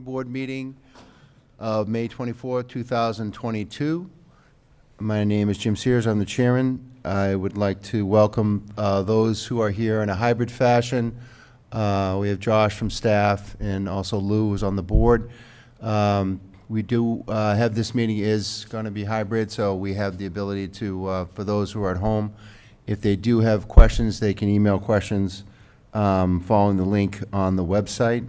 Board meeting of May 24, 2022. My name is Jim Sears. I'm the chairman. I would like to welcome those who are here in a hybrid fashion. We have Josh from staff and also Lou who's on the board. We do have this meeting is going to be hybrid, so we have the ability to, for those who are at home, if they do have questions, they can email questions following the link on the website.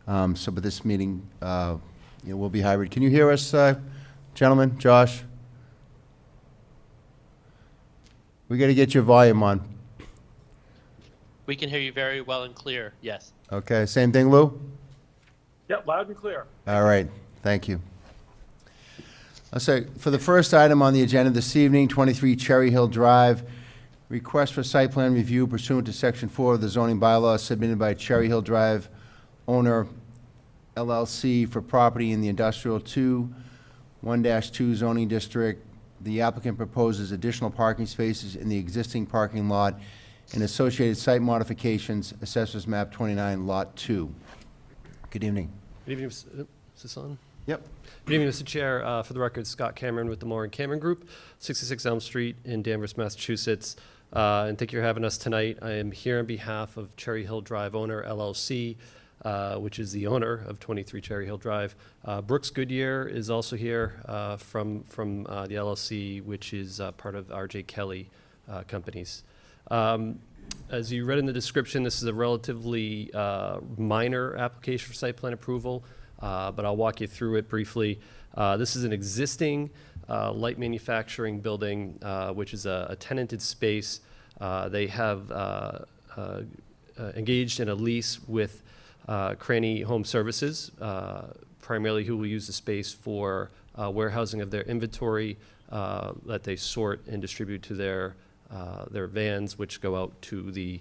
But this meeting will be hybrid. Can you hear us, gentlemen? Josh? We got to get your volume on. We can hear you very well and clear, yes. Okay, same thing, Lou? Yep, loud and clear. All right, thank you. I'll say, for the first item on the agenda this evening, 23 Cherry Hill Drive, request for site plan review pursuant to Section 4 of the zoning bylaws submitted by Cherry Hill Drive owner LLC for property in the Industrial 1-2 zoning district. The applicant proposes additional parking spaces in the existing parking lot and associated site modifications, Assessors Map 29, Lot 2. Good evening. Good evening, is this on? Yep. Good evening, Mr. Chair. For the record, Scott Cameron with the Moore and Cameron Group, 66 Elm Street in Danvers, Massachusetts. And thank you for having us tonight. I am here on behalf of Cherry Hill Drive owner LLC, which is the owner of 23 Cherry Hill Drive. Brooks Goodyear is also here from the LLC, which is part of R.J. Kelly companies. As you read in the description, this is a relatively minor application for site plan approval, but I'll walk you through it briefly. This is an existing light manufacturing building, which is a tenanted space. They have engaged in a lease with Cranny Home Services, primarily who will use the space for warehousing of their inventory that they sort and distribute to their vans, which go out to the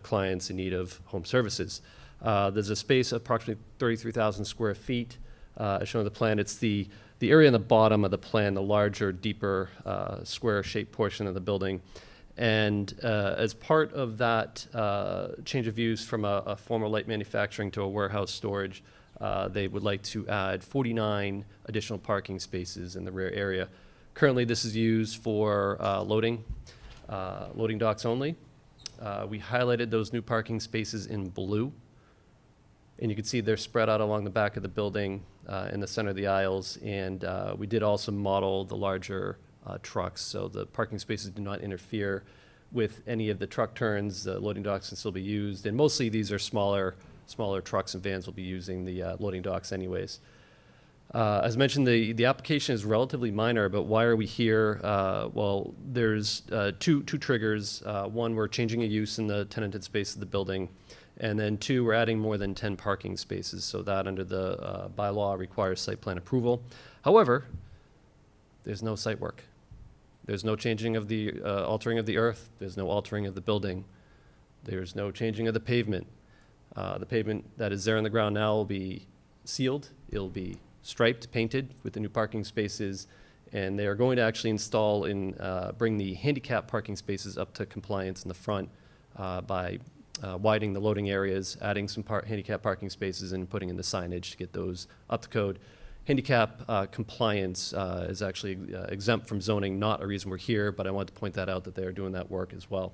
clients in need of home services. There's a space of approximately 33,000 square feet. As shown on the plan, it's the area on the bottom of the plan, the larger, deeper, square-shaped portion of the building. And as part of that change of use from a former light manufacturing to a warehouse storage, they would like to add 49 additional parking spaces in the rear area. Currently, this is used for loading docks only. We highlighted those new parking spaces in blue, and you can see they're spread out along the back of the building in the center of the aisles, and we did also model the larger trucks, so the parking spaces do not interfere with any of the truck turns. The loading docks can still be used, and mostly these are smaller trucks and vans will be using the loading docks anyways. As mentioned, the application is relatively minor, but why are we here? Well, there's two triggers. One, we're changing a use in the tenanted space of the building, and then two, we're adding more than 10 parking spaces, so that under the bylaw requires site plan approval. However, there's no site work. There's no changing of the altering of the earth. There's no altering of the building. There's no changing of the pavement. The pavement that is there on the ground now will be sealed. It'll be striped, painted with the new parking spaces, and they are going to actually install and bring the handicap parking spaces up to compliance in the front by widening the loading areas, adding some handicap parking spaces, and putting in the signage to get those up to code. Handicap compliance is actually exempt from zoning, not a reason we're here, but I wanted to point that out that they are doing that work as well.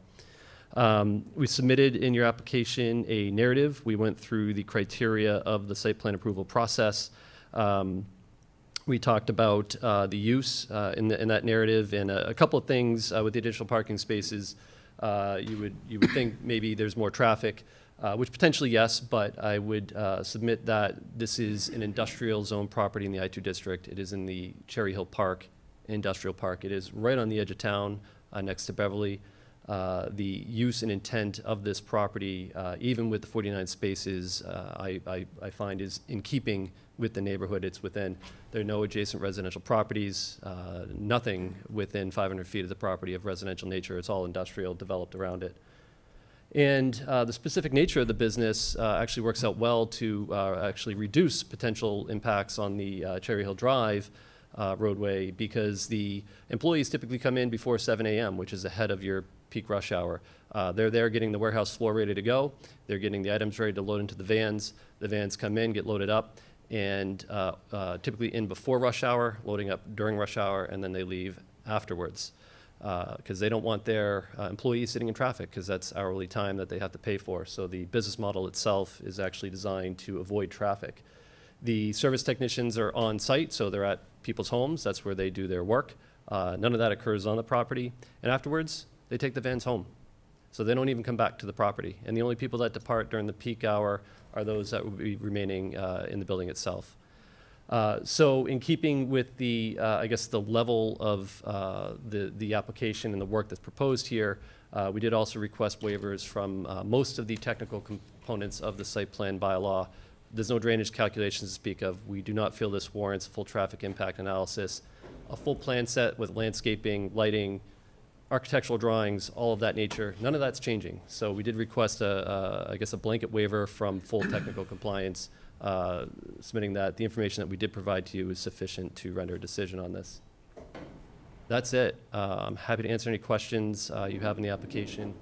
We submitted in your application a narrative. We went through the criteria of the site plan approval process. We talked about the use in that narrative, and a couple of things with the additional parking spaces. You would think maybe there's more traffic, which potentially yes, but I would submit that this is an industrial zone property in the I-2 district. It is in the Cherry Hill Park Industrial Park. It is right on the edge of town next to Beverly. The use and intent of this property, even with the 49 spaces, I find is in keeping with the neighborhood it's within. There are no adjacent residential properties, nothing within 500 feet of the property of residential nature. It's all industrial developed around it. And the specific nature of the business actually works out well to actually reduce potential impacts on the Cherry Hill Drive roadway, because the employees typically come in before 7 a.m., which is ahead of your peak rush hour. They're there getting the warehouse floor ready to go. They're getting the items ready to load into the vans. The vans come in, get loaded up, and typically in before rush hour, loading up during rush hour, and then they leave afterwards. Because they don't want their employees sitting in traffic, because that's hourly time that they have to pay for. So the business model itself is actually designed to avoid traffic. The service technicians are on site, so they're at people's homes. That's where they do their work. None of that occurs on the property. And afterwards, they take the vans home. So they don't even come back to the property. And the only people that depart during the peak hour are those that will be remaining in the building itself. So in keeping with the, I guess, the level of the application and the work that's proposed here, we did also request waivers from most of the technical components of the site plan bylaw. There's no drainage calculations to speak of. We do not feel this warrants a full traffic impact analysis. A full plan set with landscaping, lighting, architectural drawings, all of that nature, none of that's changing. So we did request I guess, a blanket waiver from full technical compliance, submitting that the information that we did provide to you is sufficient to render a decision on this. That's it. I'm happy to answer any questions you have in the application.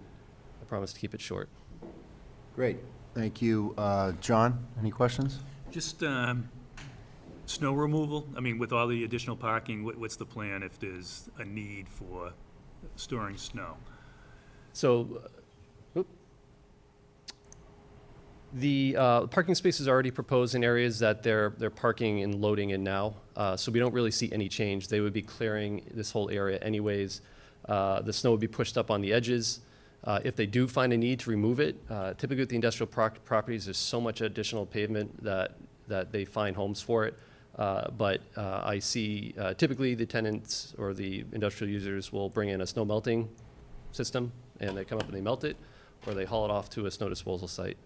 I promise to keep it short. Great. Thank you. John, any questions? Just snow removal, I mean, with all the additional parking, what's the plan if there's a need for storing snow? So, the parking space is already proposed in areas that they're parking and loading in now, so we don't really see any change. They would be clearing this whole area anyways. The snow would be pushed up on the edges. If they do find a need to remove it, typically with the industrial properties, there's so much additional pavement that they find homes for it. But I see typically the tenants or the industrial users will bring in a snow melting system, and they come up and they melt it, or they haul it off to a snow disposal site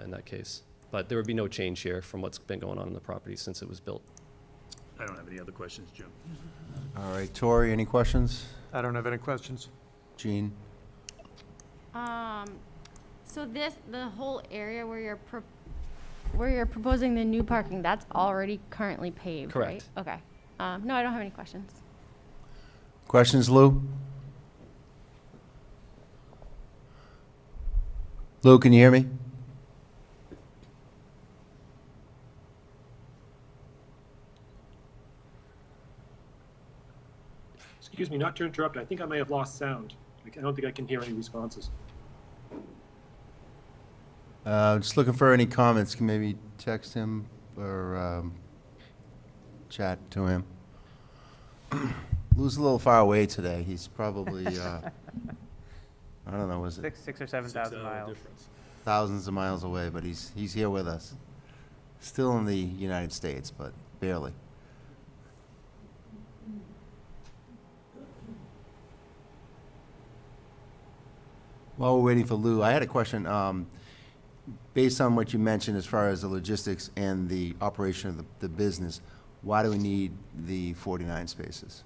in that case. But there would be no change here from what's been going on in the property since it was built. I don't have any other questions, Jim. All right, Tori, any questions? I don't have any questions. Gene? So the whole area where you're proposing the new parking, that's already currently paved, right? Correct. Okay. No, I don't have any questions. Questions, Lou? Lou, can you hear me? Excuse me, not to interrupt. I think I may have lost sound. I don't think I can hear any responses. Just looking for any comments. Can maybe text him or chat to him. Lou's a little far away today. He's probably, I don't know, was it Six or 7,000 miles. thousands of miles away, but he's here with us. Still in the United States, but barely. While we're waiting for Lou, I had a question. Based on what you mentioned as far as the logistics and the operation of the business, why do we need the 49 spaces?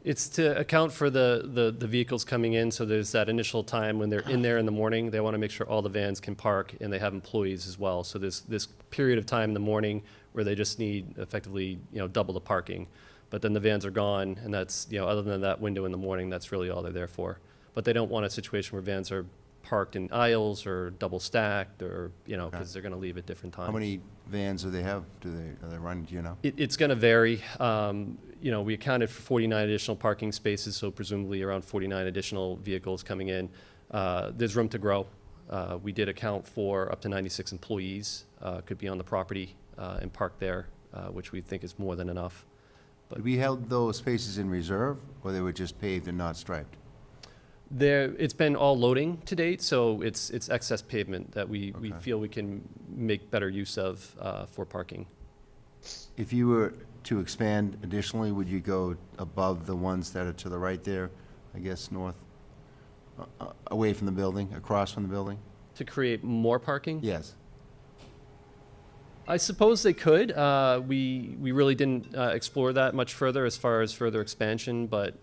It's to account for the vehicles coming in, so there's that initial time when they're in there in the morning. They want to make sure all the vans can park, and they have employees as well. So there's this period of time in the morning where they just need effectively, double the parking. But then the vans are gone, and that's, other than that window in the morning, that's really all they're there for. But they don't want a situation where vans are parked in aisles or double stacked or, because they're going to leave at different times. How many vans do they have? Are they run, do you know? It's going to vary. We accounted for 49 additional parking spaces, so presumably around 49 additional vehicles coming in. There's room to grow. We did account for up to 96 employees could be on the property and park there, which we think is more than enough. Did we held those spaces in reserve, or they were just paved and not striped? It's been all loading to date, so it's excess pavement that we Okay. feel we can make better use of for parking. If you were to expand additionally, would you go above the ones that are to the right there, I guess north, away from the building, across from the building? To create more parking? Yes. I suppose they could. We really didn't explore that much further as far as further expansion, but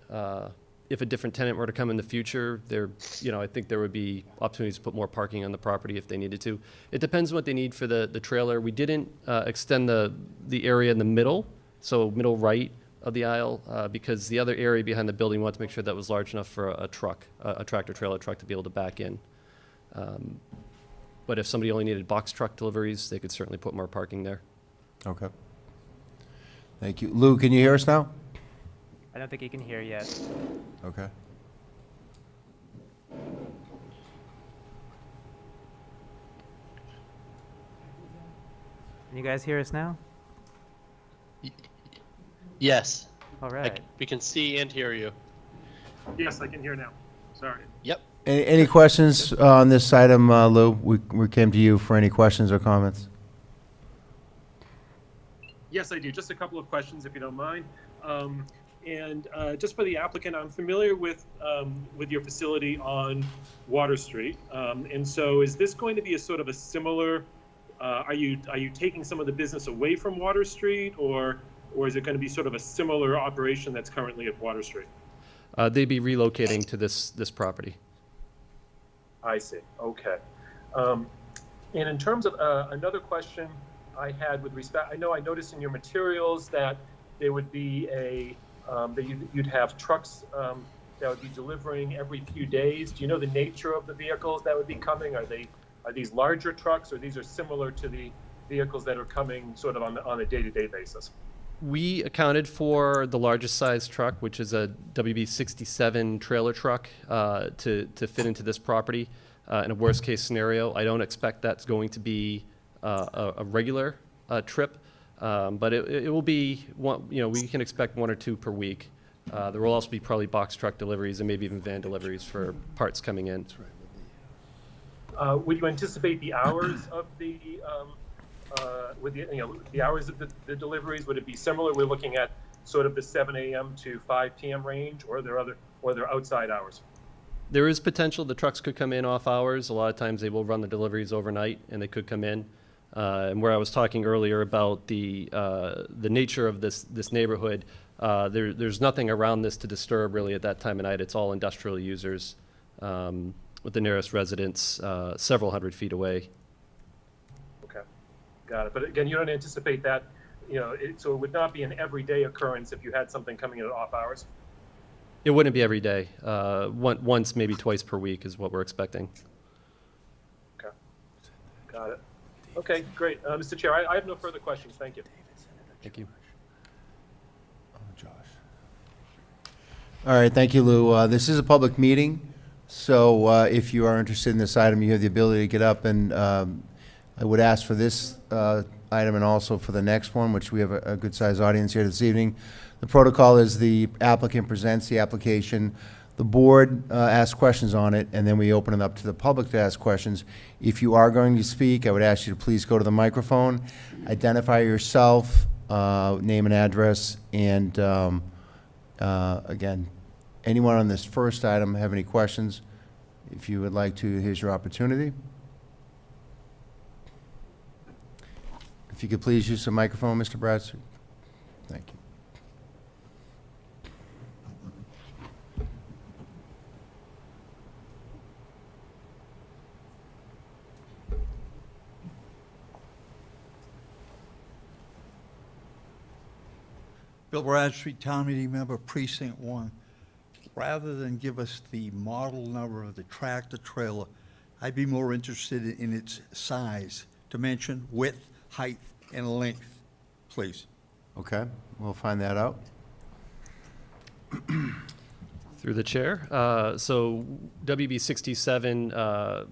if a different tenant were to come in the future, I think there would be opportunities to put more parking on the property if they needed to. It depends on what they need for the trailer. We didn't extend the area in the middle, so middle right of the aisle because the other area behind the building, we wanted to make sure that was large enough for a truck, a tractor-trailer truck to be able to back in. But if somebody only needed box truck deliveries, they could certainly put more parking there. Okay. Thank you. Lou, can you hear us now? I don't think you can hear yet. Okay. Can you guys hear us now? Yes, All right. we can see and hear you. Yes, I can hear now. Sorry. Yep. Any questions on this item, Lou? We came to you for any questions or comments. Yes, I do. Just a couple of questions, if you don't mind. Just for the applicant, I'm familiar with your facility on Water Street. And so is this going to be a sort of a similar, are you taking some of the business away from Water Street, or is it going to be sort of a similar operation that's currently at Water Street? They'd be relocating to this property. I see. Okay. And in terms of another question I had with respect, I noticed in your materials that there would be that you'd have trucks that would be delivering every few days. Do you know the nature of the vehicles that would be coming? Are these larger trucks, or these are similar to the vehicles that are coming sort of on a day-to-day basis? We accounted for the largest size truck, which is a WB67 trailer truck, to fit into this property. In a worst case scenario, I don't expect that's going to be a regular trip, but it will be one. We can expect 1 or 2 per week. There will also be probably box truck deliveries and maybe even van deliveries for parts coming in. Would you anticipate the hours of the the hours of the deliveries? Would it be similar? We're looking at sort of the 7 a.m. to 5 p.m. range, or are there outside hours? There is potential the trucks could come in off hours. A lot of times they will run the deliveries overnight, and they could come in. And where I was talking earlier about the nature of this neighborhood, there's nothing around this to disturb really at that time of night. It's all industrial users, with the nearest residents several hundred feet away. Okay, got it. But again, you don't anticipate that, so it would not be an everyday occurrence if you had something coming in at off hours? It wouldn't be every day. Once, maybe twice per week is what we're expecting. Okay, got it. Okay, great. Mr. Chair, I have no further questions. Thank you. Thank you. Josh. All right, thank you, Lou. This is a public meeting, so if you are interested in this item, you have the ability to get up, and I would ask for this item and also for the next one, which we have a good-sized audience here this evening. The protocol is the applicant presents the application, the board asks questions on it, and then we open it up to the public to ask questions. If you are going to speak, I would ask you to please go to the microphone, identify yourself, name and address, and again, anyone on this first item have any questions? If you would like to, here's your opportunity. If you could please use the microphone, Mr. Bradstreet. Thank you. Bill Bradstreet, Town Meeting Member, Precinct 1. Rather than give us the model number of the tractor trailer, I'd be more interested in its size, dimension, width, height, and length, please. Okay, we'll find that out. Through the chair. So WB67,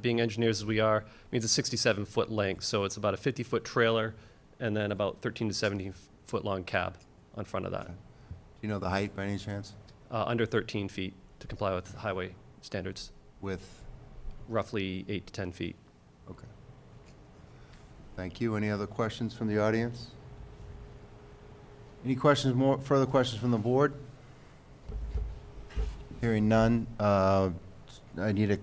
being engineers as we are, means a 67-foot length. So it's about a 50-foot trailer and then about 13 to 17-foot long cab on front of that. Do you know the height by any chance? Under 13 feet to comply with highway standards. With? Roughly 8 to 10 feet. Okay. Thank you. Any other questions from the audience? Any questions, further questions from the board? Hearing none, I need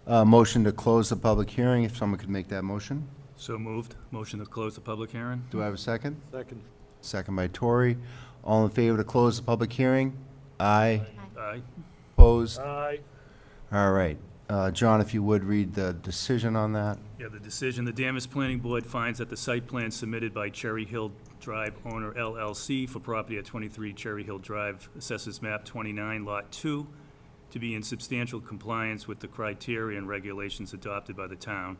a motion to close the public hearing, if someone could make that motion. So moved. Motion to close the public hearing? Do I have a second? Second. Second by Tori. All in favor to close the public hearing? Aye. Aye. Opposed? Aye. All right. John, if you would read the decision on that. Yeah, the decision, the Danvers Planning Board finds that the site plan submitted by Cherry Hill Drive owner LLC for property at 23 Cherry Hill Drive, Assessors Map 29, Lot 2, to be in substantial compliance with the criteria and regulations adopted by the town.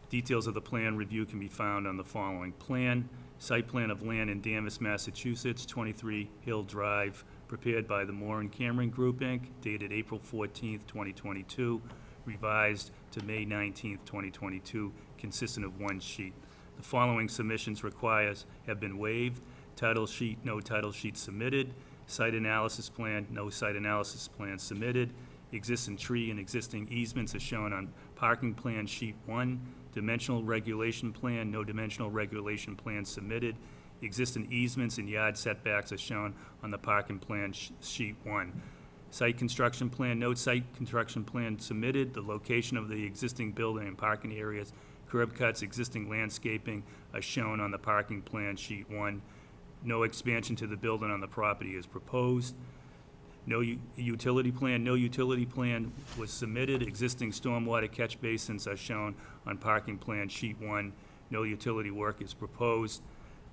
Details of the plan review can be found on the following plan. Site plan of land in Danvers, Massachusetts, 23 Hill Drive, prepared by the Moore and Cameron Group, Inc., dated April 14th, 2022, revised to May 19th, 2022, consistent of one sheet. The following submissions have been waived. Title sheet, no title sheet submitted. Site analysis plan, no site analysis plan submitted. Existing tree and existing easements are shown on parking plan sheet 1. Dimensional regulation plan, no dimensional regulation plan submitted. Existing easements and yard setbacks are shown on the parking plan sheet 1. Site construction plan, no site construction plan submitted. The location of the existing building and parking areas, curb cuts, existing landscaping are shown on the parking plan sheet 1. No expansion to the building on the property is proposed. No utility plan, no utility plan was submitted. Existing stormwater catch basins are shown on parking plan sheet 1. No utility work is proposed.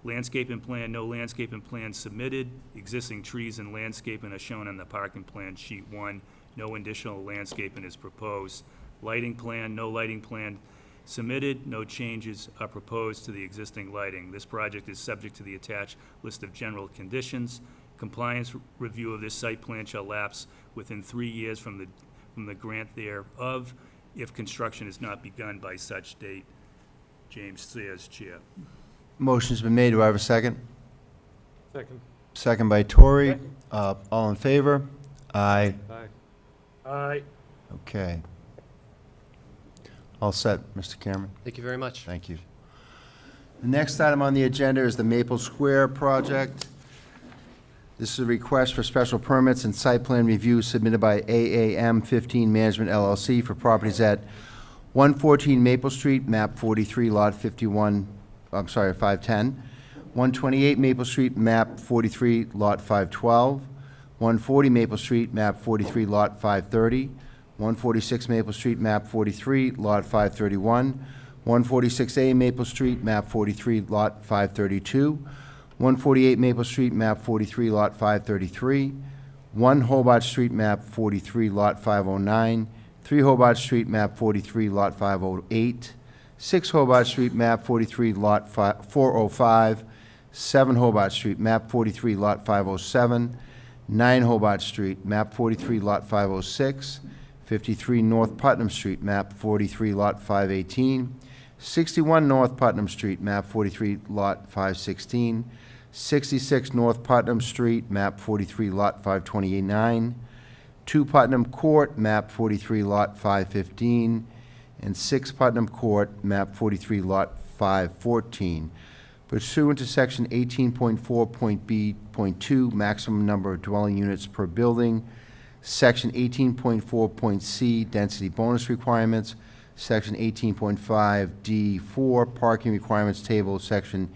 Landscaping plan, no landscaping plan submitted. Existing trees and landscaping are shown on the parking plan sheet 1. No additional landscaping is proposed. Lighting plan, no lighting plan submitted. No changes are proposed to the existing lighting. This project is subject to the attached list of general conditions. Compliance review of this site plan shall lapse within 3 years from the grant thereof, if construction is not begun by such date. James Sayers, Chair. Motion's been made. Do I have a second? Second. Second by Tori. All in favor? Aye. Aye. Aye. Okay. All set, Mr. Cameron. Thank you very much. Thank you. The next item on the agenda is the Maple Square project. This is a request for special permits and site plan review submitted by AAM 15 Management LLC for properties at 114 Maple Street, map 43, lot 510, 128 Maple Street, map 43, lot 512, 140 Maple Street, map 43, lot 530, 146 Maple Street, map 43, lot 531, 146A Maple Street, map 43, lot 532, 148 Maple Street, map 43, lot 533, 1 Hobart Street, map 43, lot 509, 3 Hobart Street, map 43, lot 508, 6 Hobart Street, map 43, lot 405, 7 Hobart Street, map 43, lot 507, 9 Hobart Street, map 43, lot 506, 53 North Putnam Street, map 43, lot 518, 61 North Putnam Street, map 43, lot 516, 66 North Putnam Street, map 43, lot 529, 2 Putnam Court, map 43, lot 515, and 6 Putnam Court, map 43, lot 514. Pursuant to section 18.4.B.2, maximum number of dwelling units per building, section 18.4.C, density bonus requirements, section 18.5D4, parking requirements table, section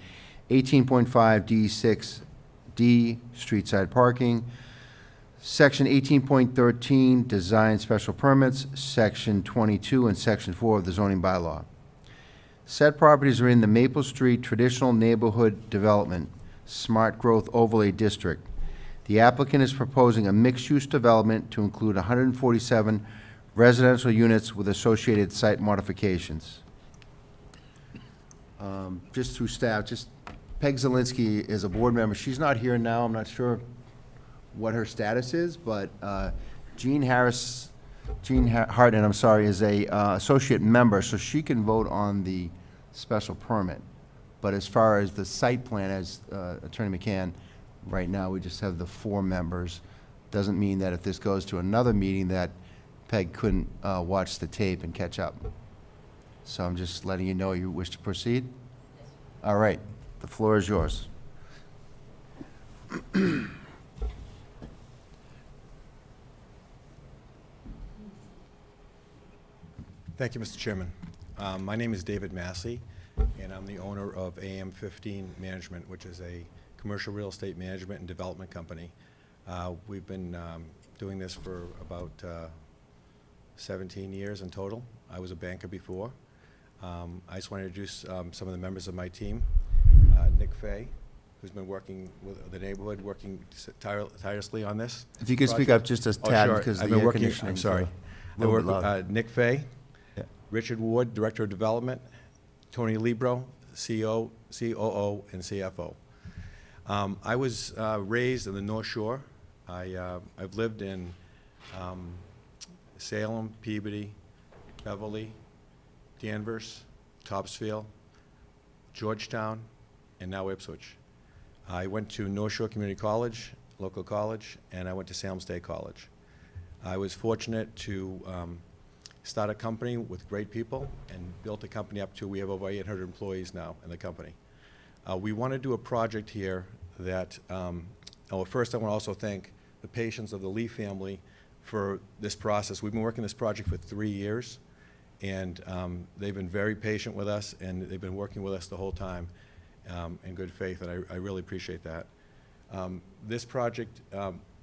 18.5D6D, street side parking, section 18.13, design special permits, section 22 and section 4 of the zoning bylaw. Said properties are in the Maple Street Traditional Neighborhood Development Smart Growth Overlay District. The applicant is proposing a mixed-use development to include 147 residential units with associated site modifications. Just through staff, Peg Zielinski is a board member. She's not here now. I'm not sure what her status is, but Jean Hartnett, I'm sorry, is a associate member, so she can vote on the special permit. But as far as the site plan, as Attorney McCann, right now, we just have the 4 members. Doesn't mean that if this goes to another meeting that Peg couldn't watch the tape and catch up. So I'm just letting you know you wish to proceed? All right, the floor is yours. Thank you, Mr. Chairman. My name is David Massey, and I'm the owner of AM 15 Management, which is a commercial real estate management and development company. We've been doing this for about 17 years in total. I was a banker before. I just want to introduce some of the members of my team. Nick Fay, who's been working with the neighborhood, working tirelessly on this. If you could speak project. up just a Oh, tad sure. because I've the been air working- conditioning. I'm sorry. I work with Nick Fay, Yeah. Richard Ward, Director of Development, Tony Libro, CEO, COO, and CFO. I was raised in the North Shore. I've lived in Salem, Peabody, Beverly, Danvers, Topsfield, Georgetown, and now Ipswich. I went to North Shore Community College, local college, and I went to Salem State College. I was fortunate to start a company with great people and built a company up to, we have over 800 employees now in the company. We want to do a project here that, first I want to also thank the patience of the Lee family for this process. We've been working this project for 3 years, and they've been very patient with us, and they've been working with us the whole time in good faith, and I really appreciate that. This project,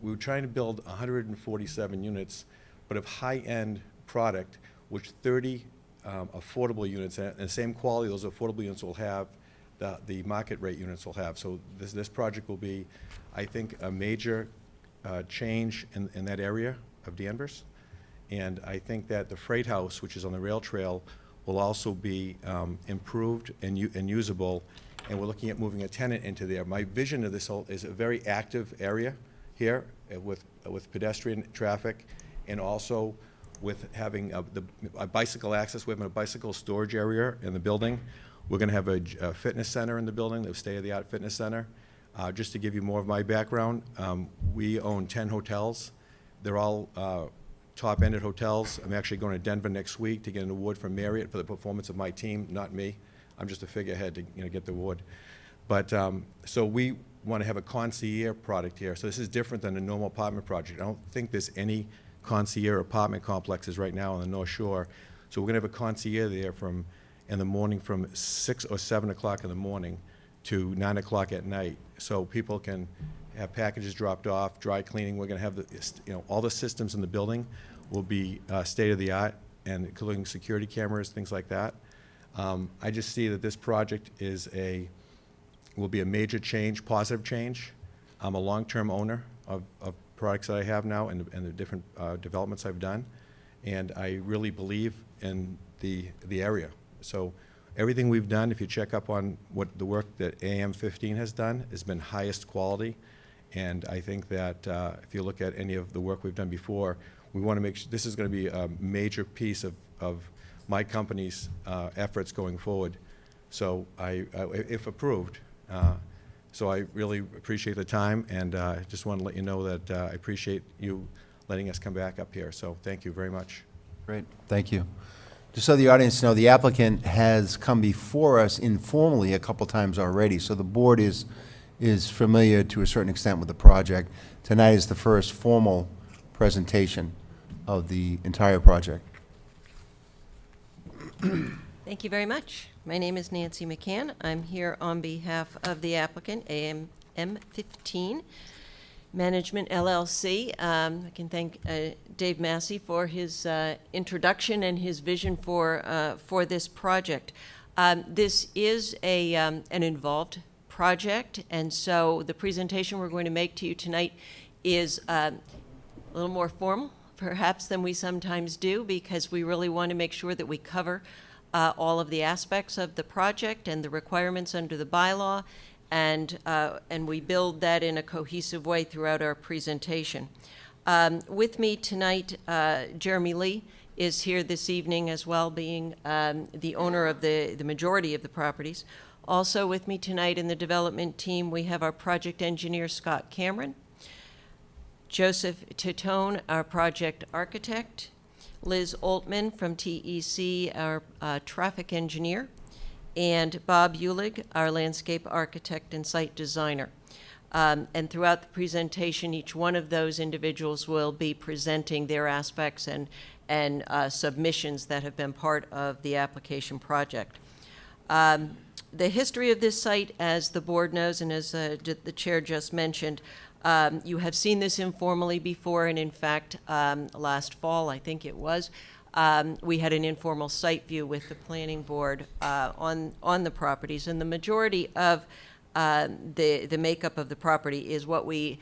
we were trying to build 147 units, but of high-end product, which 30 affordable units, and the same quality those affordable units will have, the market rate units will have. So this project will be, I think, a major change in that area of Danvers. And I think that the freight house, which is on the rail trail, will also be improved and usable, and we're looking at moving a tenant into there. My vision of this whole is a very active area here with pedestrian traffic, and also with having a bicycle access. We have a bicycle storage area in the building. We're going to have a fitness center in the building, the state-of-the-art fitness center. Just to give you more of my background, we own 10 hotels. They're all top-ended hotels. I'm actually going to Denver next week to get an award from Marriott for the performance of my team, not me. I'm just a figurehead to get the award. But so we want to have a concierge product here. So this is different than a normal apartment project. I don't think there's any concierge apartment complexes right now on the North Shore. So we're going to have a concierge there in the morning from 6 or 7 o'clock in the morning to 9 o'clock at night. So people can have packages dropped off, dry cleaning. We're going to have all the systems in the building will be state-of-the-art, and including security cameras, things like that. I just see that this project will be a major change, positive change. I'm a long-term owner of products that I have now and the different developments I've done, and I really believe in the area. So everything we've done, if you check up on what the work that AM15 has done, has been highest quality, and I think that if you look at any of the work we've done before, we want to make sure this is going to be a major piece of my company's efforts going forward. So if approved, so I really appreciate the time, and just want to let you know that I appreciate you letting us come back up here. So thank you very much. Great, thank you. Just so the audience know, the applicant has come before us informally a couple times already, so the board is familiar to a certain extent with the project. Tonight is the first formal presentation of the entire project. Thank you very much. My name is Nancy McCann. I'm here on behalf of the applicant, AM15 Management LLC. I can thank Dave Massey for his introduction and his vision for this project. This is an involved project, and so the presentation we're going to make to you tonight is a little more formal, perhaps, than we sometimes do, because we really want to make sure that we cover all of the aspects of the project and the requirements under the bylaw, and we build that in a cohesive way throughout our presentation. With me tonight, Jeremy Lee is here this evening as well, being the owner of the majority of the properties. Also with me tonight in the development team, we have our project engineer, Scott Cameron, Joseph Titone, our project architect, Liz Altman from TEC, our traffic engineer, and Bob Ulig, our landscape architect and site designer. And throughout the presentation, each one of those individuals will be presenting their aspects and submissions that have been part of the application project. The history of this site, as the board knows and as the chair just mentioned, You have seen this informally before, and in fact, last fall, I think it was, we had an informal site view with the planning board on the properties, and the majority of the makeup of the property is what we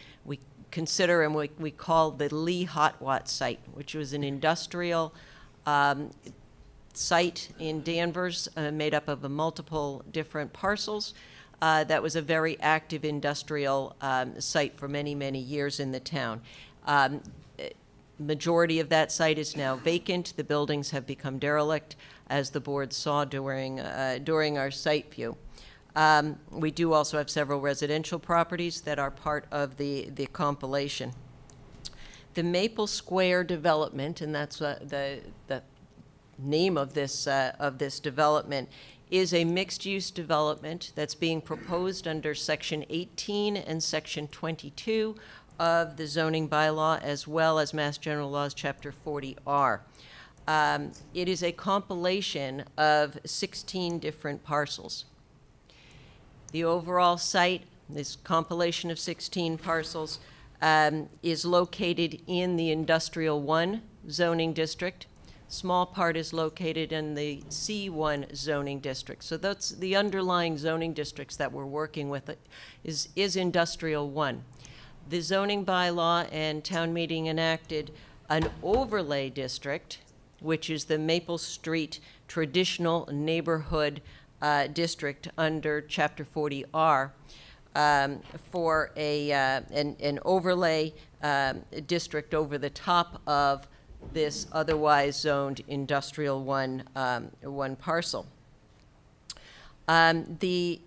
consider and we call the Lee Hot Wat site, which was an industrial site in Danvers made up of multiple different parcels. That was a very active industrial site for many, many years in the town. Majority of that site is now vacant. The buildings have become derelict, as the board saw during our site view. We do also have several residential properties that are part of the compilation. The Maple Square development, and that's the name of this development, is a mixed-use development that's being proposed under Section 18 and Section 22 of the zoning bylaw, as well as Mass General Laws, Chapter 40R. It is a compilation of 16 different parcels. The overall site, this compilation of 16 parcels, is located in the Industrial 1 zoning district. Small part is located in the C1 zoning district. So that's the underlying zoning districts that we're working with is Industrial 1. The zoning bylaw and town meeting enacted an overlay district, which is the Maple Street Traditional Neighborhood District under Chapter 40R, for an overlay district over the top of this otherwise zoned Industrial 1 parcel. The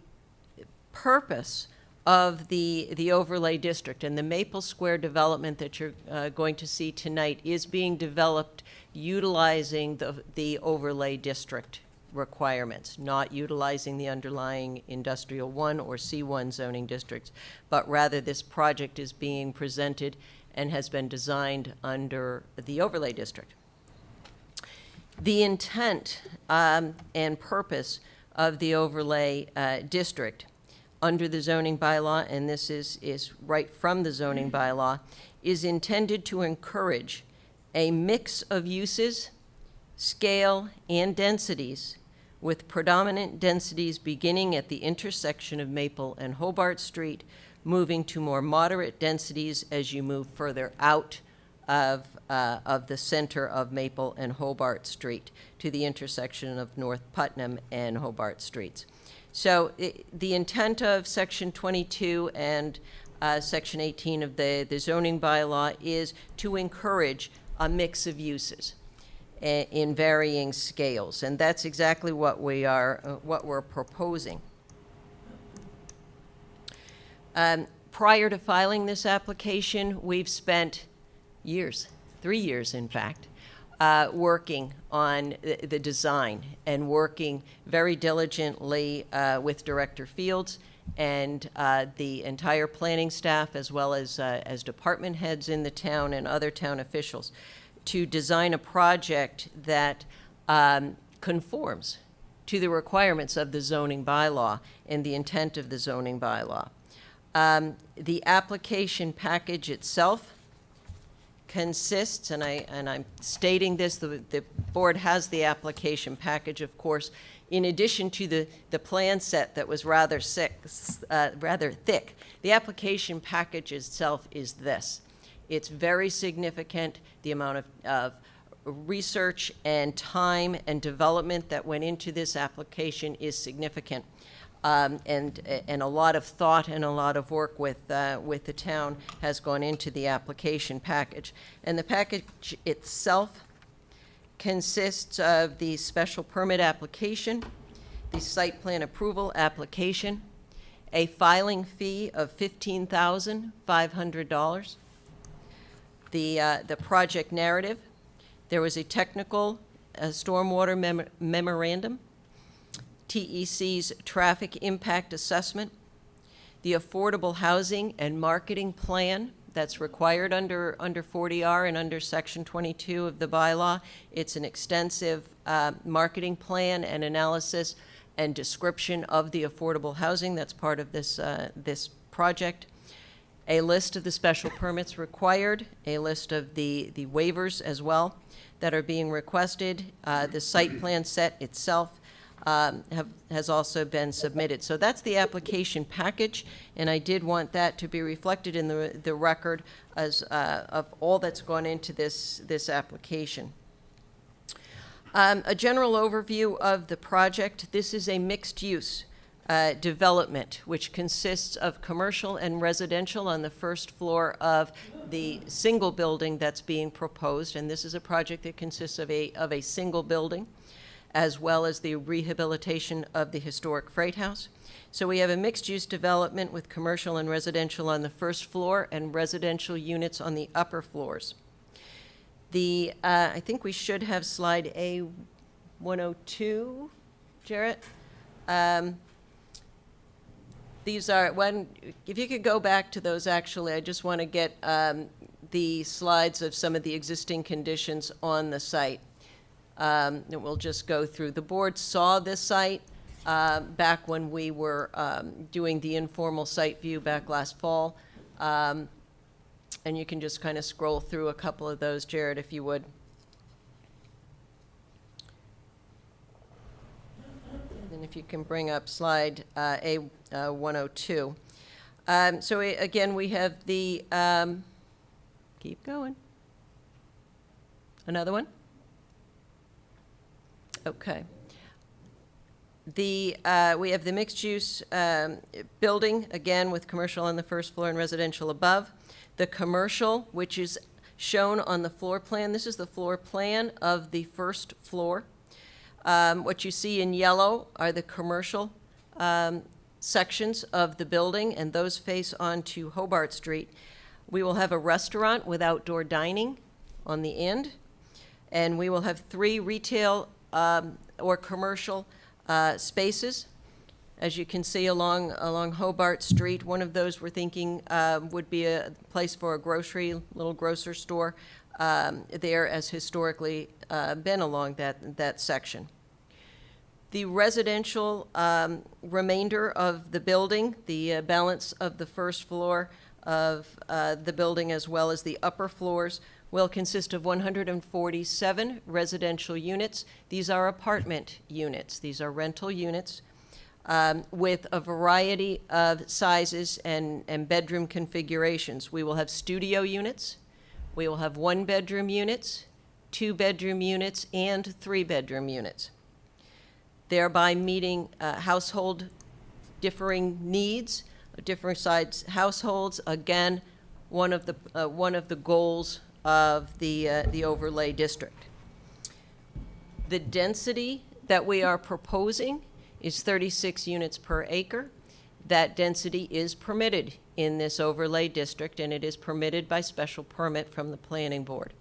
purpose of the overlay district and the Maple Square development that you're going to see tonight is being developed utilizing the overlay district requirements, not utilizing the underlying Industrial 1 or C1 zoning districts, but rather this project is being presented and has been designed under the overlay district. The intent and purpose of the overlay district under the zoning bylaw, and this is right from the zoning bylaw, is intended to encourage a mix of uses, scale, and densities, with predominant densities beginning at the intersection of Maple and Hobart Street, moving to more moderate densities as you move further out of the center of Maple and Hobart Street to the intersection of North Putnam and Hobart Streets. So the intent of Section 22 and Section 18 of the zoning bylaw is to encourage a mix of uses in varying scales, and that's exactly what we're proposing. Prior to filing this application, we've spent years, 3 years in fact, working on the design and working very diligently with Director Fields and the entire planning staff, as well as department heads in the town and other town officials, to design a project that conforms to the requirements of the zoning bylaw and the intent of the zoning bylaw. The application package itself consists, and I'm stating this, the board has the application package, of course, in addition to the plan set that was rather thick. The application package itself is this. It's very significant. The amount of research and time and development that went into this application is significant. And a lot of thought and a lot of work with the town has gone into the application package. And the package itself consists of the special permit application, the site plan approval application, a filing fee of $15,500, the project narrative. There was a technical stormwater memorandum, TEC's traffic impact assessment, the affordable housing and marketing plan that's required under 40R and under Section 22 of the bylaw. It's an extensive marketing plan and analysis and description of the affordable housing that's part of this project. a list of the special permits required, a list of the waivers as well that are being requested. The site plan set itself has also been submitted. So that's the application package, and I did want that to be reflected in the record as of all that's gone into this application. A general overview of the project. This is a mixed-use development, which consists of commercial and residential on the first floor of the single building that's being proposed. And this is a project that consists of a single building, as well as the rehabilitation of the historic freight house. So we have a mixed-use development with commercial and residential on the first floor and residential units on the upper floors. I think we should have slide A102, Jarrett. These are, if you could go back to those, actually, I just want to get the slides of some of the existing conditions on the site. And we'll just go through. The board saw this site back when we were doing the informal site view back last fall. And you can just kind of scroll through a couple of those, Jared, if you would. And if you can bring up slide A102. Again, we have the, keep going. Another one? Okay. We have the mixed-use building, again, with commercial on the first floor and residential above. The commercial, which is shown on the floor plan. This is the floor plan of the first floor. What you see in yellow are the commercial sections of the building, and those face onto Hobart Street. We will have a restaurant with outdoor dining on the end, and we will have 3 retail or commercial spaces. As you can see along Hobart Street, one of those we're thinking would be a place for a little grocer store there, as historically been along that section. The residential remainder of the building, the balance of the first floor of the building as well as the upper floors, will consist of 147 residential units. These are apartment units. These are rental units. With a variety of sizes and bedroom configurations. We will have studio units, we will have 1-bedroom units, 2-bedroom units, and 3-bedroom units, thereby meeting household differing needs, different size households. Again, one of the goals of the overlay district. The density that we are proposing is 36 units per acre. That density is permitted in this overlay district, and it is permitted by special permit from the planning board.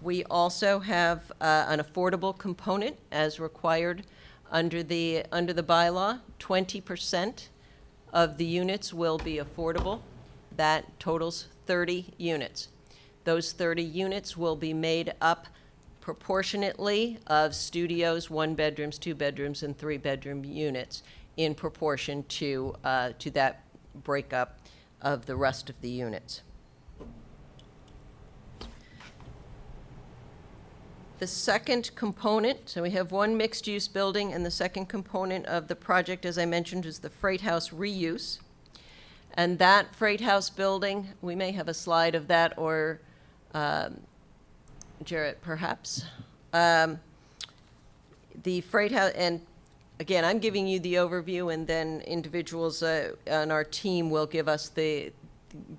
We also have an affordable component as required under the bylaw. 20% of the units will be affordable. That totals 30 units. Those 30 units will be made up proportionately of studios, 1-bedrooms, 2-bedrooms, and 3-bedroom units in proportion to that breakup of the rest of the units. The second component, so we have one mixed-use building, and the second component of the project, as I mentioned, is the freight house reuse. And that freight house building, we may have a slide of that, or Jarrett, perhaps. The freight house, and again, I'm giving you the overview, and then individuals on our team will give us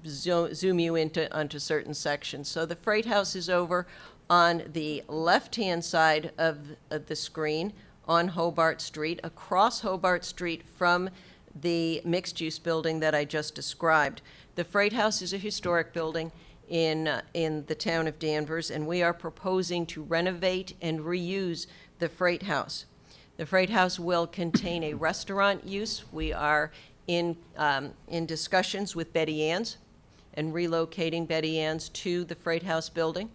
zoom you onto certain sections. So the freight house is over on the left-hand side of the screen on Hobart Street, across Hobart Street from the mixed-use building that I just described. The freight house is a historic building in the town of Danvers, and we are proposing to renovate and reuse the freight house. The freight house will contain a restaurant use. We are in discussions with Betty Ann's and relocating Betty Ann's to the freight house building.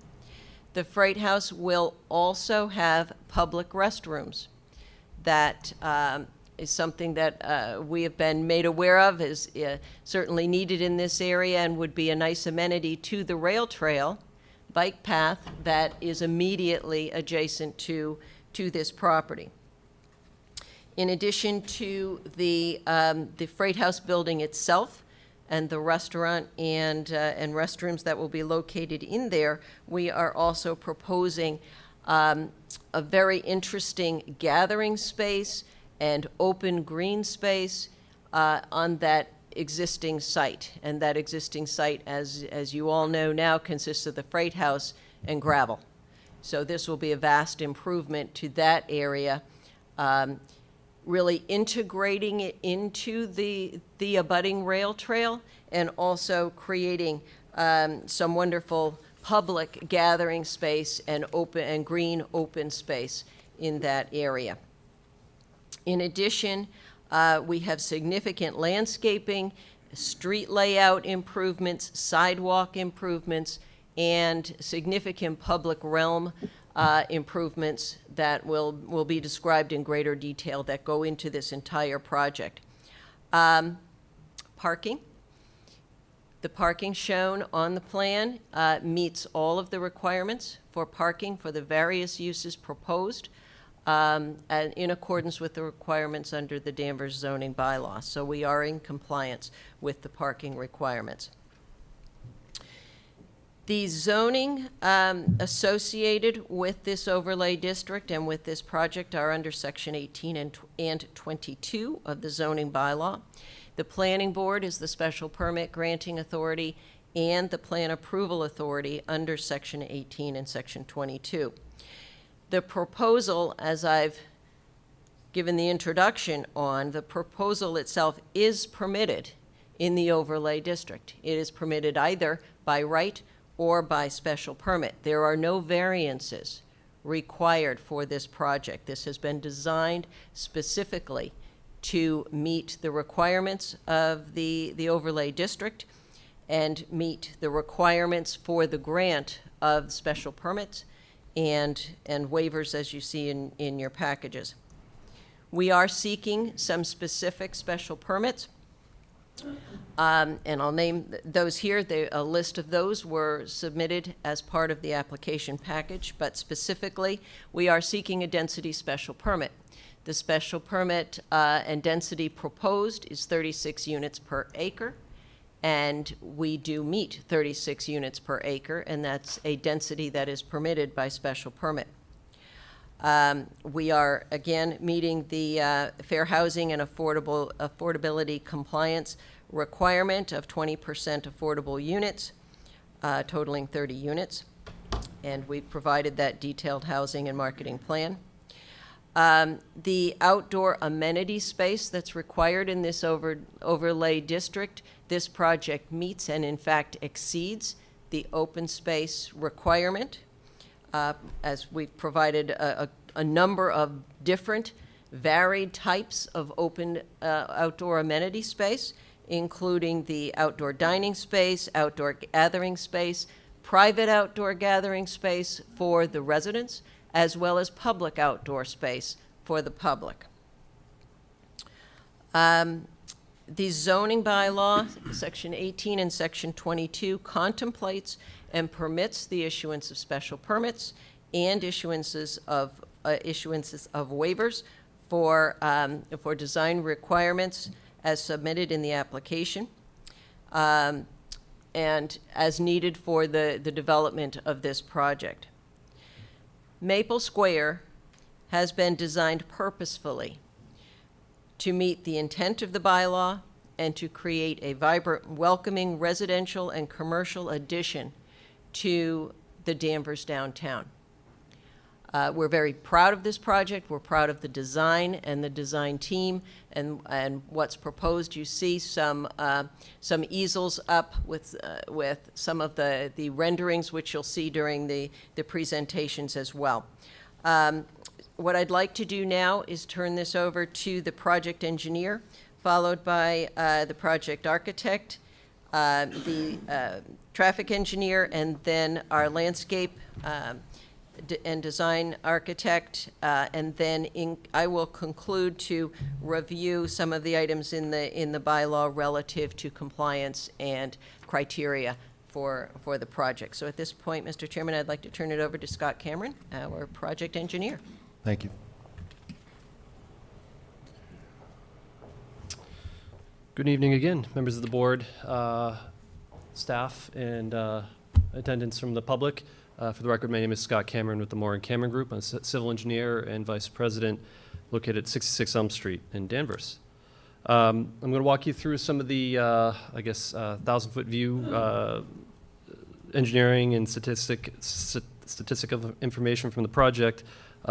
The freight house will also have public restrooms that is something that we have been made aware of, is certainly needed in this area and would be a nice amenity to the rail trail bike path that is immediately adjacent to this property. In addition to the Freight House building itself and the restaurant and restrooms that will be located in there, we are also proposing a very interesting gathering space and open green space on that existing site. And that existing site, as you all know now, consists of the Freight House and gravel. So this will be a vast improvement to that area, really integrating it into the abutting rail trail and also creating some wonderful public gathering space and open and green open space in that area. In addition, we have significant landscaping, street layout improvements, sidewalk improvements, and significant public realm improvements that will be described in greater detail that go into this entire project. Parking. The parking shown on the plan meets all of the requirements for parking for the various uses proposed, and in accordance with the requirements under the Danvers zoning bylaw. So we are in compliance with the parking requirements. The zoning associated with this overlay district and with this project are under Section 18 and 22 of the zoning bylaw. The planning board is the special permit granting authority and the plan approval authority under Section 18 and Section 22. The proposal, as I've given the introduction on, the proposal itself is permitted in the overlay district. It is permitted either by right or by special permit. There are no variances required for this project. This has been designed specifically to meet the requirements of the overlay district and meet the requirements for the grant of special permits and waivers, as you see in your packages. We are seeking some specific special permits, and I'll name those here. A list of those were submitted as part of the application package, but specifically, we are seeking a density special permit. The special permit and density proposed is 36 units per acre, and we do meet 36 units per acre, and that's a density that is permitted by special permit. We are, again, meeting the fair housing and affordability compliance requirement of 20% affordable units, totaling 30 units, and we've provided that detailed housing and marketing plan. The outdoor amenity space that's required in this overlay district, this project meets and in fact exceeds the open space requirement, as we've provided a number of different varied types of open outdoor amenity space, including the outdoor dining space, outdoor gathering space, private outdoor gathering space for the residents, as well as public outdoor space for the public. The zoning bylaw, Section 18 and Section 22, contemplates and permits the issuance of special permits and issuances of waivers for design requirements as submitted in the application, and as needed for the development of this project. Maple Square has been designed purposefully to meet the intent of the bylaw and to create a vibrant, welcoming residential and commercial addition to the Danvers downtown. We're very proud of this project. We're proud of the design and the design team and what's proposed. You see some easels up with some of the renderings, which you'll see during the presentations as well. What I'd like to do now is turn this over to the project engineer, followed by the project architect, the traffic engineer, and then our landscape and design architect, and then I will conclude to review some of the items in the bylaw relative to compliance and criteria for the project. So at this point, Mr. Chairman, I'd like to turn it over to Scott Cameron, our project engineer. Thank you. Good evening again, members of the board, staff, and attendants from the public. For the record, my name is Scott Cameron with the Moore and Cameron Group. I'm a civil engineer and vice president located at 66 Elm Street in Danvers. I'm going to walk you through some of the, 1,000-foot view engineering and statistical information from the project,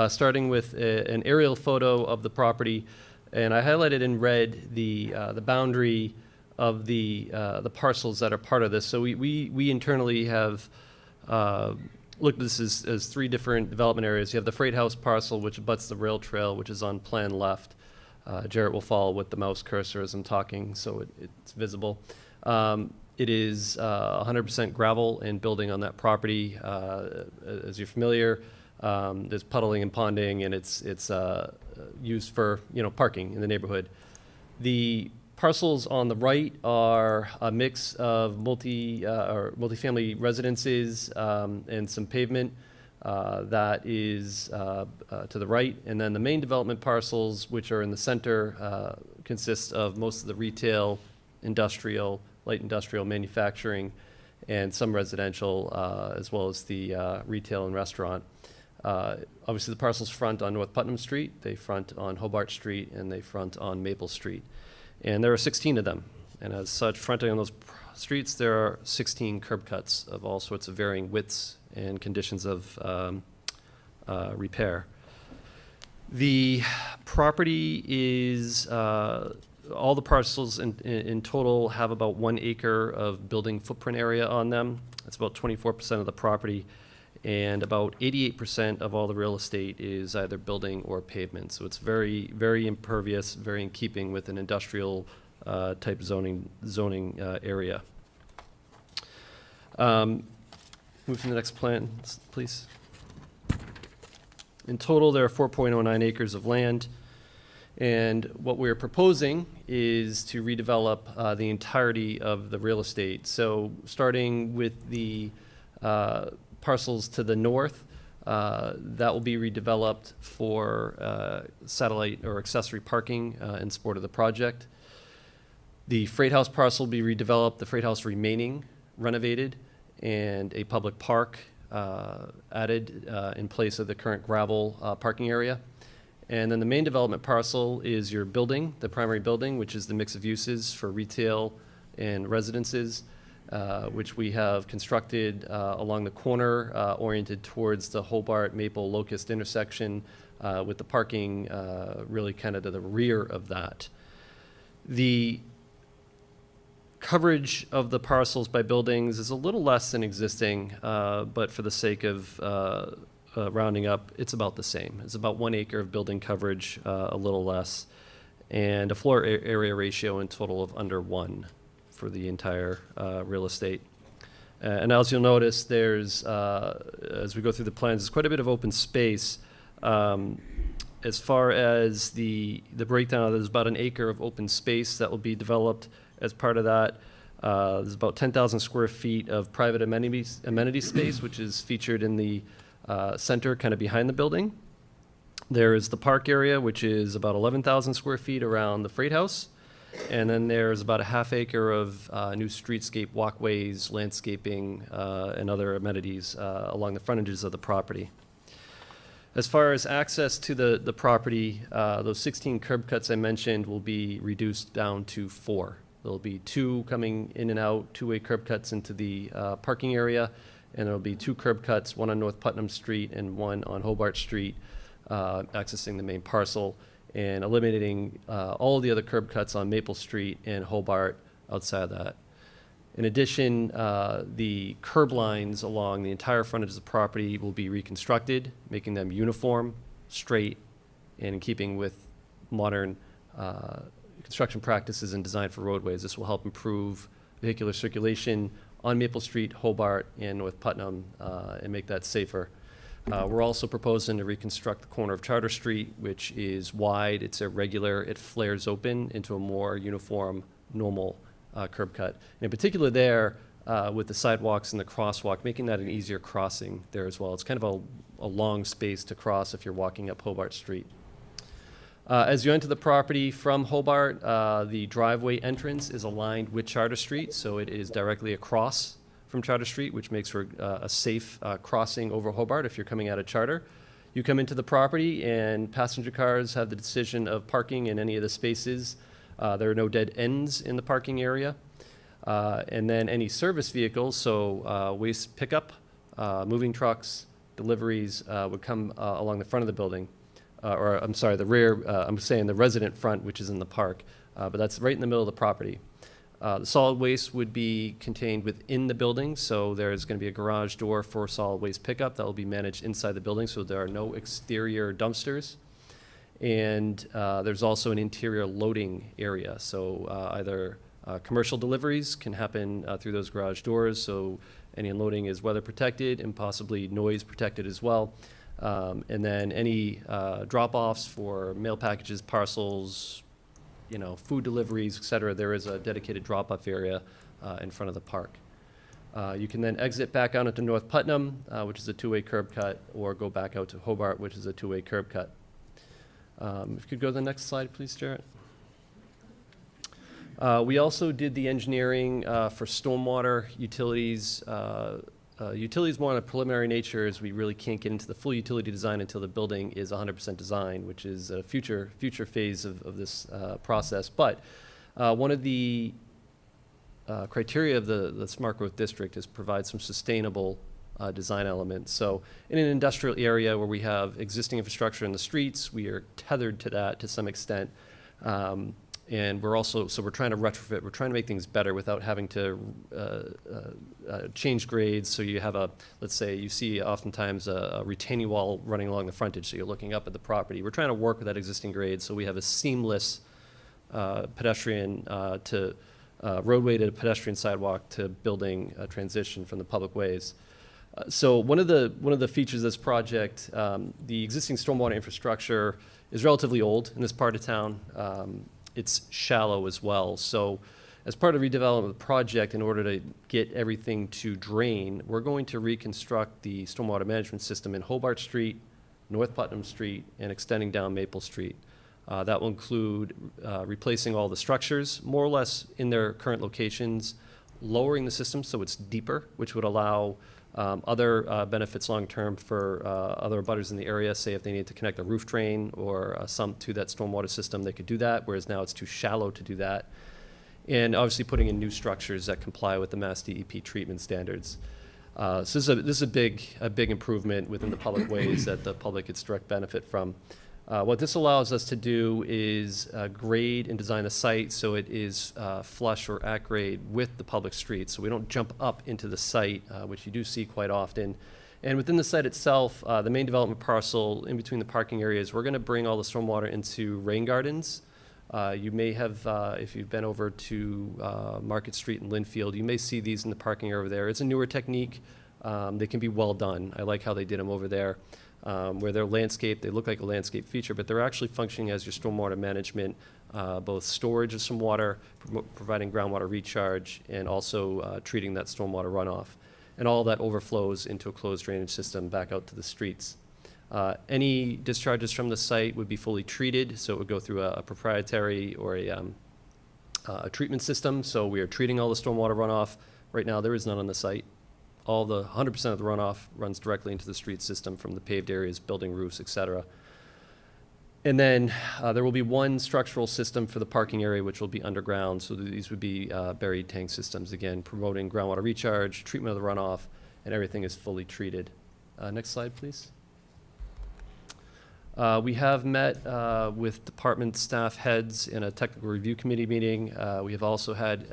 starting with an aerial photo of the property. And I highlighted in red the boundary of the parcels that are part of this. So we internally have looked at this as three different development areas. You have the Freight House parcel, which abuts the rail trail, which is on plan left. Jarrett will follow with the mouse cursor as I'm talking, so it's visible. It is 100% gravel and building on that property. As you're familiar, there's puddling and ponding, and it's used for parking in the neighborhood. The parcels on the right are a mix of multifamily residences and some pavement that is to the right, and then the main development parcels, which are in the center, consist of most of the retail, industrial, light industrial, manufacturing, and some residential, as well as the retail and restaurant. Obviously, the parcels front on North Putnam Street, they front on Hobart Street, and they front on Maple Street. And there are 16 of them. And as such, fronting on those streets, there are 16 curb cuts of all sorts of varying widths and conditions of repair. The property is, all the parcels in total have about 1 acre of building footprint area on them. That's about 24% of the property. And about 88% of all the real estate is either building or pavement. So it's very, very impervious, very in keeping with an industrial type zoning area. Move to the next plan, please. In total, there are 4.09 acres of land. And what we're proposing is to redevelop the entirety of the real estate. So starting with the parcels to the north, that will be redeveloped for satellite or accessory parking in support of the project. The Freight House parcel will be redeveloped, the Freight House remaining renovated, and a public park added in place of the current gravel parking area. And then the main development parcel is your building, the primary building, which is the mix of uses for retail and residences, which we have constructed along the corner, oriented towards the Hobart Maple Locust intersection, with the parking really kind of to the rear of that. The coverage of the parcels by buildings is a little less than existing, but for the sake of rounding up, it's about the same. It's about 1 acre of building coverage, a little less, and a floor area ratio in total of under 1 for the entire real estate. And as you'll notice, there's, as we go through the plans, there's quite a bit of open space. As far as the breakdown, there's about 1 acre of open space that will be developed as part of that. There's about 10,000 square feet of private amenity space, which is featured in the center, kind of behind the building. There is the park area, which is about 11,000 square feet around the Freight House. And then there's about 1/2 acre of new streetscape walkways, landscaping, and other amenities along the frontages of the property. As far as access to the property, those 16 curb cuts I mentioned will be reduced down to 4. There'll be 2 coming in and out, 2-way curb cuts into the parking area, and there'll be 2 curb cuts, one on North Putnam Street and one on Hobart Street, accessing the main parcel, and eliminating all the other curb cuts on Maple Street and Hobart outside of that. In addition, the curb lines along the entire frontage of the property will be reconstructed, making them uniform, straight, and in keeping with modern construction practices and design for roadways. This will help improve vehicular circulation on Maple Street, Hobart, and North Putnam, and make that safer. We're also proposing to reconstruct the corner of Charter Street, which is wide, it's irregular, it flares open into a more uniform, normal curb cut. And in particular there, with the sidewalks and the crosswalk, making that an easier crossing there as well. It's kind of a long space to cross if you're walking up Hobart Street. As you enter the property from Hobart, the driveway entrance is aligned with Charter Street, so it is directly across from Charter Street, which makes for a safe crossing over Hobart if you're coming out of Charter. You come into the property and passenger cars have the decision of parking in any of the spaces. There are no dead ends in the parking area. And then any service vehicles, so waste pickup, moving trucks, deliveries would come along the front of the building. Or I'm sorry, the rear, I'm saying the resident front, which is in the park, but that's right in the middle of the property. The solid waste would be contained within the building, so there's going to be a garage door for solid waste pickup that will be managed inside the building, so there are no exterior dumpsters. And there's also an interior loading area, so either commercial deliveries can happen through those garage doors, so any unloading is weather protected and possibly noise protected as well. And then any drop-offs for mail packages, parcels, food deliveries, et cetera, there is a dedicated drop-off area in front of the park. You can then exit back out into North Putnam, which is a two-way curb cut, or go back out to Hobart, which is a two-way curb cut. If you could go to the next slide, please, Jarrett. We also did the engineering for stormwater utilities. Utilities more on a preliminary nature, as we really can't get into the full utility design until the building is 100% designed, which is a future phase of this process. But one of the criteria of the Smart Growth District is provide some sustainable design elements. So in an industrial area where we have existing infrastructure in the streets, we are tethered to that to some extent. And we're also, so we're trying to retrofit, we're trying to make things better without having to change grades. So you have let's say you see oftentimes a retaining wall running along the frontage, so you're looking up at the property. We're trying to work with that existing grade so we have a seamless pedestrian to roadway to pedestrian sidewalk to building transition from the public ways. So one of the features of this project, the existing stormwater infrastructure is relatively old in this part of town. It's shallow as well. So as part of the redevelopment of the project, in order to get everything to drain, we're going to reconstruct the stormwater management system in Hobart Street, North Putnam Street, and extending down Maple Street. That will include replacing all the structures, more or less in their current locations, lowering the system so it's deeper, which would allow other benefits long-term for other abutters in the area. Say if they need to connect a roof drain or a sump to that stormwater system, they could do that, whereas now it's too shallow to do that. And obviously putting in new structures that comply with the Mass DEP treatment standards. So this is a big improvement within the public ways that the public gets direct benefit from. What this allows us to do is grade and design the site so it is flush or at grade with the public streets. So we don't jump up into the site, which you do see quite often. And within the site itself, the main development parcel in between the parking areas, we're going to bring all the stormwater into rain gardens. You may have, if you've been over to Market Street and Linfield, you may see these in the parking area over there. It's a newer technique. They can be well done. I like how they did them over there. Where they're landscaped, they look like a landscape feature, but they're actually functioning as your stormwater management, both storage of some water, providing groundwater recharge, and also treating that stormwater runoff. And all that overflows into a closed drainage system back out to the streets. Any discharges from the site would be fully treated, so it would go through a proprietary or a treatment system. So we are treating all the stormwater runoff. Right now, there is none on the site. All the 100% of the runoff runs directly into the street system from the paved areas, building roofs, et cetera. And then there will be one structural system for the parking area, which will be underground. So these would be buried tank systems, again, promoting groundwater recharge, treatment of the runoff, and everything is fully treated. Next slide, please. We have met with department staff heads in a technical review committee meeting. We have also had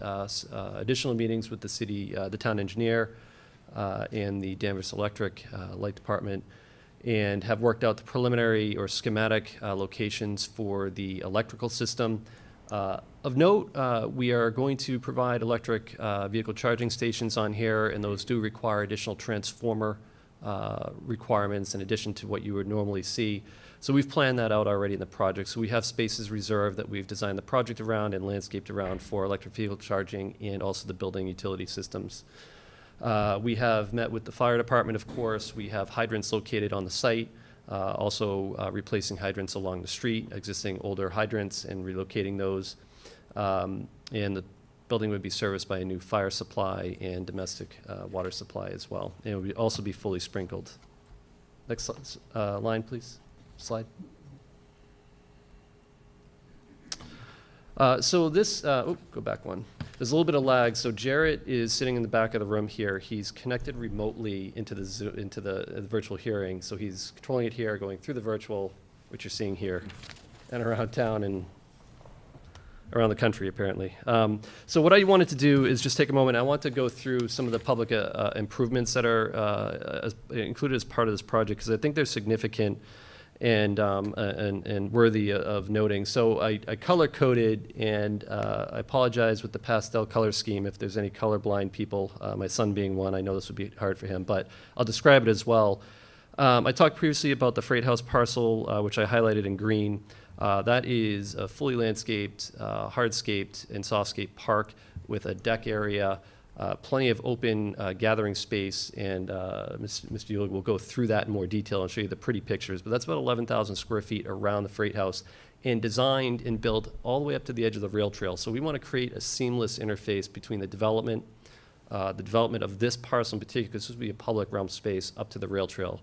additional meetings with the city, the town engineer, and the Danvers Electric Light Department, and have worked out the preliminary or schematic locations for the electrical system. Of note, we are going to provide electric vehicle charging stations on here, and those do require additional transformer requirements in addition to what you would normally see. So we've planned that out already in the project. So we have spaces reserved that we've designed the project around and landscaped around for electric vehicle charging and also the building utility systems. We have met with the fire department, of course. We have hydrants located on the site, also replacing hydrants along the street, existing older hydrants, and relocating those. And the building would be serviced by a new fire supply and domestic water supply as well. And it would also be fully sprinkled. Next line, please. Slide. So this, go back one. There's a little bit of lag. So Jarrett is sitting in the back of the room here. He's connected remotely into the virtual hearing. So he's controlling it here, going through the virtual, which you're seeing here, and around town and around the country, apparently. So what I wanted to do is just take a moment. I want to go through some of the public improvements that are included as part of this project, because I think they're significant and worthy of noting. So I color-coded, and I apologize with the pastel color scheme if there's any colorblind people, my son being one. I know this would be hard for him, but I'll describe it as well. I talked previously about the Freight House parcel, which I highlighted in green. That is a fully landscaped, hardscaped, and softscape park with a deck area, plenty of open gathering space, and Mr. Eulig will go through that in more detail and show you the pretty pictures. But that's about 11,000 square feet around the Freight House, and designed and built all the way up to the edge of the rail trail. So we want to create a seamless interface between the development of this parcel in particular, because this would be a public realm space, up to the rail trail.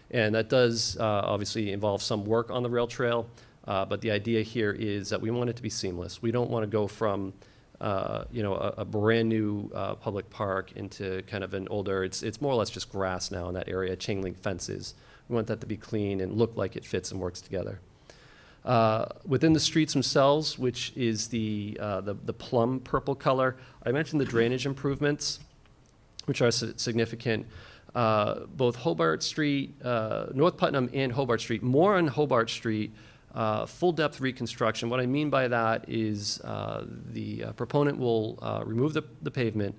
And that does obviously involve some work on the rail trail. But the idea here is that we want it to be seamless. We don't want to go from, a brand new public park into kind of an older, it's more or less just grass now in that area, chain link fences. We want that to be clean and look like it fits and works together. Within the streets themselves, which is the plum purple color, I mentioned the drainage improvements, which are significant. Both Hobart Street, North Putnam and Hobart Street, more on Hobart Street, full depth reconstruction. What I mean by that is the proponent will remove the pavement,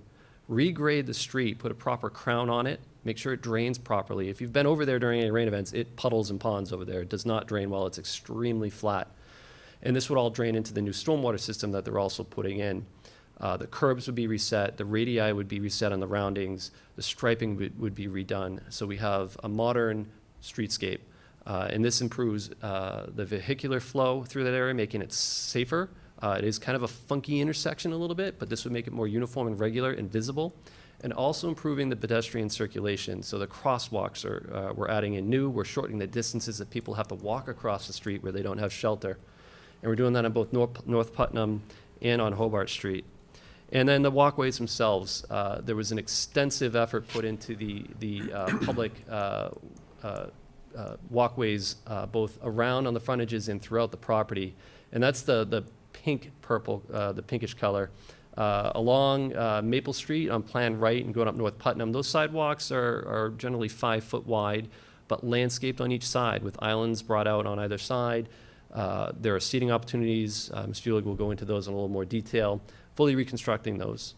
regrade the street, put a proper crown on it, make sure it drains properly. If you've been over there during any rain events, it puddles and ponds over there. It does not drain well. It's extremely flat. And this would all drain into the new stormwater system that they're also putting in. The curbs would be reset, the radii would be reset on the roundings, the striping would be redone. So we have a modern streetscape. And this improves the vehicular flow through that area, making it safer. It is kind of a funky intersection a little bit, but this would make it more uniform and regular and visible, and also improving the pedestrian circulation. So the crosswalks we're adding in new. We're shortening the distances that people have to walk across the street where they don't have shelter. And we're doing that on both North Putnam and on Hobart Street. And then the walkways themselves. There was an extensive effort put into the public walkways both around on the frontages and throughout the property. And that's the pink purple, the pinkish color. Along Maple Street on Plan Right and going up North Putnam, those sidewalks are generally 5 foot wide, but landscaped on each side with islands brought out on either side. There are seating opportunities. Mr. Eulig will go into those in a little more detail, fully reconstructing those.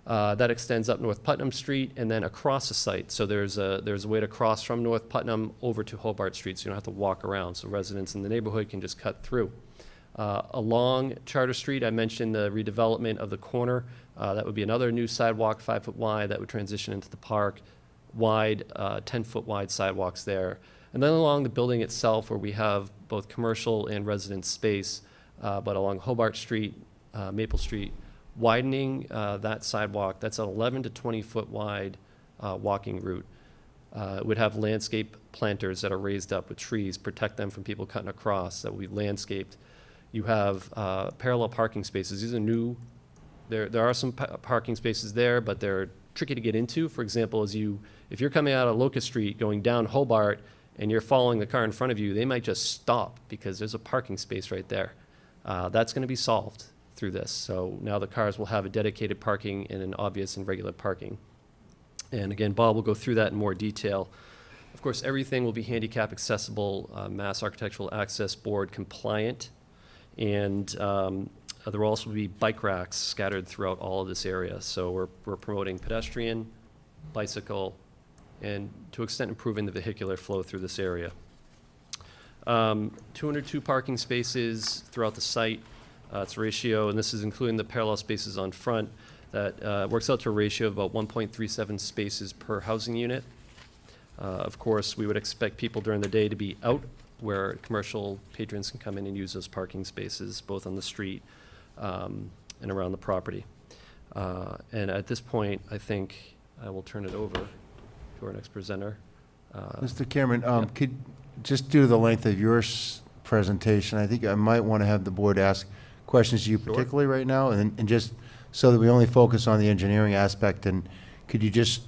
That extends up North Putnam Street and then across the site. So there's a way to cross from North Putnam over to Hobart Street, so you don't have to walk around. So residents in the neighborhood can just cut through. Along Charter Street, I mentioned the redevelopment of the corner. That would be another new sidewalk, 5 foot wide, that would transition into the park. Wide, 10 foot wide sidewalks there. And then along the building itself, where we have both commercial and resident space, but along Hobart Street, Maple Street, widening that sidewalk. That's an 11 to 20 foot wide walking route. It would have landscape planters that are raised up with trees, protect them from people cutting across. That would be landscaped. You have parallel parking spaces. These are new. There are some parking spaces there, but they're tricky to get into. For example, if you're coming out of Locust Street going down Hobart and you're following the car in front of you, they might just stop because there's a parking space right there. That's going to be solved through this. So now the cars will have a dedicated parking and an obvious and regular parking. And again, Bob will go through that in more detail. Of course, everything will be handicap accessible, Mass Architectural Access Board compliant, and there will also be bike racks scattered throughout all of this area. So we're promoting pedestrian, bicycle, and to extent improving the vehicular flow through this area. 202 parking spaces throughout the site. It's a ratio, and this is including the parallel spaces on front, that works out to a ratio of about 1.37 spaces per housing unit. Of course, we would expect people during the day to be out where commercial patrons can come in and use those parking spaces, both on the street and around the property. And at this point, I think I will turn it over to our next presenter. Mr. Cameron, could, just due to the length of your presentation, I think I might want to have the board ask questions to you particularly right now, and just so that we only focus on the engineering aspect, and could you just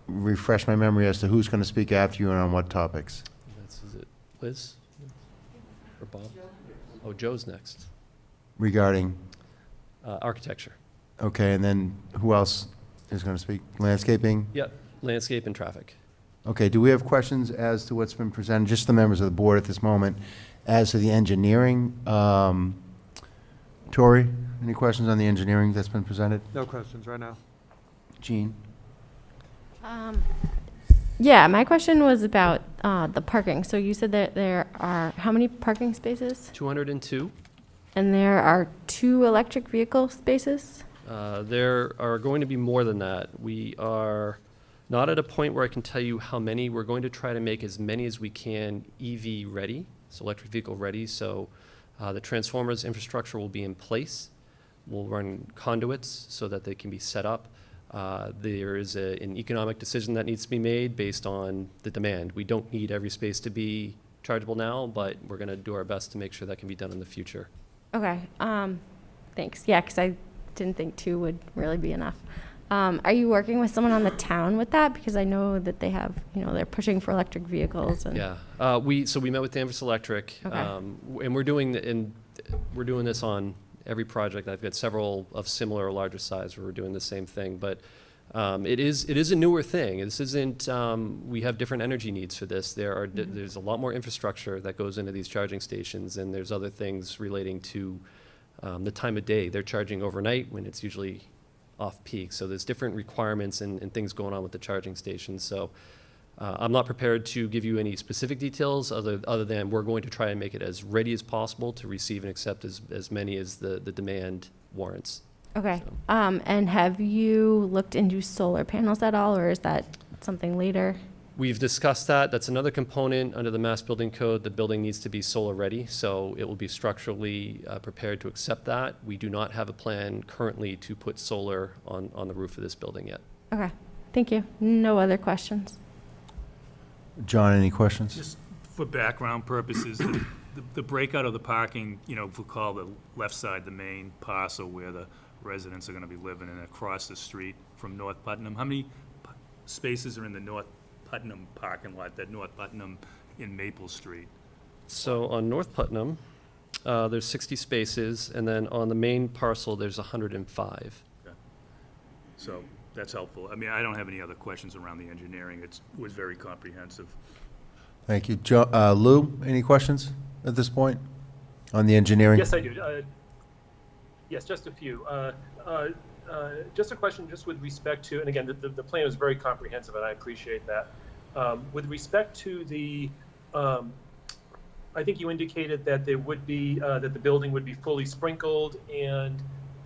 refresh my memory as to who's going to speak after you and on what topics? Is it Liz or Bob? Oh, Joe's next. Regarding, Architecture. okay, and then who else is going to speak? Landscaping? Yep, landscape and traffic. Okay, do we have questions as to what's been presented, just the members of the board at this moment, as to the engineering? Tori, any questions on the engineering that's been presented? No questions right now. Jean? Yeah, my question was about the parking. So you said that there are how many parking spaces? 202. And there are 2 electric vehicle spaces? There are going to be more than that. We are not at a point where I can tell you how many. We're going to try to make as many as we can EV ready, so electric vehicle ready. So the transformers infrastructure will be in place. We'll run conduits so that they can be set up. There is an economic decision that needs to be made based on the demand. We don't need every space to be chargeable now, but we're going to do our best to make sure that can be done in the future. Okay, thanks. Yeah, because I didn't think 2 would really be enough. Are you working with someone on the town with that? Because I know that they have, they're pushing for electric vehicles. And Yeah, we met with Danvers Electric, Okay. and we're doing this on every project. I've got several of similar or larger size where we're doing the same thing, but it is a newer thing. This isn't. We have different energy needs for this. There's a lot more infrastructure that goes into these charging stations, and there's other things relating to the time of day. They're charging overnight when it's usually off peak. So there's different requirements and things going on with the charging stations. So I'm not prepared to give you any specific details other than we're going to try and make it as ready as possible to receive and accept as many as the demand warrants. Okay. So. And have you looked into solar panels at all, or is that something later? We've discussed that. That's another component under the Mass Building Code. The building needs to be solar ready, so it will be structurally prepared to accept that. We do not have a plan currently to put solar on the roof of this building yet. Okay. Thank you. No other questions. John, any questions? Just for background purposes, the breakout of the parking, if we call the left side the main parcel where the residents are going to be living, and across the street from North Putnam, how many spaces are in the North Putnam parking lot, that North Putnam in Maple Street? So on North Putnam, there's 60 spaces, and then on the main parcel, there's 105. So that's helpful. I mean, I don't have any other questions around the engineering. It was very comprehensive. Thank you. Lou, any questions at this point on the engineering? Yes, I do. Yes, just a few. Just a question just with respect to, and again, the plan is very comprehensive, and I appreciate that. With respect to the, I think you indicated that there would be, that the building would be fully sprinkled, and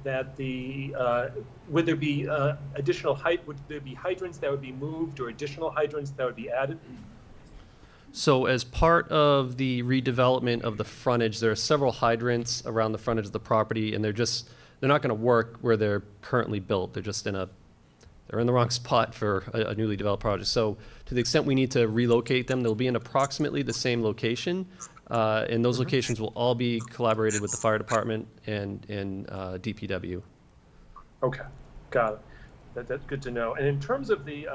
that would there be additional height, would there be hydrants that would be moved or additional hydrants that would be added? So as part of the redevelopment of the frontage, there are several hydrants around the frontage of the property, and they're not going to work where they're currently built. They're just they're in the wrong spot for a newly developed project. So to the extent we need to relocate them, they'll be in approximately the same location, and those locations will all be collaborated with the fire department and DPW. Okay, got it. That's good to know. And in terms of the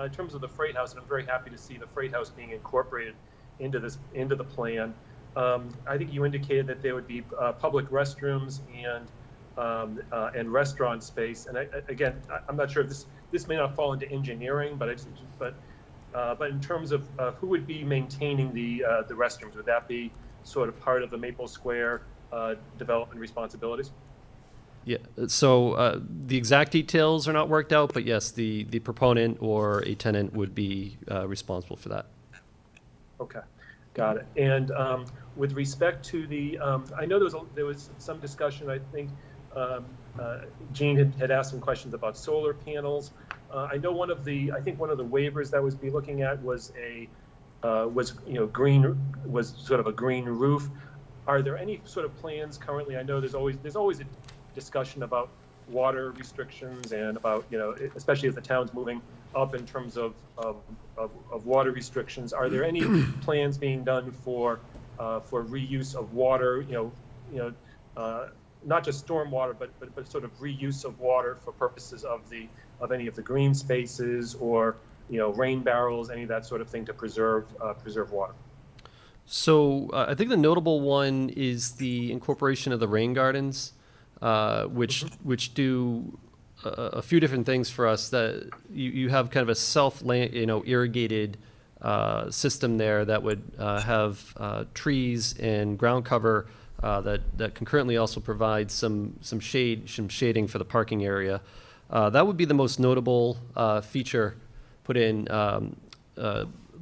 freight house, and I'm very happy to see the freight house being incorporated into the plan. I think you indicated that there would be public restrooms and restaurant space. And again, I'm not sure if this may not fall into engineering, but in terms of who would be maintaining the restrooms, would that be sort of part of the Maple Square development responsibilities? Yeah, so the exact details are not worked out, but yes, the proponent or a tenant would be responsible for that. Okay, got it. And with respect to the, I know there was some discussion, I think Gene had asked some questions about solar panels. I know I think one of the waivers that was be looking at was was sort of a green roof. Are there any sort of plans currently? I know there's always a discussion about water restrictions and about, especially as the town's moving up in terms of water restrictions. Are there any plans being done for reuse of water, not just storm water, but sort of reuse of water for purposes of any of the green spaces or, rain barrels, any of that sort of thing to preserve water? So I think the notable one is the incorporation of the rain gardens, which do a few different things for us. That you have kind of a irrigated system there that would have trees and ground cover that can currently also provide some shading for the parking area. That would be the most notable feature put in.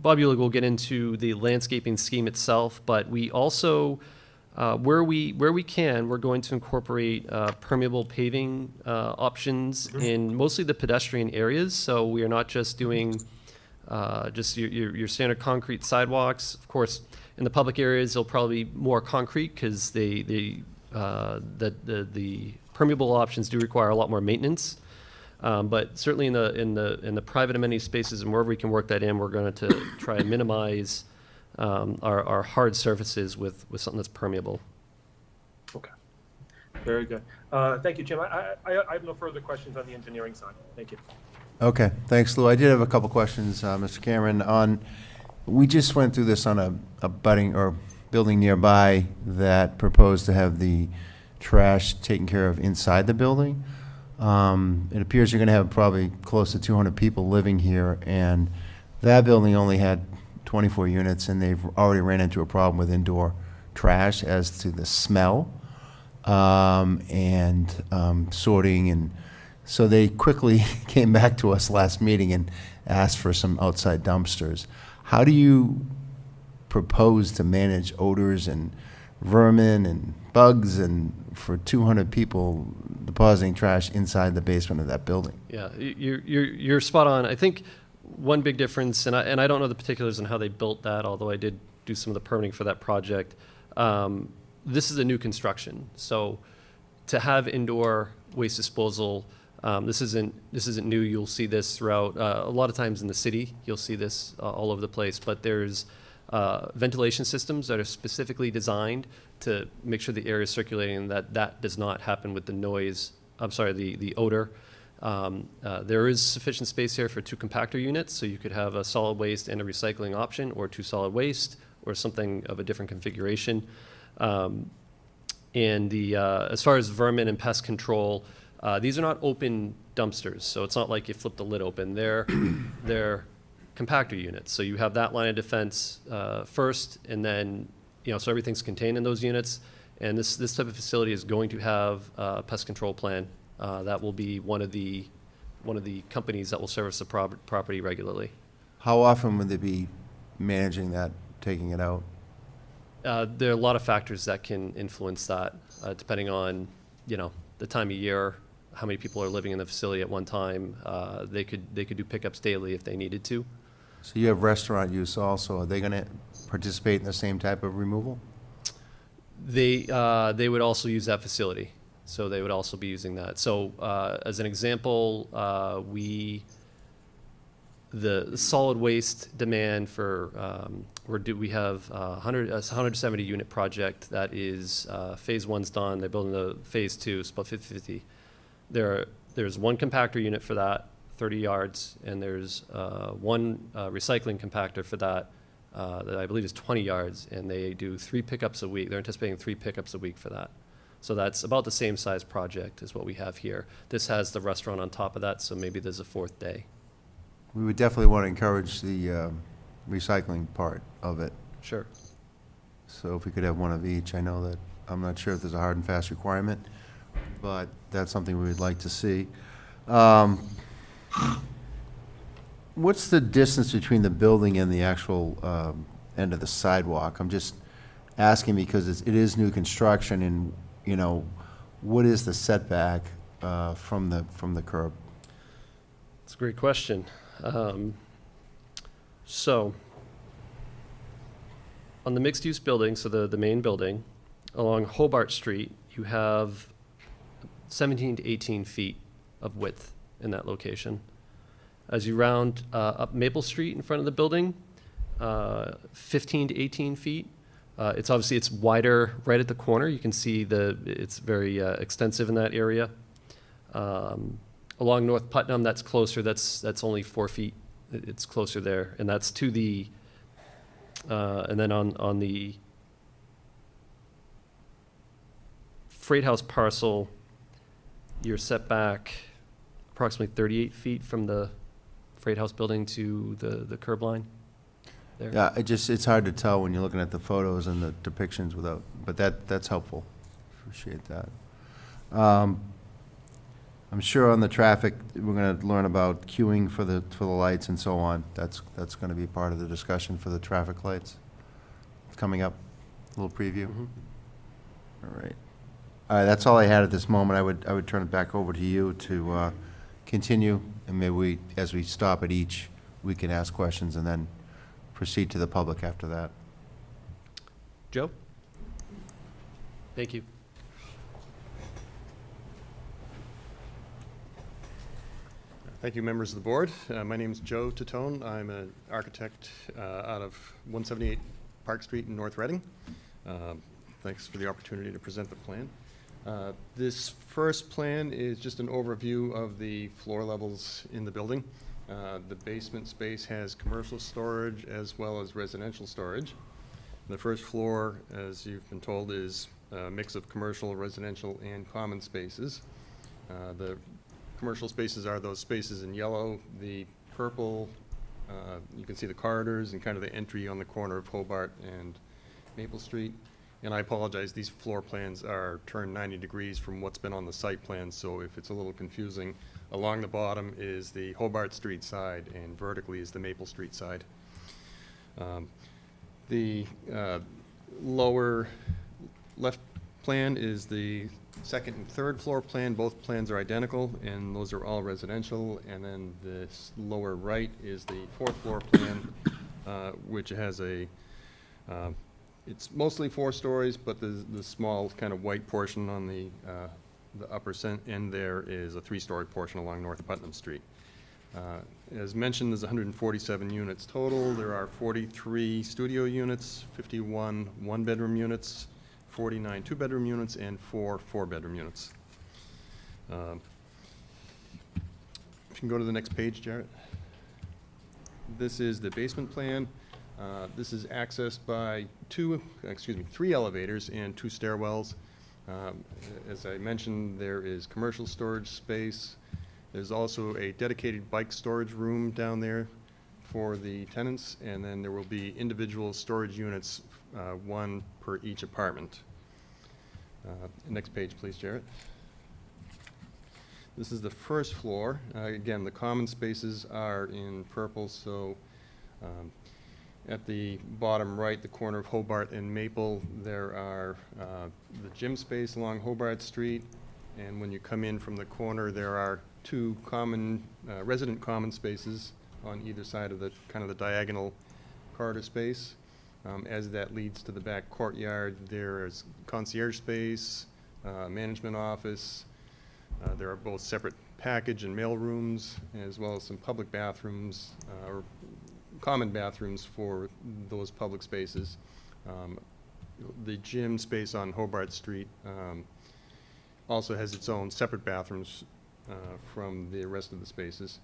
Bob Eulig will get into the landscaping scheme itself, but we also, where we can, we're going to incorporate permeable paving options in mostly the pedestrian areas. So we are not just doing just your standard concrete sidewalks. Of course, in the public areas, they'll probably be more concrete because the permeable options do require a lot more maintenance. But certainly in the private amenity spaces and wherever we can work that in, we're going to try and minimize our hard surfaces with something that's permeable. Okay, very good. Thank you, Jim. I have no further questions on the engineering side. Thank you. Okay, thanks, Lou. I did have a couple questions, Mr. Cameron. We just went through this on a budding or building nearby that proposed to have the trash taken care of inside the building. It appears you're going to have probably close to 200 people living here, and that building only had 24 units, and they've already ran into a problem with indoor trash as to the smell and sorting. And so they quickly came back to us last meeting and asked for some outside dumpsters. How do you propose to manage odors and vermin and bugs and for 200 people depositing trash inside the basement of that building? Yeah, you're spot on. I think one big difference, and I don't know the particulars on how they built that, although I did do some of the permitting for that project. This is a new construction, so to have indoor waste disposal, this isn't new. You'll see this throughout a lot of times in the city. You'll see this all over the place, but there's ventilation systems that are specifically designed to make sure the air is circulating and that does not happen with the noise. I'm sorry, the odor. There is sufficient space here for 2 compactor units, so you could have a solid waste and a recycling option, or 2 solid waste, or something of a different configuration. And as far as vermin and pest control, these are not open dumpsters, so it's not like you flip the lid open. They're compactor units, so you have that line of defense first, and then so everything's contained in those units. And this type of facility is going to have a pest control plan that will be one of the companies that will service the property regularly. How often would they be managing that, taking it out? There are a lot of factors that can influence that, depending on the time of year, how many people are living in the facility at one time. They could do pickups daily if they needed to. So you have restaurant use also. Are they going to participate in the same type of removal? They would also use that facility, so they would also be using that. So as an example, the solid waste demand for we have a 170 unit project that is phase 1's done. They're building the phase 2. It's about 50-50. There's 1 compactor unit for that, 30 yards, and there's 1 recycling compactor for that I believe is 20 yards, and they do 3 pickups a week. They're anticipating 3 pickups a week for that. So that's about the same size project as what we have here. This has the restaurant on top of that, so maybe there's a 4th day. We would definitely want to encourage the recycling part of it. Sure. So if we could have 1 of each. I know that I'm not sure if there's a hard and fast requirement but that's something we would like to see. What's the distance between the building and the actual end of the sidewalk? I'm just asking because it is new construction, and, you know, what is the setback from the curb? It's a great question. So, on the mixed-use building, so the main building, along Hobart Street, you have 17 to 18 feet of width in that location. As you round up Maple Street in front of the building, 15 to 18 feet. It's wider right at the corner. You can see it's very extensive in that area. Along North Putnam, that's closer. That's only 4 feet. It's closer there, and that's to the. And then on the Freight House parcel, you're set back approximately 38 feet from the Freight House building to the curb line there. Yeah, it's hard to tell when you're looking at the photos and the depictions but that's helpful. Appreciate that. I'm sure on the traffic, we're going to learn about queuing for the lights and so on. That's going to be part of the discussion for the traffic lights. Coming up, a little preview. All right. All right, that's all I had at this moment. I would turn it back over to you to continue, and maybe as we stop at each, we can ask questions and then proceed to the public after that. Joe? Thank you. Thank you, members of the board. My name is Joe Titone. I'm an architect out of 178 Park Street in North Reading. Thanks for the opportunity to present the plan. This first plan is just an overview of the floor levels in the building. The basement space has commercial storage as well as residential storage. The first floor, as you've been told, is a mix of commercial, residential, and common spaces. The commercial spaces are those spaces in yellow. The purple, you can see the corridors and kind of the entry on the corner of Hobart and Maple Street. And I apologize, these floor plans are turned 90 degrees from what's been on the site plan, so if it's a little confusing, along the bottom is the Hobart Street side and vertically is the Maple Street side. The lower left plan is the second and third floor plan. Both plans are identical, and those are all residential. And then this lower right is the fourth floor plan, which has it's mostly 4 stories, but the small kind of white portion on the upper end there is a 3-story portion along North Putnam Street. As mentioned, there's 147 units total. There are 43 studio units, 51 one-bedroom units, 49 two-bedroom units, and 4 four-bedroom units. If you can go to the next page, Jarrett. This is the basement plan. This is accessed by 3 elevators and 2 stairwells. As I mentioned, there is commercial storage space. There's also a dedicated bike storage room down there for the tenants, and then there will be individual storage units, 1 per each apartment. Next page, please, Jarrett. This is the first floor. Again, the common spaces are in purple, so at the bottom right, the corner of Hobart and Maple, there are the gym space along Hobart Street, and when you come in from the corner, there are 2 common resident common spaces on either side of the kind of the diagonal corridor space. As that leads to the back courtyard, there is concierge space, management office. There are both separate package and mail rooms, as well as some public bathrooms, or common bathrooms for those public spaces. The gym space on Hobart Street also has its own separate bathrooms from the rest of the spaces.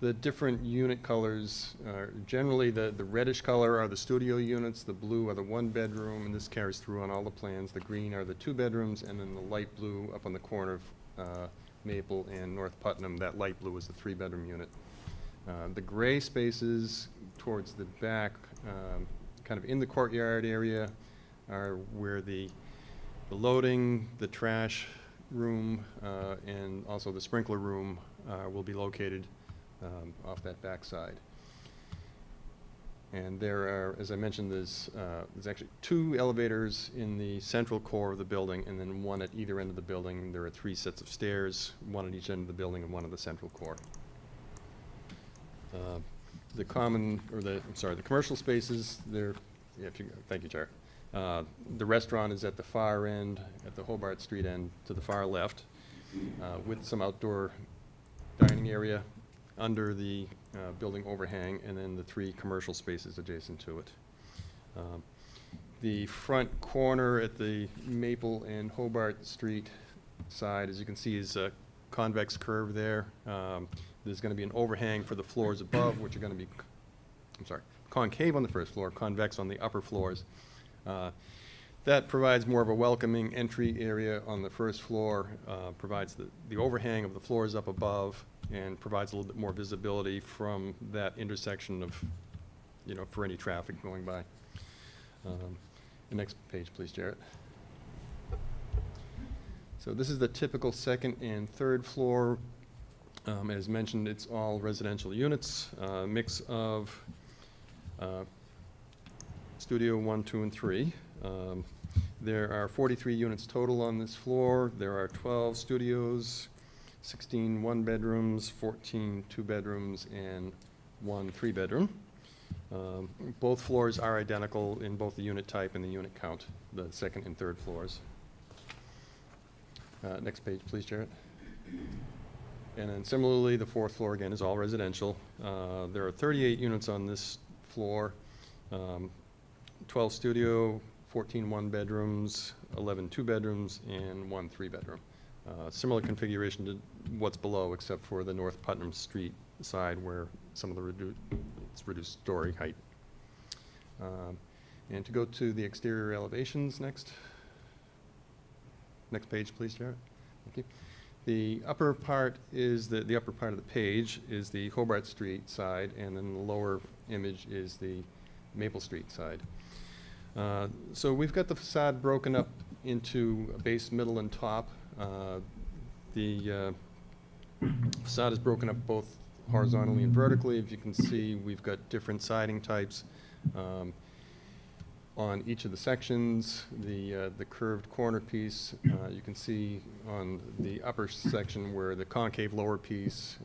The different unit colors are generally the reddish color are the studio units, the blue are the 1-bedroom, and this carries through on all the plans. The green are the 2 bedrooms, and then the light blue up on the corner of Maple and North Putnam, that light blue is the 3-bedroom unit. The gray spaces towards the back, kind of in the courtyard area, are where the The loading, the trash room, and also the sprinkler room will be located off that back side. And there are, as I mentioned, there's actually 2 elevators in the central core of the building, and then 1 at either end of the building. There are 3 sets of stairs, 1 at each end of the building and 1 at the central core. The commercial spaces, thank you, Chair. The restaurant is at the far end, at the Hobart Street end, to the far left, with some outdoor dining area under the building overhang, and then the 3 commercial spaces adjacent to it. The front corner at the Maple and Hobart Street side, as you can see, is a convex curve there. There's going to be an overhang for the floors above, which are going to be, concave on the first floor, convex on the upper floors. That provides more of a welcoming entry area on the first floor, provides the overhang of the floors up above, and provides a little bit more visibility from that intersection of, for any traffic going by. The next page, please, Jarrett. So this is the typical second and third floor. As mentioned, it's all residential units, mix of studio 1, 2, and 3. There are 43 units total on this floor. There are 12 studios, 16 one-bedrooms, 14 two-bedrooms, and 1 three-bedroom. Both floors are identical in both the unit type and the unit count, the second and third floors. Next page, please, Jarrett. And then similarly, the fourth floor, again, is all residential. There are 38 units on this floor, 12 studio, 14 one-bedrooms, 11 two-bedrooms, and 1 three-bedroom. Similar configuration to what's below, except for the North Putnam Street side where some of the it's reduced story height. And to go to the exterior elevations next. Next page, please, Jarrett. Thank you. The upper part is the upper part of the page is the Hobart Street side, and then the lower image is the Maple Street side. So we've got the facade broken up into a base, middle, and top. The facade is broken up both horizontally and vertically. As you can see, we've got different siding types on each of the sections. The curved corner piece, you can see on the upper section where the concave lower piece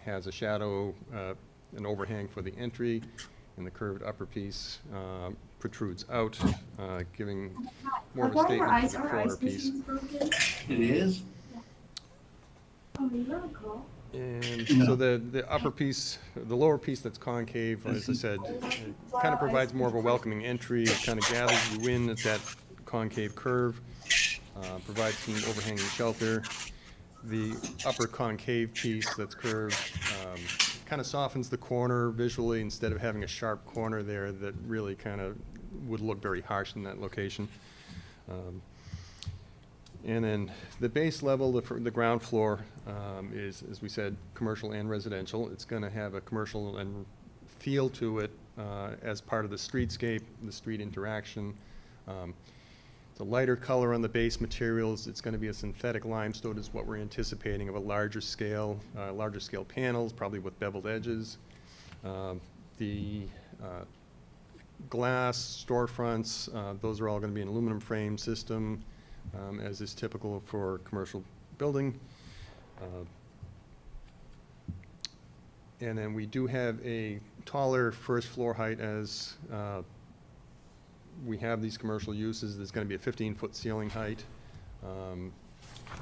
has a shadow, an overhang for the entry, and the curved upper piece protrudes out, giving more of a statement to the corner piece. It is? And so the upper piece, the lower piece that's concave, as I said, kind of provides more of a welcoming entry. It kind of gathers you in at that concave curve, provides some overhanging shelter. The upper concave piece that's curved kind of softens the corner visually instead of having a sharp corner there that really kind of would look very harsh in that location. And then the base level, the ground floor, is, as we said, commercial and residential. It's going to have a commercial and feel to it as part of the streetscape, the street interaction. The lighter color on the base materials, it's going to be a synthetic limestone is what we're anticipating of a larger scale panels, probably with beveled edges. The glass storefronts, those are all going to be an aluminum frame system, as is typical for a commercial building. And then we do have a taller first floor height as we have these commercial uses. There's going to be a 15-foot ceiling height.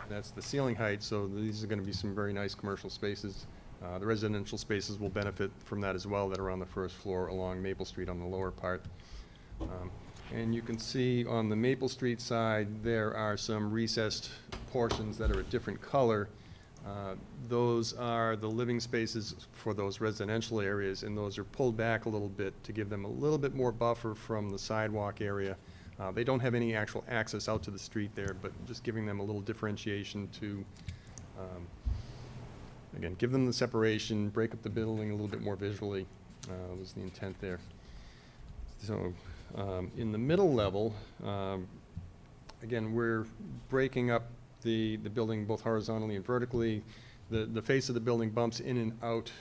That's the ceiling height, so these are going to be some very nice commercial spaces. The residential spaces will benefit from that as well that are on the first floor along Maple Street on the lower part. And you can see on the Maple Street side, there are some recessed portions that are a different color. Those are the living spaces for those residential areas, and those are pulled back a little bit to give them a little bit more buffer from the sidewalk area. They don't have any actual access out to the street there, but just giving them a little differentiation to, again, give them the separation, break up the building a little bit more visually, was the intent there. So in the middle level, Again, we're breaking up the building both horizontally and vertically. The face of the building bumps in and out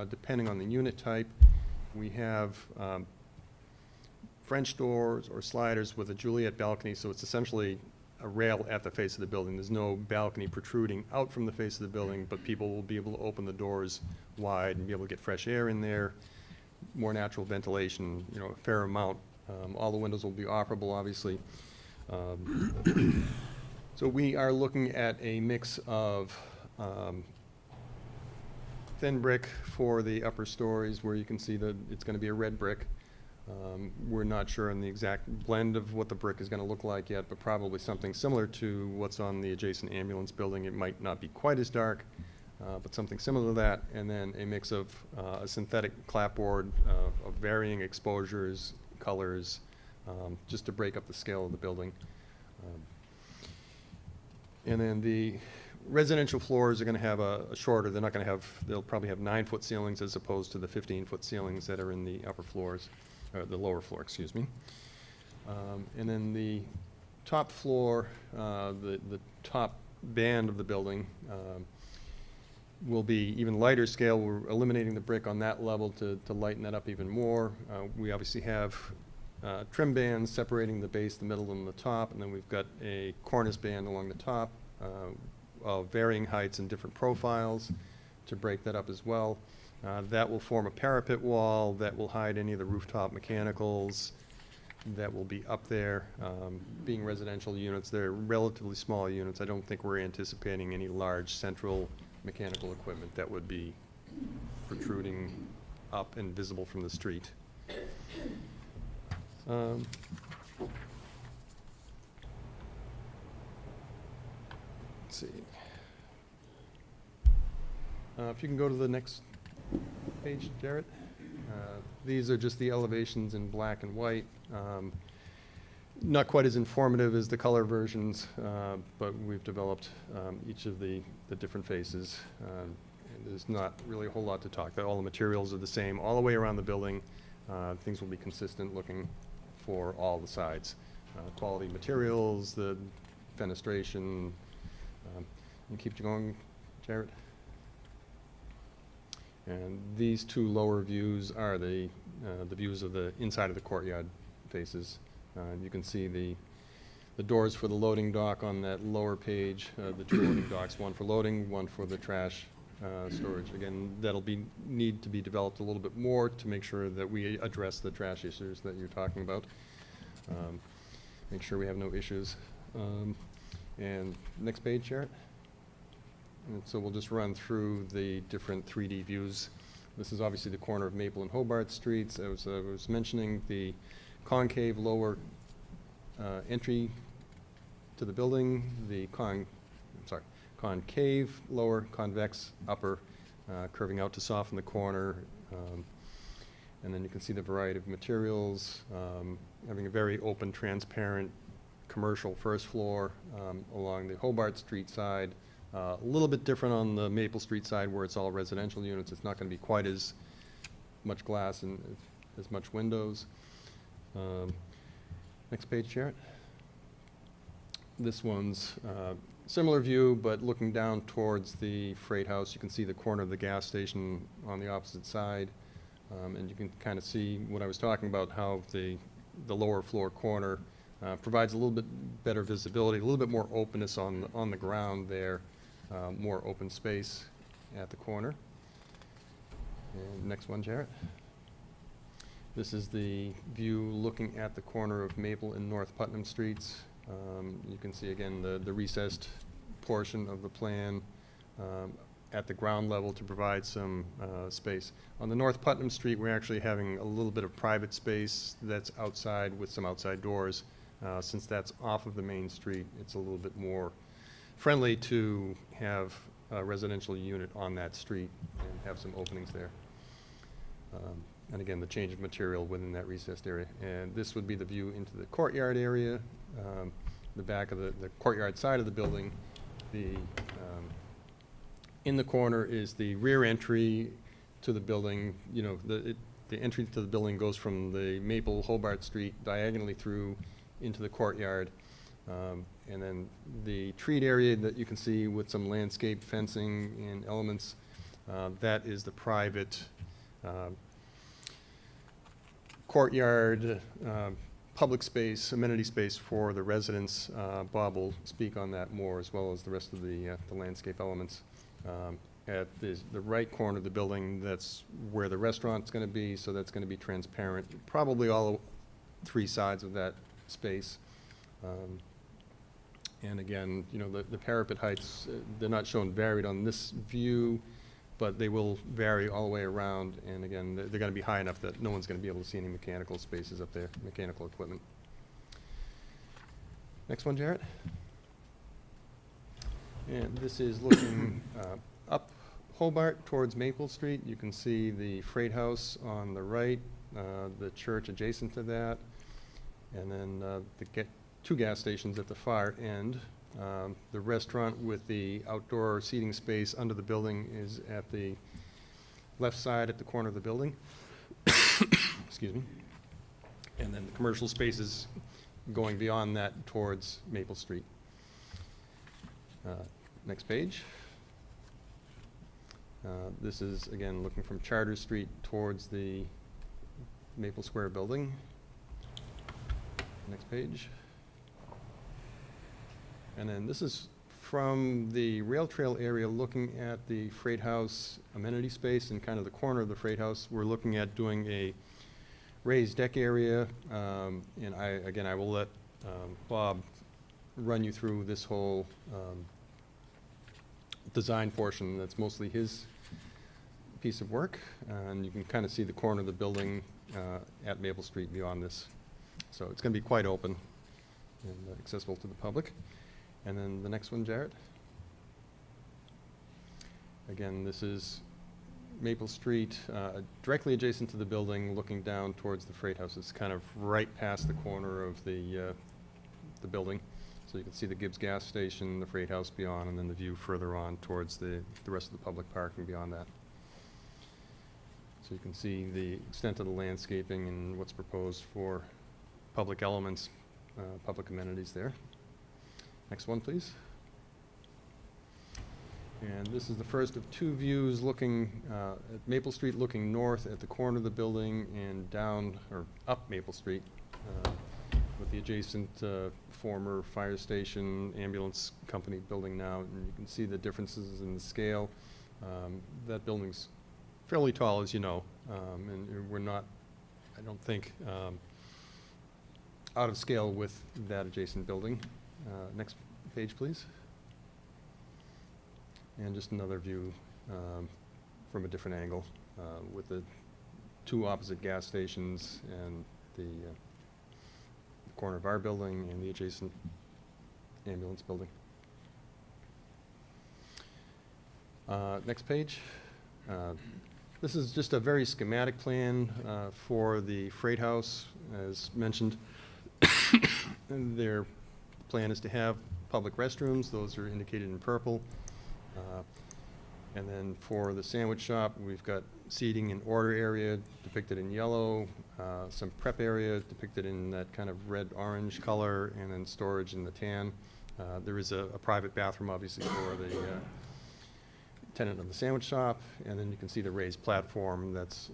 depending on the unit type. We have French doors or sliders with a Juliet balcony, so it's essentially a rail at the face of the building. There's no balcony protruding out from the face of the building, but people will be able to open the doors wide and be able to get fresh air in there, more natural ventilation, you know, a fair amount. All the windows will be operable, obviously. So we are looking at a mix of thin brick for the upper stories, where you can see that it's going to be a red brick. We're not sure on the exact blend of what the brick is going to look like yet, but probably something similar to what's on the adjacent ambulance building. It might not be quite as dark, but something similar to that. And then a mix of a synthetic clapboard of varying exposures, colors, just to break up the scale of the building. And then the residential floors are going to have a shorter, they're not going to have, they'll probably have 9-foot ceilings as opposed to the 15-foot ceilings that are in the upper floors, or the lower floor, excuse me. And then the top floor, the top band of the building will be even lighter scale. We're eliminating the brick on that level to lighten that up even more. We obviously have trim bands separating the base, the middle, and the top, and then we've got a cornice band along the top of varying heights and different profiles to break that up as well. That will form a parapet wall that will hide any of the rooftop mechanicals that will be up there. Being residential units, they're relatively small units. I don't think we're anticipating any large central mechanical equipment that would be protruding up and visible from the street. Let's see. If you can go to the next page, Jarrett. These are just the elevations in black and white. Not quite as informative as the color versions, but we've developed each of the different faces. And there's not really a whole lot to talk about. All the materials are the same all the way around the building. Things will be consistent looking for all the sides. Quality materials, the fenestration. And keep going, Jarrett. And these two lower views are the views of the inside of the courtyard faces. You can see the doors for the loading dock on that lower page, the two loading docks, one for loading, one for the trash storage. Again, that'll need to be developed a little bit more to make sure that we address the trash issues that you're talking about. Make sure we have no issues. And next page, Jarrett. And so we'll just run through the different 3D views. This is obviously the corner of Maple and Hobart Streets. I was mentioning the concave lower entry to the building, the concave lower, convex upper, curving out to soften the corner. And then you can see the variety of materials, having a very open, transparent commercial first floor along the Hobart Street side. A little bit different on the Maple Street side where it's all residential units. It's not going to be quite as much glass and as much windows. Next page, Jarrett. This one's similar view, but looking down towards the freight house. You can see the corner of the gas station on the opposite side. And you can kind of see what I was talking about, how the lower floor corner provides a little bit better visibility, a little bit more openness on the ground there. More open space at the corner. And next one, Jarrett. This is the view looking at the corner of Maple and North Putnam Streets. You can see again the recessed portion of the plan at the ground level to provide some space. On the North Putnam Street, we're actually having a little bit of private space that's outside with some outside doors. Since that's off of the main street, it's a little bit more friendly to have a residential unit on that street and have some openings there. And again, the change of material within that recessed area. And this would be the view into the courtyard area, the back of the courtyard side of the building. In the corner is the rear entry to the building. You know, the entry to the building goes from the Maple Hobart Street diagonally through into the courtyard. And then the treat area that you can see with some landscape fencing and elements, that is the private courtyard, public space, amenity space for the residents. Bob will speak on that more, as well as the rest of the landscape elements. At the right corner of the building, that's where the restaurant's going to be, so that's going to be transparent, probably all 3 sides of that space. And again, you know, the parapet heights, they're not shown varied on this view, but they will vary all the way around. And again, they're going to be high enough that no one's going to be able to see any mechanical spaces up there, mechanical equipment. Next one, Jarrett. And this is looking up Hobart towards Maple Street. You can see the freight house on the right, the church adjacent to that, and then the 2 gas stations at the far end. The restaurant with the outdoor seating space under the building is at the left side at the corner of the building. Excuse me. And then the commercial spaces going beyond that towards Maple Street. Next page. This is, again, looking from Charter Street towards the Maple Square building. Next page. And then this is from the rail trail area looking at the freight house amenity space and kind of the corner of the freight house. We're looking at doing a raised deck area. And I will let Bob run you through this whole design portion. That's mostly his piece of work. And you can kind of see the corner of the building at Maple Street beyond this. So it's going to be quite open and accessible to the public. And then the next one, Jarrett. Again, this is Maple Street, directly adjacent to the building, looking down towards the freight house. It's kind of right past the corner of the building. So you can see the Gibbs gas station, the freight house beyond, and then the view further on towards the rest of the public parking beyond that. So you can see the extent of the landscaping and what's proposed for public elements, public amenities there. Next one, please. And this is the first of 2 views looking at Maple Street, looking north at the corner of the building and down, or up Maple Street, with the adjacent former fire station, ambulance company building now. And you can see the differences in the scale. That building's fairly tall, as you know, and we're not, I don't think, out of scale with that adjacent building. Next page, please. And just another view from a different angle with the 2 opposite gas stations and the corner of our building and the adjacent ambulance building. Next page. This is just a very schematic plan for the freight house, as mentioned. And their plan is to have public restrooms. Those are indicated in purple. And then for the sandwich shop, we've got seating and order area depicted in yellow, some prep area depicted in that kind of red-orange color, and then storage in the tan. There is a private bathroom, obviously, for the tenant of the sandwich shop, and then you can see the raised platform that's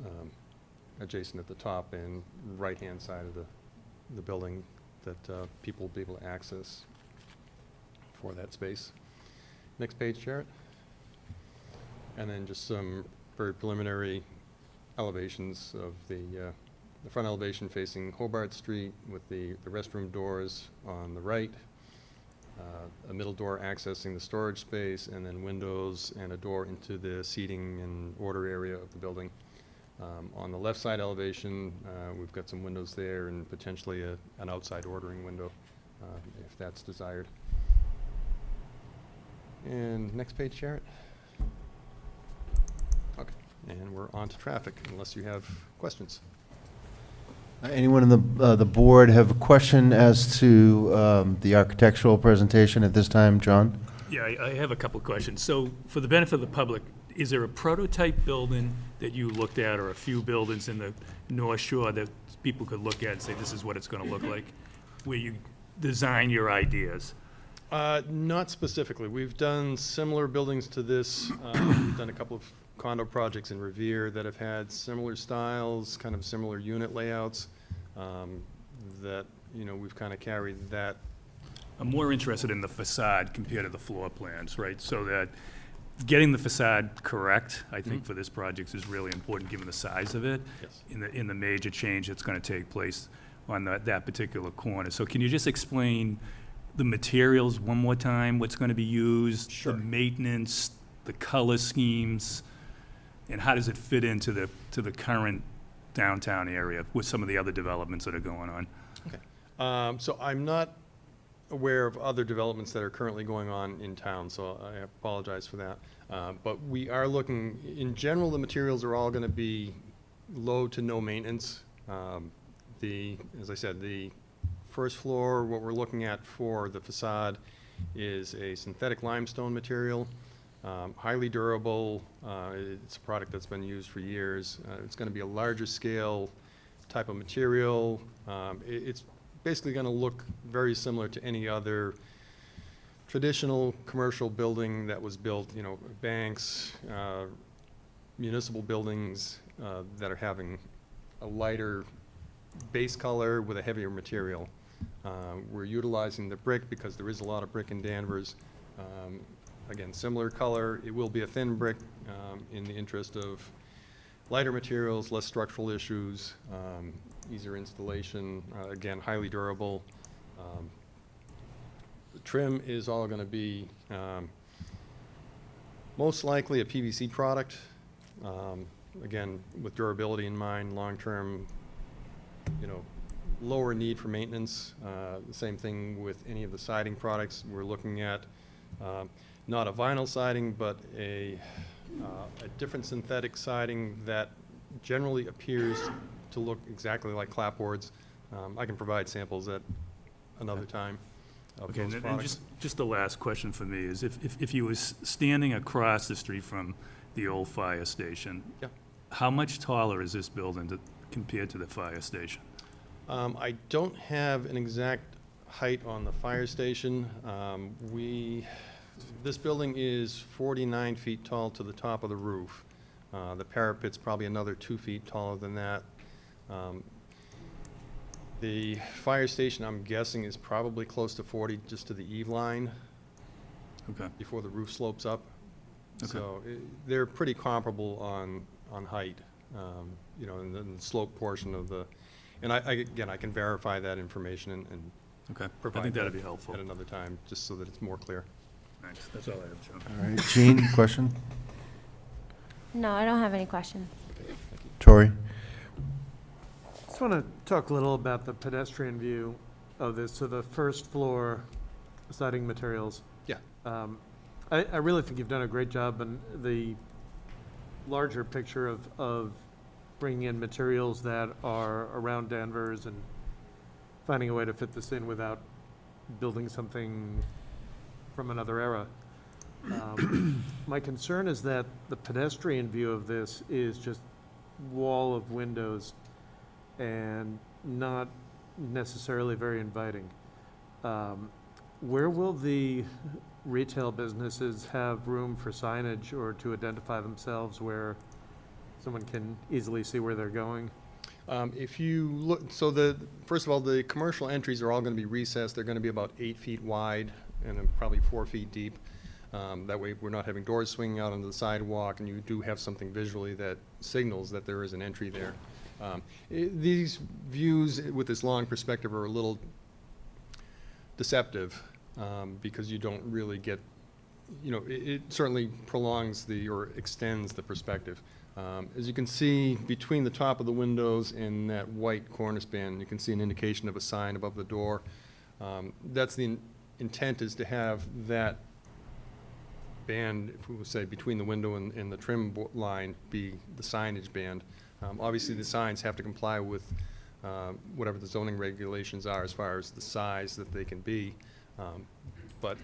adjacent at the top and right-hand side of the building that people will be able to access for that space. Next page, Jarrett. And then just some very preliminary elevations of the front elevation facing Hobart Street with the restroom doors on the right, a middle door accessing the storage space, and then windows and a door into the seating and order area of the building. On the left side elevation, we've got some windows there and potentially an outside ordering window if that's desired. And next page, Jarrett. Okay, and we're on to traffic, unless you have questions. Anyone in the board have a question as to the architectural presentation at this time, John? Yeah, I have a couple of questions. So for the benefit of the public, is there a prototype building that you looked at, or a few buildings in the North Shore that people could look at and say, this is what it's going to look like, where you design your ideas? Not specifically. We've done similar buildings to this. We've done a couple of condo projects in Revere that have had similar styles, kind of similar unit layouts, that, you know, we've kind of carried that. I'm more interested in the facade compared to the floor plans, right? So that getting the facade correct, I think, for this project is really important, given the size of it. Yes. In the major change that's going to take place on that particular corner. So can you just explain the materials one more time, what's going to be used? Sure. The maintenance, the color schemes, and how does it fit into the current downtown area with some of the other developments that are going on? Okay. So I'm not aware of other developments that are currently going on in town, so I apologize for that. But we are looking, in general, the materials are all going to be low to no maintenance. As I said, the first floor, what we're looking at for the facade is a synthetic limestone material, highly durable. It's a product that's been used for years. It's going to be a larger scale type of material. It's basically going to look very similar to any other traditional commercial building that was built, you know, banks, municipal buildings that are having a lighter base color with a heavier material. We're utilizing the brick because there is a lot of brick in Danvers. Again, similar color. It will be a thin brick in the interest of lighter materials, less structural issues, easier installation, again, highly durable. The trim is all going to be most likely a PVC product. Again, with durability in mind, long-term, you know, lower need for maintenance. The same thing with any of the siding products. We're looking at not a vinyl siding, but a different synthetic siding that generally appears to look exactly like clapboards. I can provide samples at another time of Okay, those and products. just the last question for me is, if you was standing across the street from the old fire station, Yeah. how much taller is this building compared to the fire station? I don't have an exact height on the fire station. This building is 49 feet tall to the top of the roof. The parapet's probably another 2 feet taller than that. The fire station, I'm guessing, is probably close to 40 just to the eave line Okay. before the roof slopes up. Okay. So they're pretty comparable on height, you know, in the slope portion of the, and again, I can verify that information and Okay, I provide think that'd that be helpful. at another time, just so that it's more clear. Thanks, that's all I have, John. All right, Jean, question? No, I don't have any questions. Tori? Just want to talk a little about the pedestrian view of this. So the first floor siding materials. Yeah. I really think you've done a great job in the larger picture of bringing in materials that are around Danvers and finding a way to fit this in without building something from another era. My concern is that the pedestrian view of this is just wall of windows and not necessarily very inviting. Where will the retail businesses have room for signage or to identify themselves where someone can easily see where they're going? If you look, so first of all, the commercial entries are all going to be recessed. They're going to be about 8 feet wide and then probably 4 feet deep. That way we're not having doors swinging out onto the sidewalk, and you do have something visually that signals that there is an entry there. These views with this long perspective are a little deceptive because you don't really get, you know, it certainly prolongs or extends the perspective. As you can see, between the top of the windows and that white cornice band, you can see an indication of a sign above the door. That's the intent, is to have that band, if we would say, between the window and the trim line be the signage band. Obviously, the signs have to comply with whatever the zoning regulations are as far as the size that they can be. But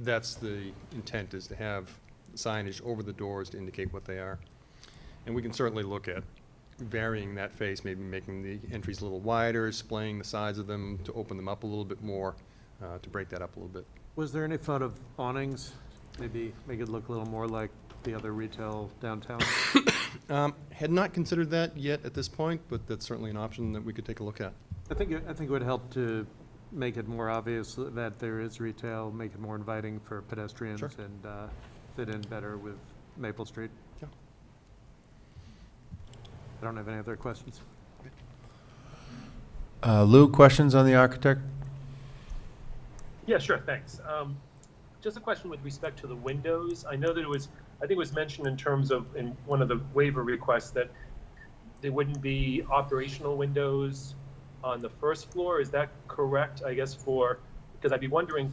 that's the intent, is to have signage over the doors to indicate what they are. And we can certainly look at varying that face, maybe making the entries a little wider, splaying the sides of them to open them up a little bit more, to break that up a little bit. Was there any thought of awnings? Maybe make it look a little more like the other retail downtown? Had not considered that yet at this point, but that's certainly an option that we could take a look at. I think it would help to make it more obvious that there is retail, make it more inviting for pedestrians Sure. and fit in better with Maple Street. Yeah. I don't have any other questions. Lou, questions on the architect? Yeah, sure, thanks. Just a question with respect to the windows. I know that I think it was mentioned in terms of, in one of the waiver requests, that there wouldn't be operational windows on the first floor. Is that correct? I guess because I'd be wondering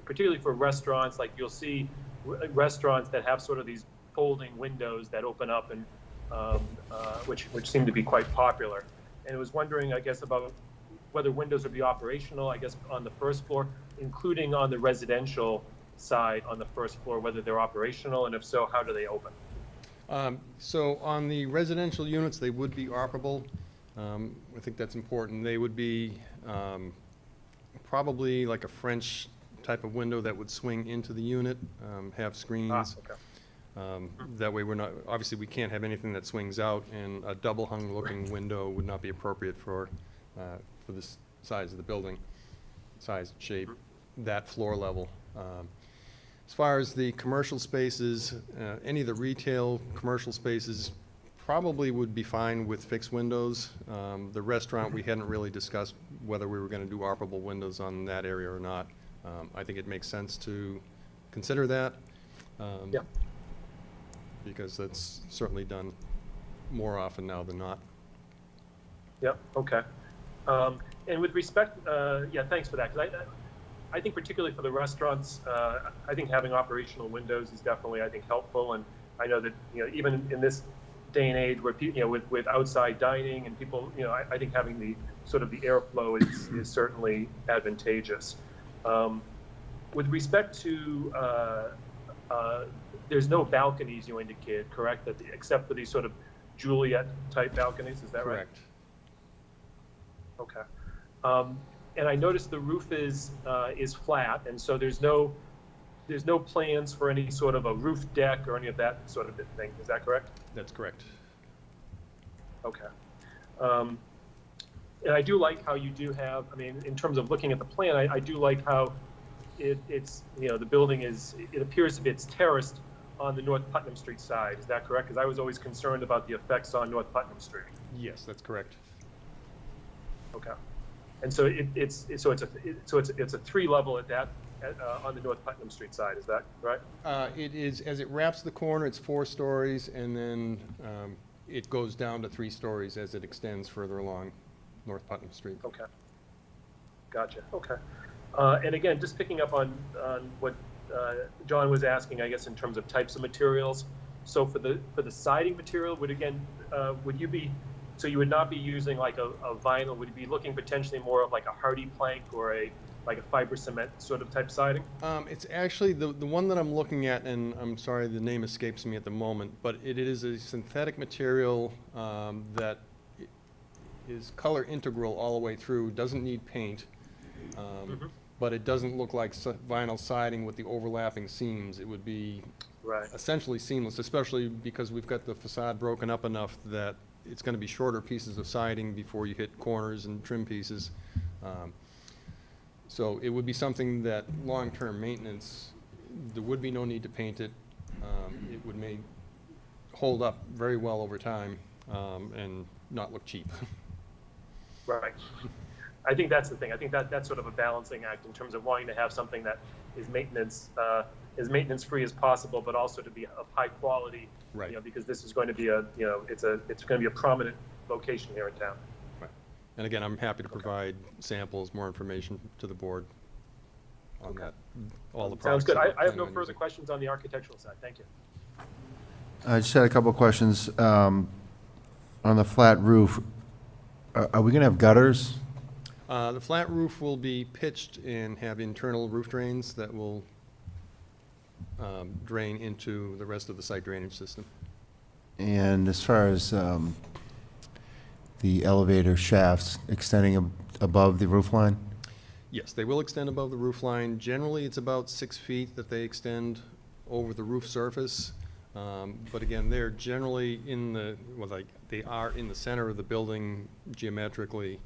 particularly for restaurants, like you'll see restaurants that have sort of these folding windows that open up and which seem to be quite popular. And I was wondering, I guess, about whether windows would be operational, I guess, on the first floor, including on the residential side on the first floor, whether they're operational, and if so, how do they open? So on the residential units, they would be operable. I think that's important. They would be probably like a French type of window that would swing into the unit, have screens. Okay. That way we're not, obviously we can't have anything that swings out, and a double hung looking window would not be appropriate for this size of the building, size, shape, that floor level. As far as the commercial spaces, any of the retail commercial spaces probably would be fine with fixed windows. The restaurant, we hadn't really discussed whether we were going to do operable windows on that area or not. I think it makes sense to consider that. Yeah. Because that's certainly done more often now than not. Yep, okay. And with respect, yeah, thanks for that, because I think particularly for the restaurants, I think having operational windows is definitely, I think, helpful. And I know that, even in this day and age where, with outside dining and people, I think having the sort of the airflow is certainly advantageous. With respect to, there's no balconies you indicated, correct? Except for these sort of Juliet type balconies, is that right? Correct. Okay. And I noticed the roof is flat, and so there's no plans for any sort of a roof deck or any of that sort of thing. Is that correct? That's correct. Okay. And I do like how you do have, in terms of looking at the plan, I do like how it's the building it appears to be, it's terraced on the North Putnam Street side. Is that correct? Because I was always concerned about the effects on North Putnam Street. Yes, that's correct. Okay. And so it's a 3-level at that on the North Putnam Street side. Is that right? It is, as it wraps the corner, it's 4 stories, and then it goes down to 3 stories as it extends further along North Putnam Street. Okay. Gotcha. Okay. And again, just picking up on what John was asking, I guess, in terms of types of materials. So for the siding material, would you be, so you would not be using like a vinyl? Would you be looking potentially more of like a hardy plank or like a fiber cement sort of type siding? It's actually the one that I'm looking at, and I'm sorry the name escapes me at the moment, but it is a synthetic material that is color integral all the way through, doesn't need paint, but it doesn't look like vinyl siding with the overlapping seams. It would be essentially seamless, especially because we've got the facade broken up enough that it's going to be shorter pieces of siding before you hit corners and trim pieces. So it would be something that long-term maintenance, there would be no need to paint it. It would hold up very well over time and not look cheap. Right. I think that's the thing. I think that's sort of a balancing act in terms of wanting to have something that is maintenance free as possible, but also to be of high quality. Right. Because this is going to be it's going to be a prominent location here in town. Right. And again, I'm happy to provide samples, more information to the board on that. All the Sounds products. good. that I have no we're planning on further using. questions on the architectural side. Thank you. I just had a couple of questions. On the flat roof, are we going to have gutters? The flat roof will be pitched and have internal roof drains that will drain into the rest of the site drainage system. And as far as the elevator shafts extending above the roof line? Yes, they will extend above the roof line. Generally, it's about 6 feet that they extend over the roof surface. But again, they're generally in the, well, like, they are in the center of the building geometrically,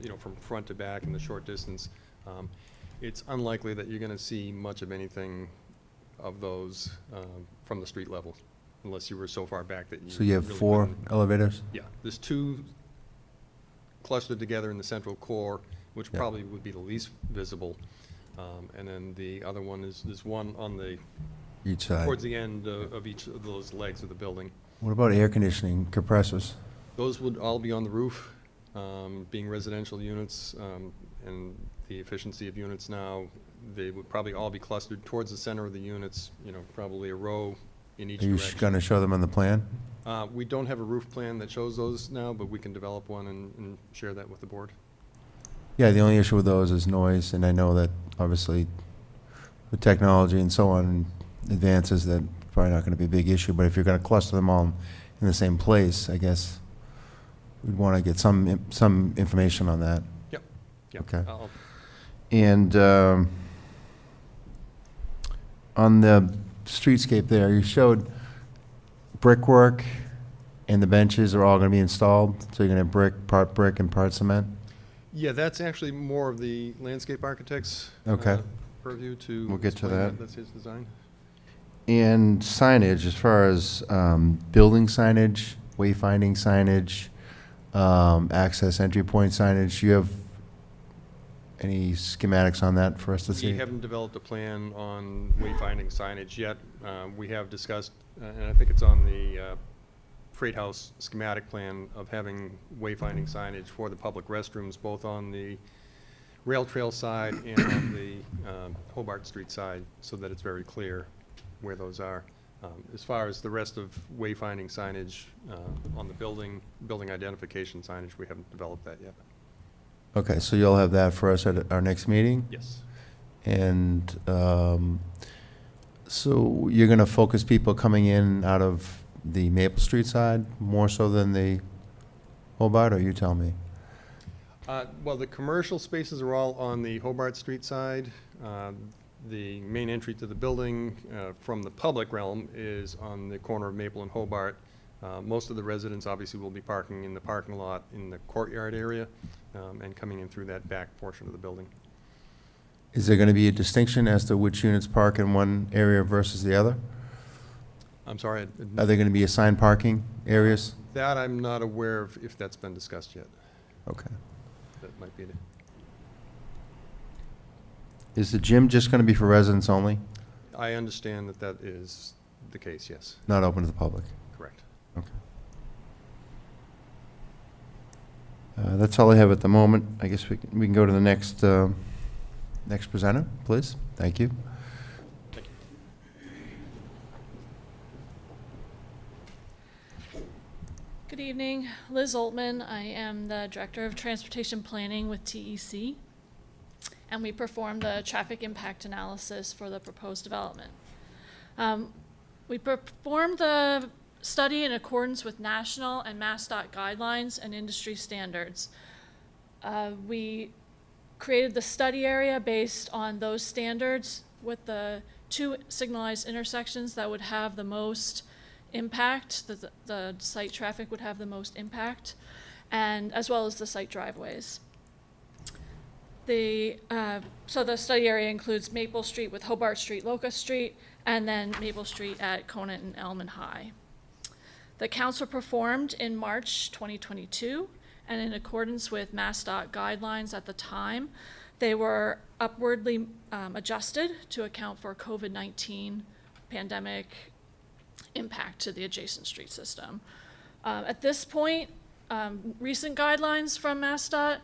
you know, from front to back in the short distance. It's unlikely that you're going to see much of anything of those from the street level, unless you were so far back that you. So you have really 4 couldn't- elevators? Yeah, there's 2 clustered together in the central core, which Yeah. probably would be the least visible. And then the other one is, there's one on the, Each side. towards the end of each of those legs of the building. What about air conditioning compressors? Those would all be on the roof, being residential units, and the efficiency of units now, they would probably all be clustered towards the center of the units, you know, probably a row in each Are you direction. going to show them on the plan? We don't have a roof plan that shows those now, but we can develop one and share that with the board. Yeah, the only issue with those is noise, and I know that obviously with technology and so on, advances, that probably not going to be a big issue, but if you're going to cluster them all in the same place, I guess we'd want to get some information on that. Yep. Okay. I'll- And on the streetscape there, you showed brickwork, and the benches are all going to be installed, so you're going to have brick, and part cement? Yeah, that's actually more of the landscape architect's Okay. purview to. We'll get to explain that. That's his design. And signage, as far as building signage, wayfinding signage, access entry point signage, you have any schematics on that for us to We see? haven't developed a plan on wayfinding signage yet. We have discussed, and I think it's on the Freight House schematic plan, of having wayfinding signage for the public restrooms, both on the rail trail side and on the Hobart Street side, so that it's very clear where those are. As far as the rest of wayfinding signage on the building identification signage, we haven't developed that yet. Okay, so you'll have that for us at our next meeting? Yes. And so you're going to focus people coming in out of the Maple Street side more so than the Hobart, or you tell me? Well, the commercial spaces are all on the Hobart Street side. The main entry to the building from the public realm is on the corner of Maple and Hobart. Most of the residents obviously will be parking in the parking lot in the courtyard area and coming in through that back portion of the building. Is there going to be a distinction as to which units park in one area versus the other? I'm sorry, Are there going to be assigned parking areas? that I'm not aware of if that's been discussed yet. Okay. That might be, Is the gym just going to be for residents only, I understand that that is the case, yes, not open to the public? correct. Okay. That's all I have at the moment. I guess we can go to the next next presenter, please. Thank you. Good evening, Liz Oltman. I am the Director of Transportation Planning with TEC, and we perform the traffic impact analysis for the proposed development. We performed the study in accordance with national and MassDOT guidelines and industry standards. We created the study area based on those standards with the 2 signalized intersections that would have the most impact, the site traffic would have the most impact, and as well as the site driveways. So the study area includes Maple Street with Hobart Street, Locust Street, and then Maple Street at Conant and Elman High. The counts were performed in March 2022, and in accordance with MassDOT guidelines at the time, they were upwardly adjusted to account for COVID-19 pandemic impact to the adjacent street system. At this point, recent guidelines from MassDOT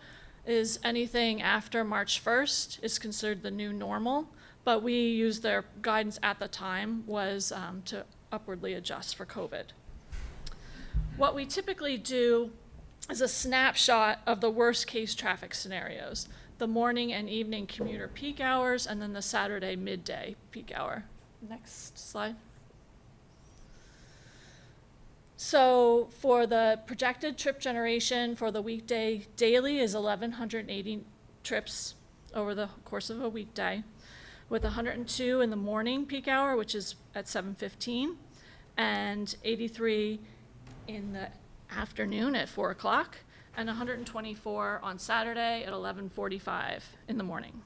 is anything after March 1st is considered the new normal, but we used their guidance at the time was to upwardly adjust for COVID. What we typically do is a snapshot of the worst case traffic scenarios, the morning and evening commuter peak hours, and then the Saturday midday peak hour. Next slide. So for the projected trip generation for the weekday daily is 1,180 trips over the course of a weekday, with 102 in the morning peak hour, which is at 7:15, and 83 in the afternoon at 4 o'clock, and 124 on Saturday at 11:45 in the morning.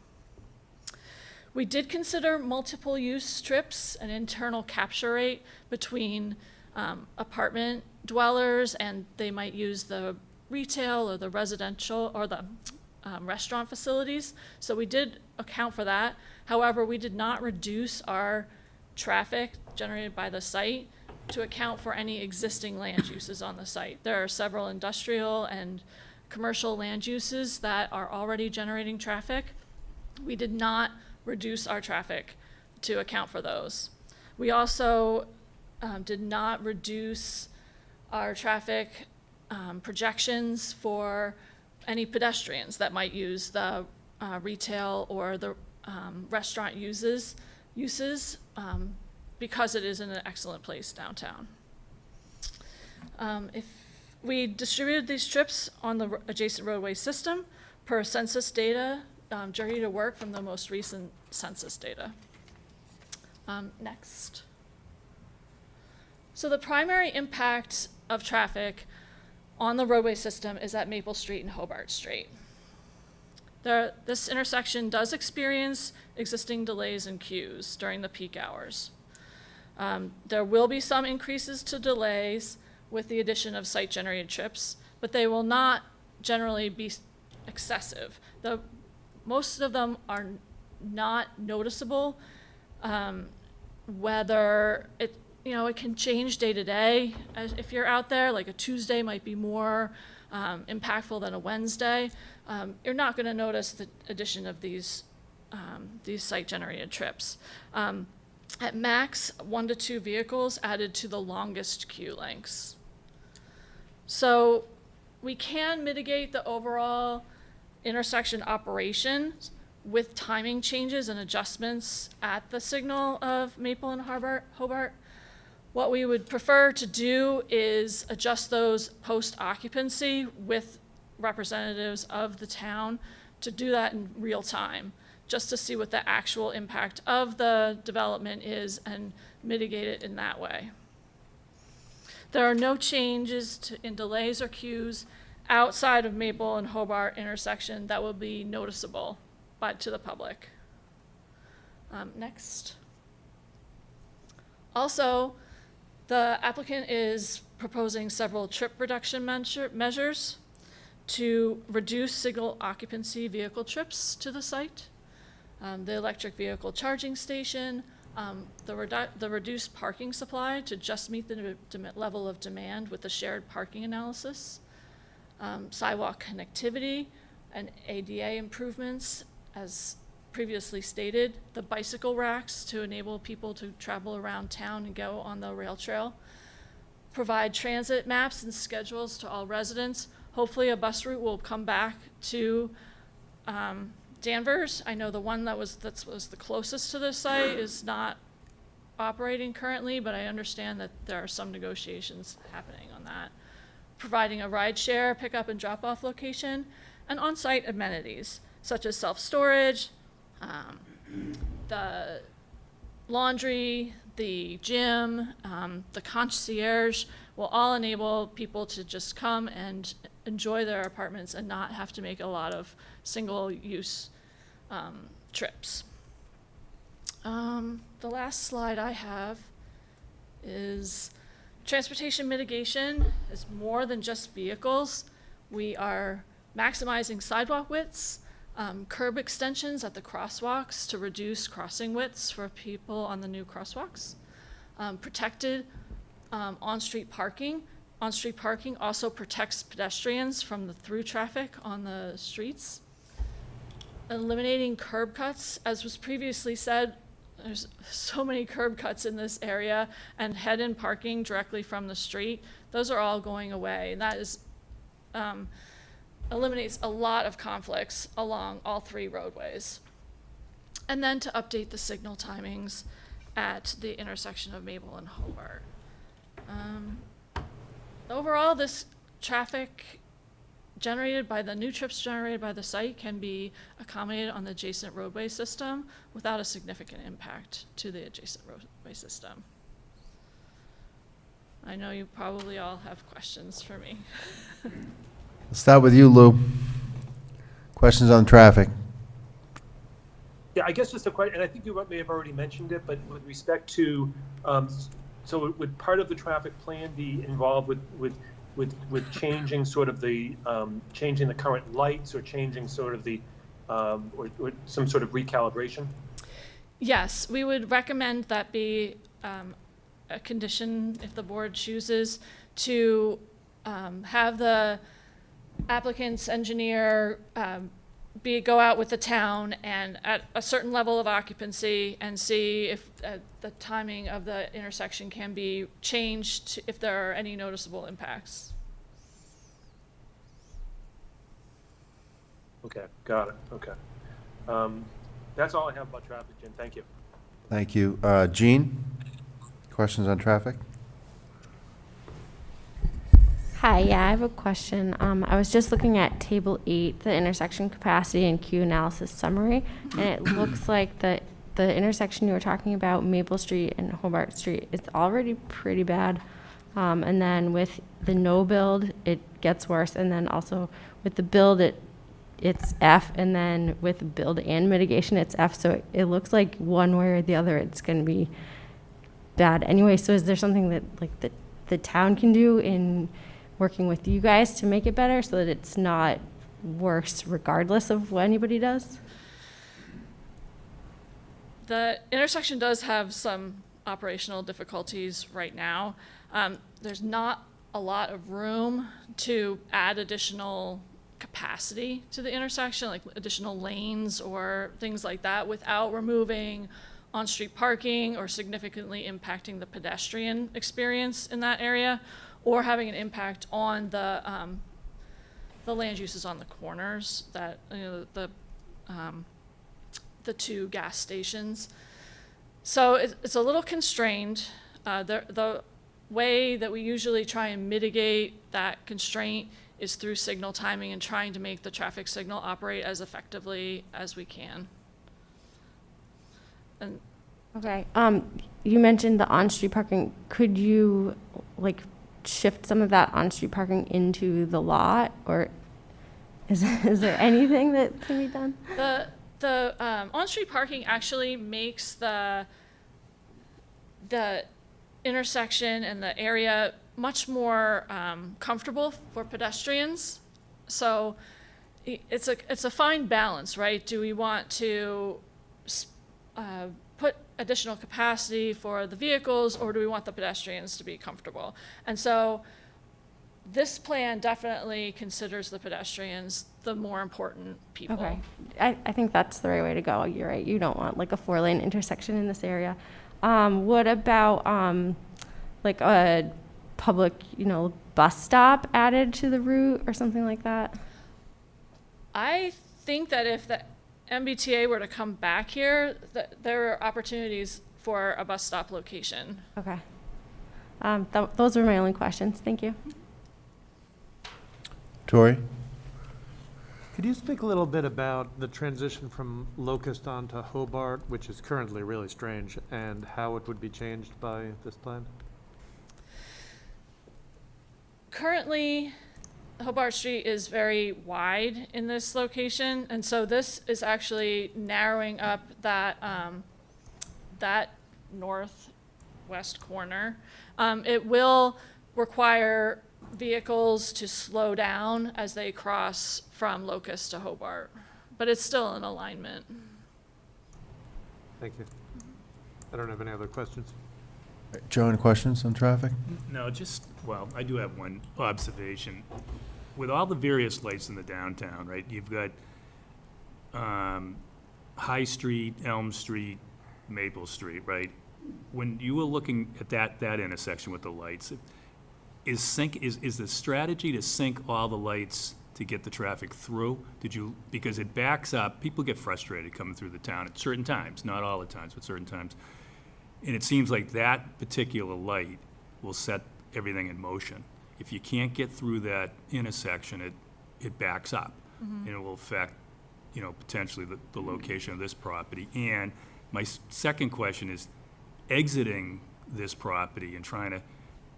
We did consider multiple use trips, an internal capture rate between apartment dwellers, and they might use the retail or the residential or the restaurant facilities. So we did account for that. However, we did not reduce our traffic generated by the site to account for any existing land uses on the site. There are several industrial and commercial land uses that are already generating traffic. We did not reduce our traffic to account for those. We also did not reduce our traffic projections for any pedestrians that might use the retail or the restaurant uses because it is in an excellent place downtown. If we distributed these trips on the adjacent roadway system per census data, ready to work from the most recent census data. Next. So the primary impact of traffic on the roadway system is at Maple Street and Hobart Street. This intersection does experience existing delays and queues during the peak hours. There will be some increases to delays with the addition of site-generated trips, but they will not generally be excessive. Most of them are not noticeable. Whether it can change day to day. If you're out there, like a Tuesday might be more impactful than a Wednesday. You're not going to notice the addition of these site-generated trips. At max, 1 to 2 vehicles added to the longest queue lengths. So we can mitigate the overall intersection operations with timing changes and adjustments at the signal of Maple and Hobart. What we would prefer to do is adjust those post-occupancy with representatives of the town to do that in real time, just to see what the actual impact of the development is and mitigate it in that way. There are no changes in delays or queues outside of Maple and Hobart intersection that will be noticeable to the public. Next. Also, the applicant is proposing several trip reduction measures to reduce single occupancy vehicle trips to the site. The electric vehicle charging station, the reduced parking supply to just meet the level of demand with the shared parking analysis, sidewalk connectivity and ADA improvements, as previously stated, the bicycle racks to enable people to travel around town and go on the rail trail, provide transit maps and schedules to all residents. Hopefully a bus route will come back to Danvers. I know the one that was the closest to the site is not operating currently, but I understand that there are some negotiations happening on that. Providing a ride share, pickup and drop off location, and on-site amenities such as self-storage, the laundry, the gym, the concierge will all enable people to just come and enjoy their apartments and not have to make a lot of single-use trips. The last slide I have is transportation mitigation is more than just vehicles. We are maximizing sidewalk widths, curb extensions at the crosswalks to reduce crossing widths for people on the new crosswalks, protected on-street parking. On-street parking also protects pedestrians from the through traffic on the streets. Eliminating curb cuts, as was previously said, there's so many curb cuts in this area, and head-in parking directly from the street. Those are all going away, and that is eliminates a lot of conflicts along all 3 roadways. And then to update the signal timings at the intersection of Maple and Hobart. Overall, this traffic generated by the new trips generated by the site can be accommodated on the adjacent roadway system without a significant impact to the adjacent roadway system. I know you probably all have questions for me. Let's start with you, Lou. Questions on traffic? Yeah, I guess just a question, and I think you may have already mentioned it, but with respect to, so would part of the traffic plan be involved with changing sort of the, changing the current lights or changing sort of the, or some sort of recalibration? Yes, we would recommend that be a condition, if the board chooses, to have the applicant's engineer go out with the town and at a certain level of occupancy and see if the timing of the intersection can be changed if there are any noticeable impacts. Okay, got it, okay. That's all I have about traffic, Jim, thank you. Thank you. Jean, questions on traffic? Hi, yeah, I have a question. I was just looking at Table 8, the intersection capacity and queue analysis summary, and it looks like the intersection you were talking about, Maple Street and Hobart Street, it's already pretty bad. And then with the no build, it gets worse, and then also with the build, it's F, and then with build and mitigation, it's F. So it looks like one way or the other, it's going to be bad anyway. So is there something that like the town can do in working with you guys to make it better so that it's not worse regardless of what anybody does? The intersection does have some operational difficulties right now. There's not a lot of room to add additional capacity to the intersection, like additional lanes or things like that, without removing on-street parking or significantly impacting the pedestrian experience in that area, or having an impact on the land uses on the corners, that, you know, the two gas stations. So it's a little constrained. The way that we usually try and mitigate that constraint is through signal timing and trying to make the traffic signal operate as effectively as we can. And Okay. You mentioned the on-street parking. Could you like shift some of that on-street parking into the lot, or is there anything that can be done? The on-street parking actually makes the intersection and the area much more comfortable for pedestrians. So it's a fine balance, right? Do we want to put additional capacity for the vehicles, or do we want the pedestrians to be comfortable? And so this plan definitely considers the pedestrians the more important people. Okay. I think that's the right way to go. You're right. You don't want like a 4-lane intersection in this area. What about like a public, bus stop added to the route or something like that? I think that if the MBTA were to come back here, there are opportunities for a bus stop location. Okay. Those were my only questions. Thank you. Tori? Could you speak a little bit about the transition from Locust onto Hobart, which is currently really strange, and how it would be changed by this plan? Currently, Hobart Street is very wide in this location, and so this is actually narrowing up that that northwest corner. It will require vehicles to slow down as they cross from Locust to Hobart, but it's still in alignment. Thank you. I don't have any other questions. Joe, any questions on traffic? No, well, I do have one observation. With all the various lights in the downtown, right, you've got High Street, Elm Street, Maple Street, right? When you were looking at that intersection with the lights, is the strategy to sync all the lights to get the traffic through? Because it backs up, people get frustrated coming through the town at certain times, not all the times, but certain times. And it seems like that particular light will set everything in motion. if you can't get through that intersection, it backs up. And it will affect, potentially the location of this property. And my second question is, exiting this property and trying to,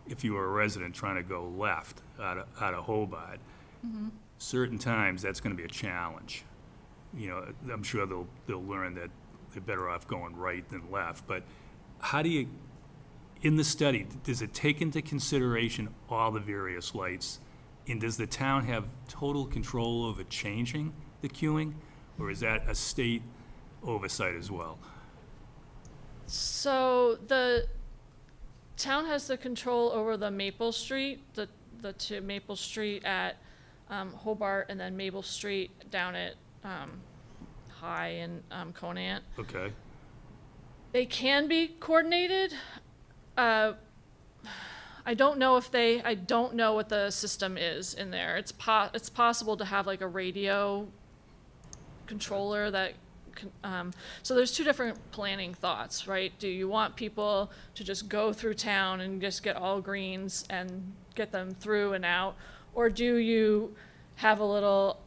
if you were a resident, trying to go left out of Hobart, certain times that's going to be a challenge. I'm sure they'll learn that they're better off going right than left. But how do you, in the study, does it take into consideration all the various lights? And does the town have total control over changing the queuing? Or is that a state oversight as well? So the town has the control over the Maple Street, the two Maple Street at Hobart, and then Maple Street down at High and Conant. Okay. They can be coordinated. I don't know what the system is in there. It's possible to have like a radio controller that so there's two different planning thoughts, right? Do you want people to just go through town and just get all greens and get them through and out? Or do you have a little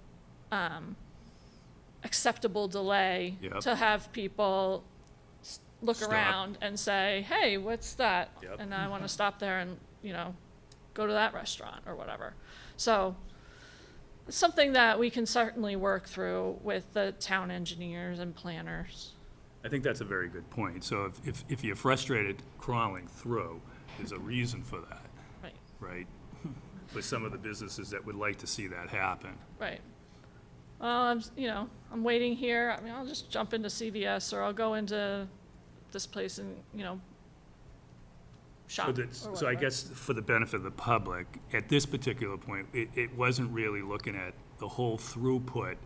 acceptable delay Yep. to have people look Stop. around and say, hey, what's that? Yep. And I want to stop there and, go to that restaurant or whatever. So it's something that we can certainly work through with the town engineers and planners. I think that's a very good point. So if you're frustrated crawling through, there's a reason for that, Right, right? For some of the businesses that would like to see that happen. right. Well, I'm waiting here. I mean, I'll just jump into CVS or I'll go into this place and, shop or So I whatever. guess for the benefit of the public, at this particular point, it wasn't really looking at the whole throughput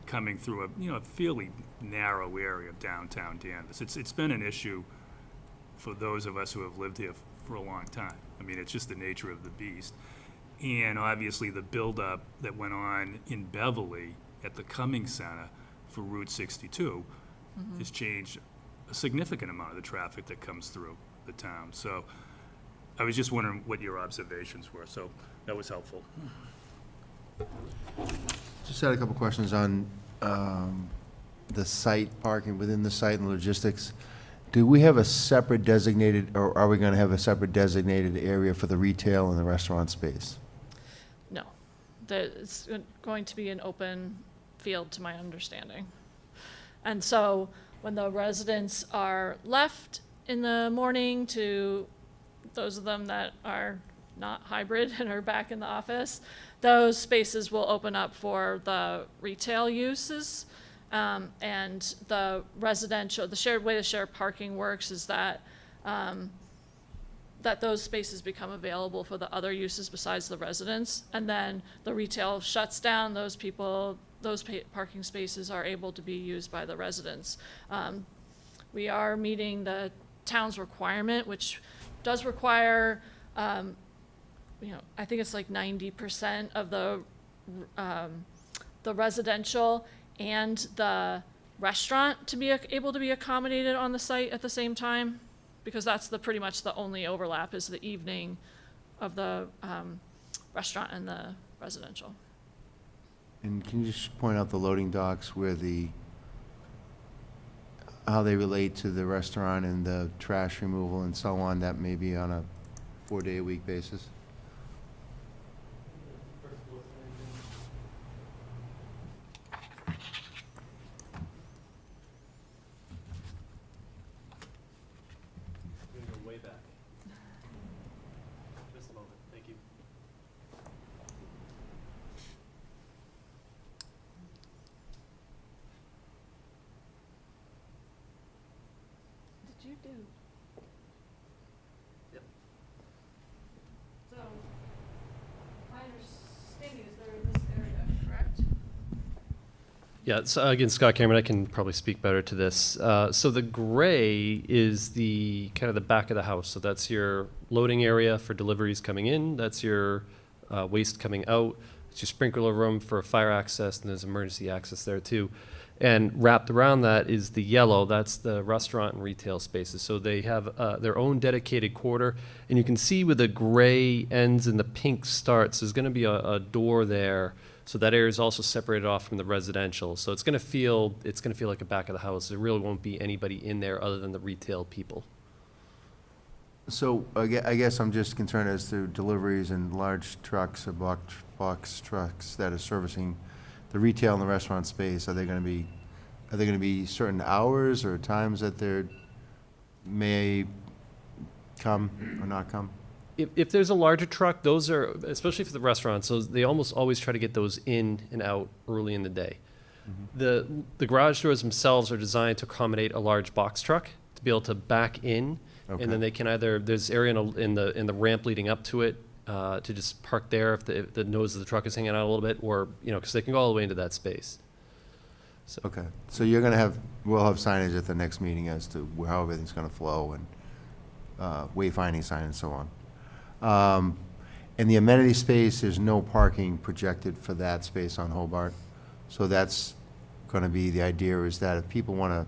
coming through a fairly narrow area of downtown Danvers. It's been an issue for those of us who have lived here for a long time. I mean, it's just the nature of the beast. And obviously the buildup that went on in Beverly at the Cummings Center for Route 62 has changed a significant amount of the traffic that comes through the town. So I was just wondering what your observations were, so that was helpful. Just had a couple questions on the site, parking within the site and logistics. Do we have a separate designated, or are we going to have a separate designated area for the retail and the restaurant space? No, it's going to be an open field to my understanding. And so when the residents are left in the morning, to those of them that are not hybrid and are back in the office, those spaces will open up for the retail uses. And the residential, the way the shared parking works is that that those spaces become available for the other uses besides the residents. And then the retail shuts down, those parking spaces are able to be used by the residents. We are meeting the town's requirement, which does require, I think it's like 90% of the residential and the restaurant to be able to be accommodated on the site at the same time, because that's pretty much the only overlap is the evening of the restaurant and the residential. And can you just point out the loading docks how they relate to the restaurant and the trash removal and so on, that may be on a 4-day-a-week basis? Way back. Just a moment, thank you. Did you do? Yep. So, my understanding is they're in this area, correct? Yeah, so again, Scott Cameron, I can probably speak better to this. So the gray is the kind of the back of the house. So that's your loading area for deliveries coming in. That's your waste coming out. It's your sprinkler room for fire access, and there's emergency access there too. And wrapped around that is the yellow, that's the restaurant and retail spaces. So they have their own dedicated quarter. And you can see where the gray ends and the pink starts, there's gonna be a door there. So that area is also separated off from the residential. So it's gonna feel like a back of the house. There really won't be anybody in there other than the retail people. So I guess I'm just concerned as to deliveries and large trucks or box trucks that are servicing the retail and the restaurant space. Are they going to be certain hours or times that they may come or not come? If there's a larger truck, those are, especially for the restaurants, so they almost always try to get those in and out early in the day. The garage doors themselves are designed to accommodate a large box truck to be able to back in. Okay. And then they can either, there's area in the ramp leading up to it, to just park there if the nose of the truck is hanging out a little bit, or, because they can go all the way into that space. So, Okay, so we'll have signage at the next meeting as to how everything's gonna flow and wayfinding sign and so on. In the amenity space, there's no parking projected for that space on Hobart. So that's gonna be, the idea is that if people wanna,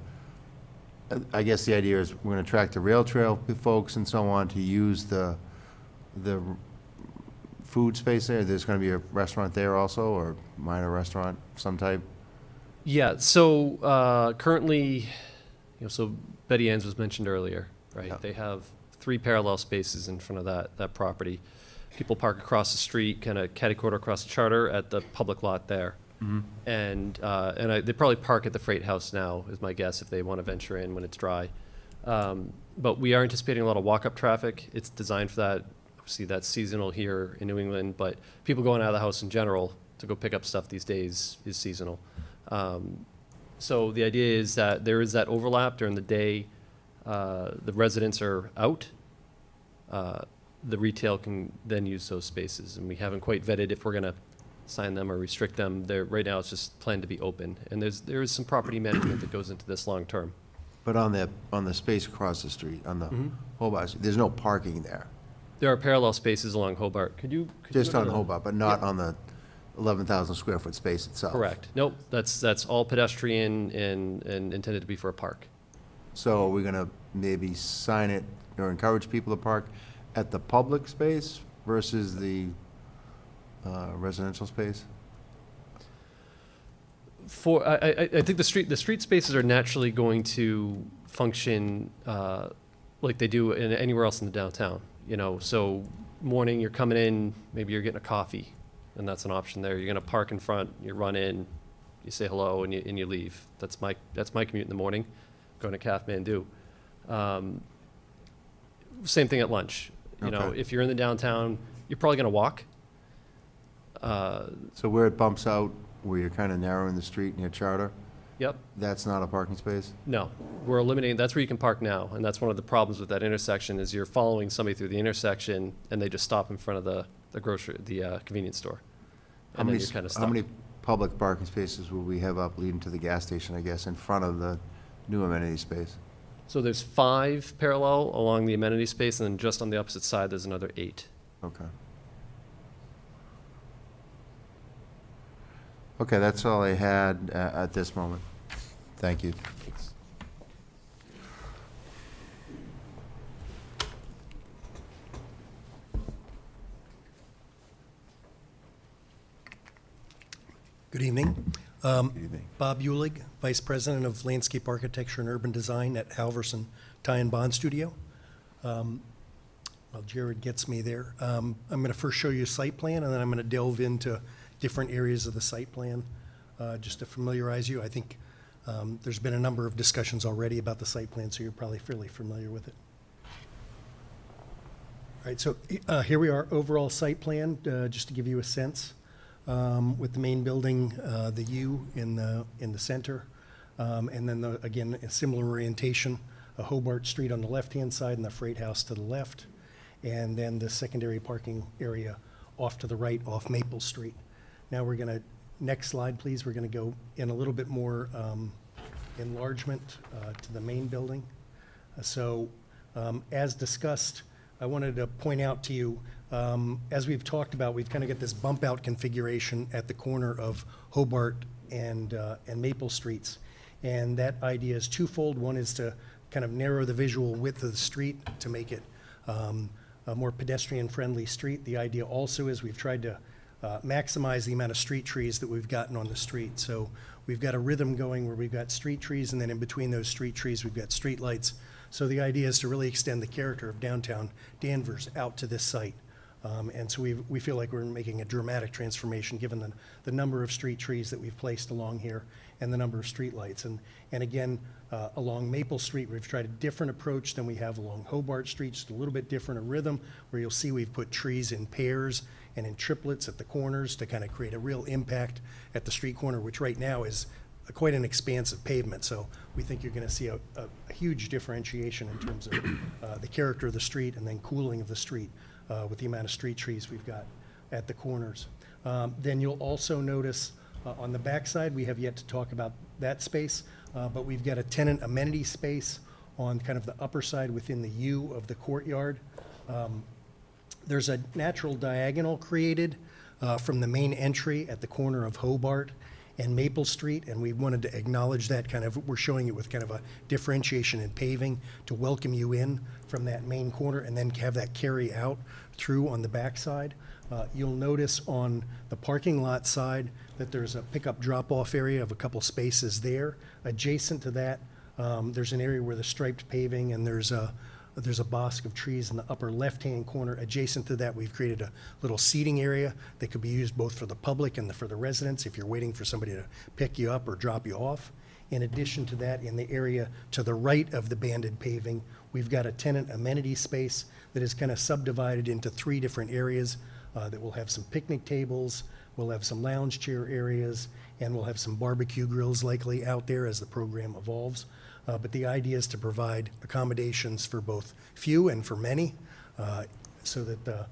I guess the idea is we're gonna attract the rail trail folks and so on to use the food space there. There's gonna be a restaurant there also, or minor restaurant, some type? yeah, so currently, so Betty Ann's was mentioned earlier, right? Yeah. They have 3 parallel spaces in front of that property. People park across the street, kind of catty-corner across the Charter at the public lot there. And they probably park at the Freight House now, is my guess, if they want to venture in when it's dry. But we are anticipating a lot of walk-up traffic. It's designed for that. Obviously, that's seasonal here in New England, but people going out of the house in general to go pick up stuff these days is seasonal. So the idea is that there is that overlap during the day. The residents are out. The retail can then use those spaces, and we haven't quite vetted if we're going to sign them or restrict them. Right now, it's just planned to be open, and there is some property management that goes into this long term. But on the space across the street, on the Hobart, there's no parking there? There are parallel spaces along Hobart. Just on Hobart, but not on the 11,000 square foot space itself? Correct. Nope, that's all pedestrian and intended to be for a park. So are we gonna maybe sign it or encourage people to park at the public space versus the residential space? I think the street spaces are naturally going to function like they do anywhere else in the downtown. So morning you're coming in, maybe you're getting a coffee, and that's an option there. You're gonna park in front, you run in, you say hello, and you leave. That's my commute in the morning, going to Kathmandu. Same thing at lunch. Okay. If you're in the downtown, you're probably gonna walk. So where it bumps out, where you're kind of narrowing the street near Charter, Yep. that's not a parking space? No, we're eliminating, that's where you can park now, and that's one of the problems with that intersection, is you're following somebody through the intersection, and they just stop in front of the convenience store. And then you're kind of How stuck. many public parking spaces will we have up leading to the gas station, I guess, in front of the new amenity space? So there's 5 parallel along the amenity space, and then just on the opposite side, there's another 8. Okay. Okay, that's all I had at this moment. Thank you. Good evening. Good evening. Bob Eulig, Vice President of Landscape Architecture and Urban Design at Halverson Tie and Bond Studio. While Jared gets me there, I'm going to first show you a site plan, and then I'm going to delve into different areas of the site plan, just to familiarize you. I think there's been a number of discussions already about the site plan, so you're probably fairly familiar with it. All right, so here we are, overall site plan, just to give you a sense. With the main building, the U in the center, and then again, a similar orientation, a Hobart Street on the left-hand side and the Freight House to the left, and then the secondary parking area off to the right off Maple Street. Now we're going to, next slide please, we're going to go in a little bit more enlargement to the main building. So as discussed, I wanted to point out to you As we've talked about, we've kind of got this bump out configuration at the corner of Hobart and Maple Streets. And that idea is twofold. One is to kind of narrow the visual width of the street to make it a more pedestrian-friendly street. The idea also is we've tried to maximize the amount of street trees that we've gotten on the street. So we've got a rhythm going where we've got street trees, and then in between those street trees, we've got street lights. So the idea is to really extend the character of downtown Danvers out to this site. And so we feel like we're making a dramatic transformation given the number of street trees that we've placed along here and the number of street lights. And again, along Maple Street, we've tried a different approach than we have along Hobart Street, just a little bit different a rhythm, where you'll see we've put trees in pairs and in triplets at the corners to kind of create a real impact at the street corner, which right now is quite an expansive pavement. So we think you're going to see a huge differentiation in terms of the character of the street and then cooling of the street with the amount of street trees we've got at the corners. Then you'll also notice on the backside, we have yet to talk about that space, but we've got a tenant amenity space on kind of the upper side within the U of the courtyard. There's a natural diagonal created from the main entry at the corner of Hobart and Maple Street, and we wanted to acknowledge that kind of, we're showing it with kind of a differentiation in paving to welcome you in from that main corner and then have that carry out through on the backside. You'll notice on the parking lot side that there's a pickup drop-off area of a couple spaces there. Adjacent to that, there's an area where the striped paving and there's a bosque of trees in the upper left-hand corner. Adjacent to that, we've created a little seating area that could be used both for the public and for the residents if you're waiting for somebody to pick you up or drop you off. In addition to that, in the area to the right of the banded paving, we've got a tenant amenity space that is kind of subdivided into 3 different areas that will have some picnic tables, we'll have some lounge chair areas, and we'll have some barbecue grills likely out there as the program evolves. But the idea is to provide accommodations for both few and for many, so that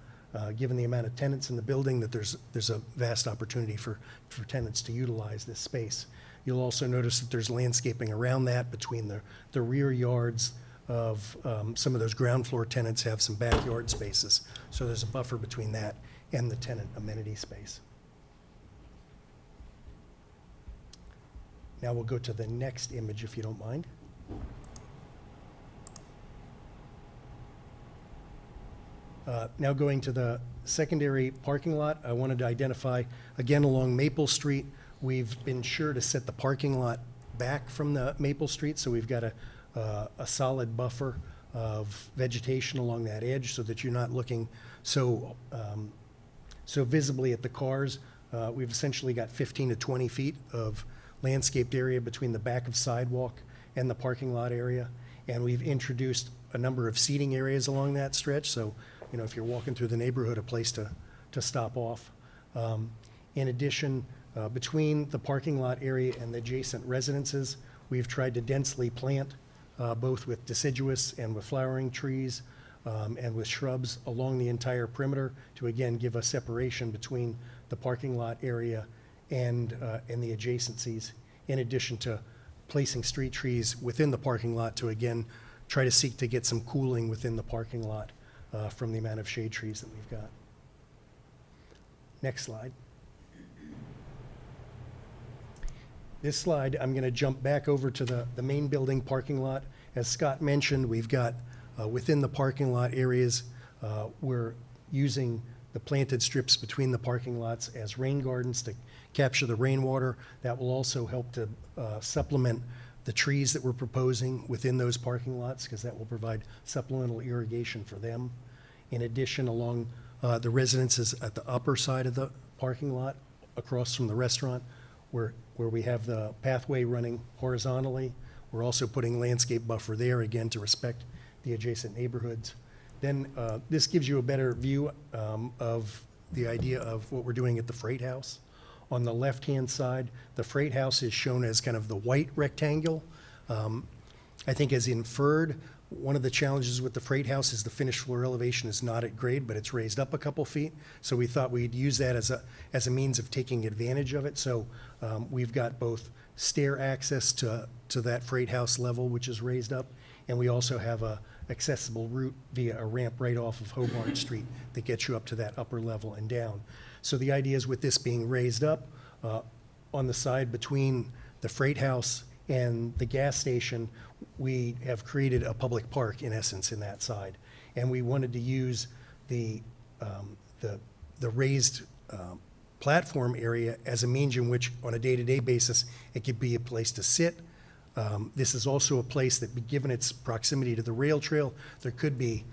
given the amount of tenants in the building, that there's a vast opportunity for tenants to utilize this space. You'll also notice that there's landscaping around that between the rear yards of some of those ground floor tenants have some backyard spaces. So there's a buffer between that and the tenant amenity space. Now we'll go to the next image if you don't mind. Now going to the secondary parking lot, I wanted to identify, again, along Maple Street, we've been sure to set the parking lot back from the Maple Street, so we've got a solid buffer of vegetation along that edge so that you're not looking so visibly at the cars. We've essentially got 15 to 20 feet of landscaped area between the back of sidewalk and the parking lot area. And we've introduced a number of seating areas along that stretch. So, you know, if you're walking through the neighborhood, a place to stop off. In addition, between the parking lot area and the adjacent residences, we've tried to densely plant both with deciduous and with flowering trees and with shrubs along the entire perimeter to, again, give a separation between the parking lot area and the adjacencies, in addition to placing street trees within the parking lot to, again, try to seek to get some cooling within the parking lot from the amount of shade trees that we've got. Next slide. This slide, I'm going to jump back over to the main building parking lot. As Scott mentioned, we've got within the parking lot areas, we're using the planted strips between the parking lots as rain gardens to capture the rainwater. That will also help to supplement the trees that we're proposing within those parking lots, because that will provide supplemental irrigation for them. In addition, along the residences at the upper side of the parking lot, across from the restaurant, where we have the pathway running horizontally, we're also putting landscape buffer there, again, to respect the adjacent neighborhoods. Then this gives you a better view of the idea of what we're doing at the Freight House. On the left-hand side, the Freight House is shown as kind of the white rectangle. I think as inferred, one of the challenges with the Freight House is the finished floor elevation is not at grade, but it's raised up a couple feet. So we thought we'd use that as a means of taking advantage of it. So we've got both stair access to that Freight House level, which is raised up, and we also have accessible route via a ramp right off of Hobart Street that gets you up to that upper level and down. So the idea is with this being raised up on the side between the freight house and the gas station, we have created a public park, in essence, in that side. And we wanted to use the raised platform area as a means in which, on a day-to-day basis, it could be a place to sit. This is also a place that, given its proximity to the rail trail, there could be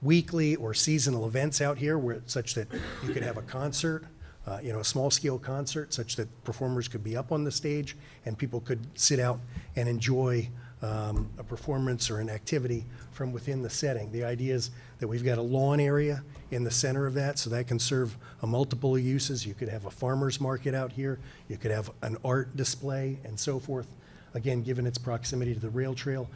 weekly or seasonal events out here such that you could have a concert, a small-scale concert, such that performers could be up on the stage and people could sit out and enjoy a performance or an activity from within the setting. The idea is that we've got a lawn area in the center of that, so that can serve multiple uses. You could have a farmer's market out here. You could have an art display and so forth, again, given its proximity to the rail trail.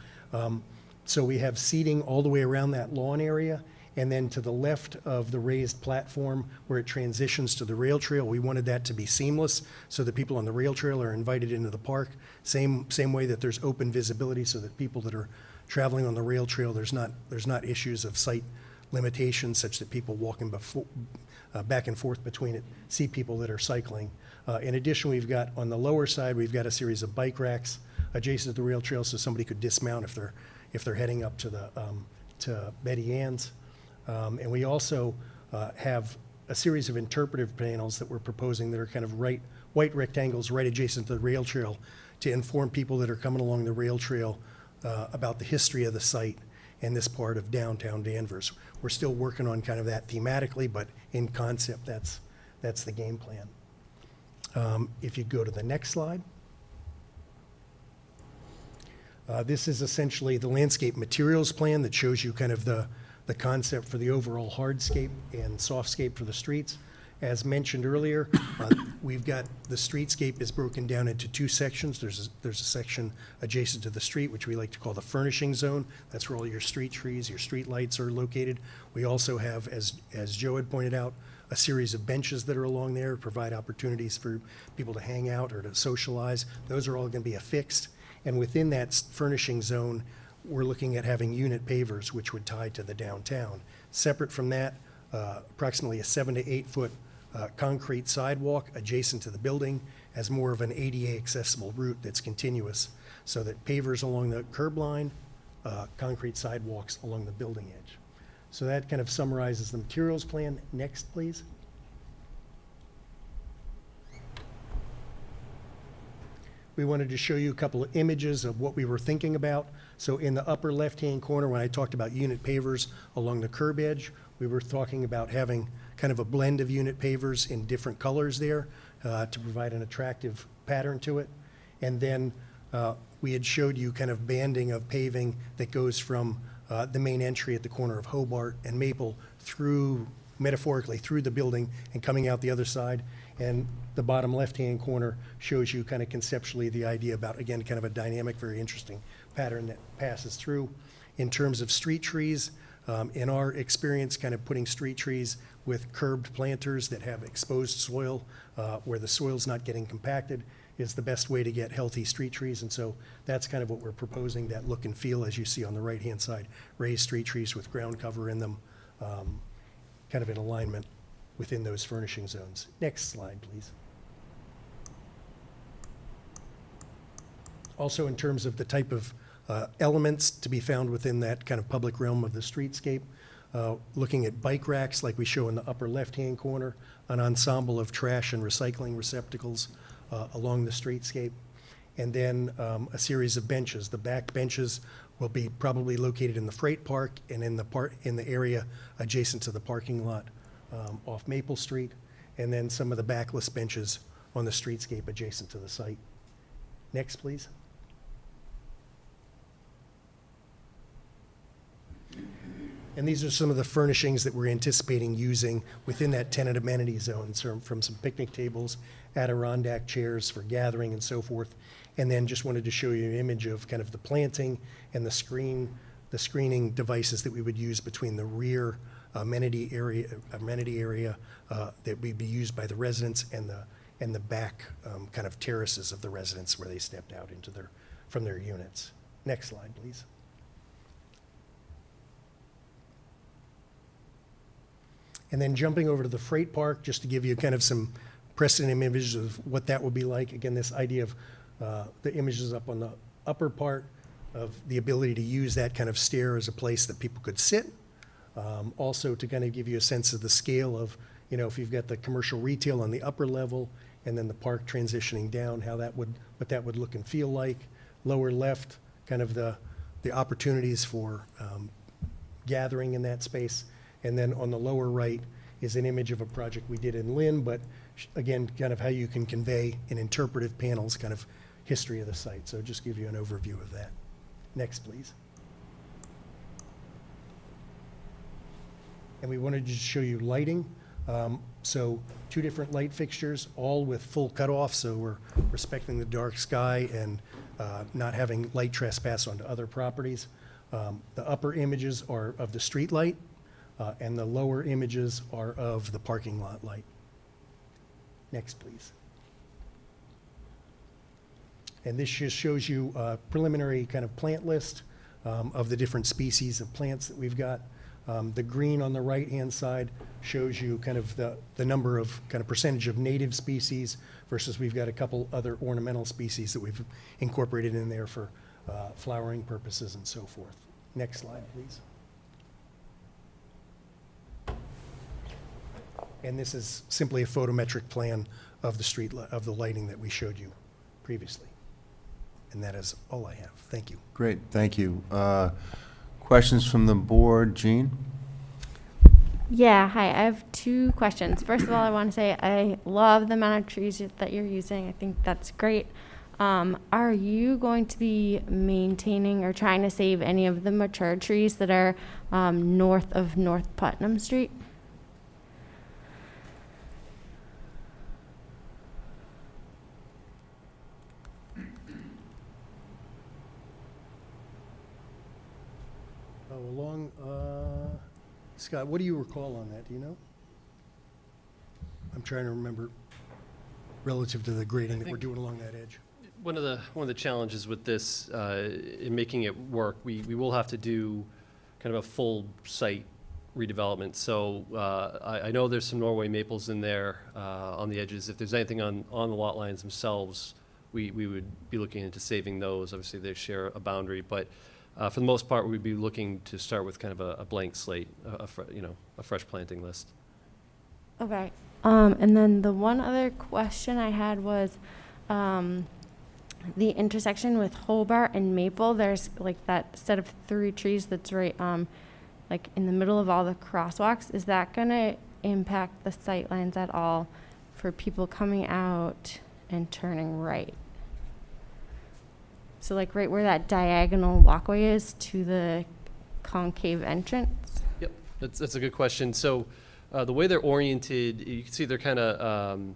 So we have seating all the way around that lawn area, and then to the left of the raised platform where it transitions to the rail trail, we wanted that to be seamless so that people on the rail trail are invited into the park. Same way that there's open visibility so that people that are traveling on the rail trail, there's not issues of sight limitations such that people walking back and forth between it see people that are cycling. In addition, we've got on the lower side, we've got a series of bike racks adjacent to the rail trail so somebody could dismount if they're heading up to Betty Ann's. And we also have a series of interpretive panels that we're proposing that are kind of white rectangles right adjacent to the rail trail to inform people that are coming along the rail trail about the history of the site and this part of downtown Danvers. We're still working on kind of that thematically, but in concept, that's the game plan. If you go to the next slide. This is essentially the landscape materials plan that shows you kind of the concept for the overall hardscape and softscape for the streets. As mentioned earlier, we've got the streetscape is broken down into two sections. There's a section adjacent to the street, which we like to call the furnishing zone. That's where all your street trees, your street lights are located. We also have, as Joe had pointed out, a series of benches that are along there to provide opportunities for people to hang out or to socialize. Those are all going to be affixed. And within that furnishing zone, we're looking at having unit pavers, which would tie to the downtown. Separate from that, approximately a 7 to 8 foot concrete sidewalk adjacent to the building as more of an ADA accessible route that's continuous, so that pavers along the curb line, concrete sidewalks along the building edge. So that kind of summarizes the materials plan. Next, please. We wanted to show you a couple of images of what we were thinking about. So in the upper left-hand corner, when I talked about unit pavers along the curb edge, we were talking about having kind of a blend of unit pavers in different colors there to provide an attractive pattern to it. And then we had showed you kind of banding of paving that goes from the main entry at the corner of Hobart and Maple through, metaphorically, through the building and coming out the other side. And the bottom left-hand corner shows you kind of conceptually the idea about, again, kind of a dynamic, very interesting pattern that passes through. In terms of street trees, in our experience, kind of putting street trees with curbed planters that have exposed soil where the soil's not getting compacted is the best way to get healthy street trees. And so that's kind of what we're proposing, that look and feel, as you see on the right-hand side, raised street trees with ground cover in them, kind of in alignment within those furnishing zones. Next slide, please. Also, in terms of the type of elements to be found within that kind of public realm of the streetscape, looking at bike racks like we show in the upper left-hand corner, an ensemble of trash and recycling receptacles along the streetscape, and then a series of benches. The back benches will be probably located in the freight park and in the area adjacent to the parking lot off Maple Street, and then some of the backless benches on the streetscape adjacent to the site. Next, please. And these are some of the furnishings that we're anticipating using within that tenant amenity zone, so from some picnic tables, Adirondack chairs for gathering and so forth. And then just wanted to show you an image of kind of the planting and the screening devices that we would use between the rear amenity area that would be used by the residents and the back kind of terraces of the residents where they stepped out into from their units. Next slide, please. And then jumping over to the freight park, just to give you kind of some precedent images of what that would be like. Again, this idea of the images up on the upper part of the ability to use that kind of stair as a place that people could sit. Also to kind of give you a sense of the scale of, you know, if you've got the commercial retail on the upper level and then the park transitioning down, what that would look and feel like. Lower left, kind of the opportunities for gathering in that space. And then on the lower right is an image of a project we did in Lynn, but again, kind of how you can convey in interpretive panels kind of history of the site. So just give you an overview of that. Next, please. And we wanted to just show you lighting. So 2 different light fixtures, all with full cutoff, so we're respecting the dark sky and not having light trespass onto other properties. The upper images are of the street light, and the lower images are of the parking lot light. Next, please. And this just shows you a preliminary kind of plant list of the different species of plants that we've got. The green on the right-hand side shows you kind of the number of kind of percentage of native species versus we've got a couple other ornamental species that we've incorporated in there for flowering purposes and so forth. Next slide, please. And this is simply a photometric plan of the lighting that we showed you previously. And that is all I have. Thank you. Great, thank you. Questions from the board? Jean? Yeah, hi. I have 2 questions. First of all, I want to say I love the amount of trees that you're using. I think that's great. Are you going to be maintaining or trying to save any of the mature trees that are north of North Putnam Street? Scott, what do you recall on that? Do you know? I'm trying to remember relative to the grading that we're doing along that edge. One of the challenges with this, in making it work, we will have to do kind of a full site redevelopment. So I know there's some Norway maples in there on the edges. If there's anything on the lot lines themselves, we would be looking into saving those. Obviously, they share a boundary, but for the most part, we'd be looking to start with kind of a blank slate, a fresh planting list. Okay. And then the one other question I had was the intersection with Hobart and Maple. There's like that set of 3 trees that's right like in the middle of all the crosswalks. Is that going to impact the sight lines at all for people coming out and turning right? So like right where that diagonal walkway is to the concave entrance? Yep, that's a good question. So the way they're oriented, you can see they're kind of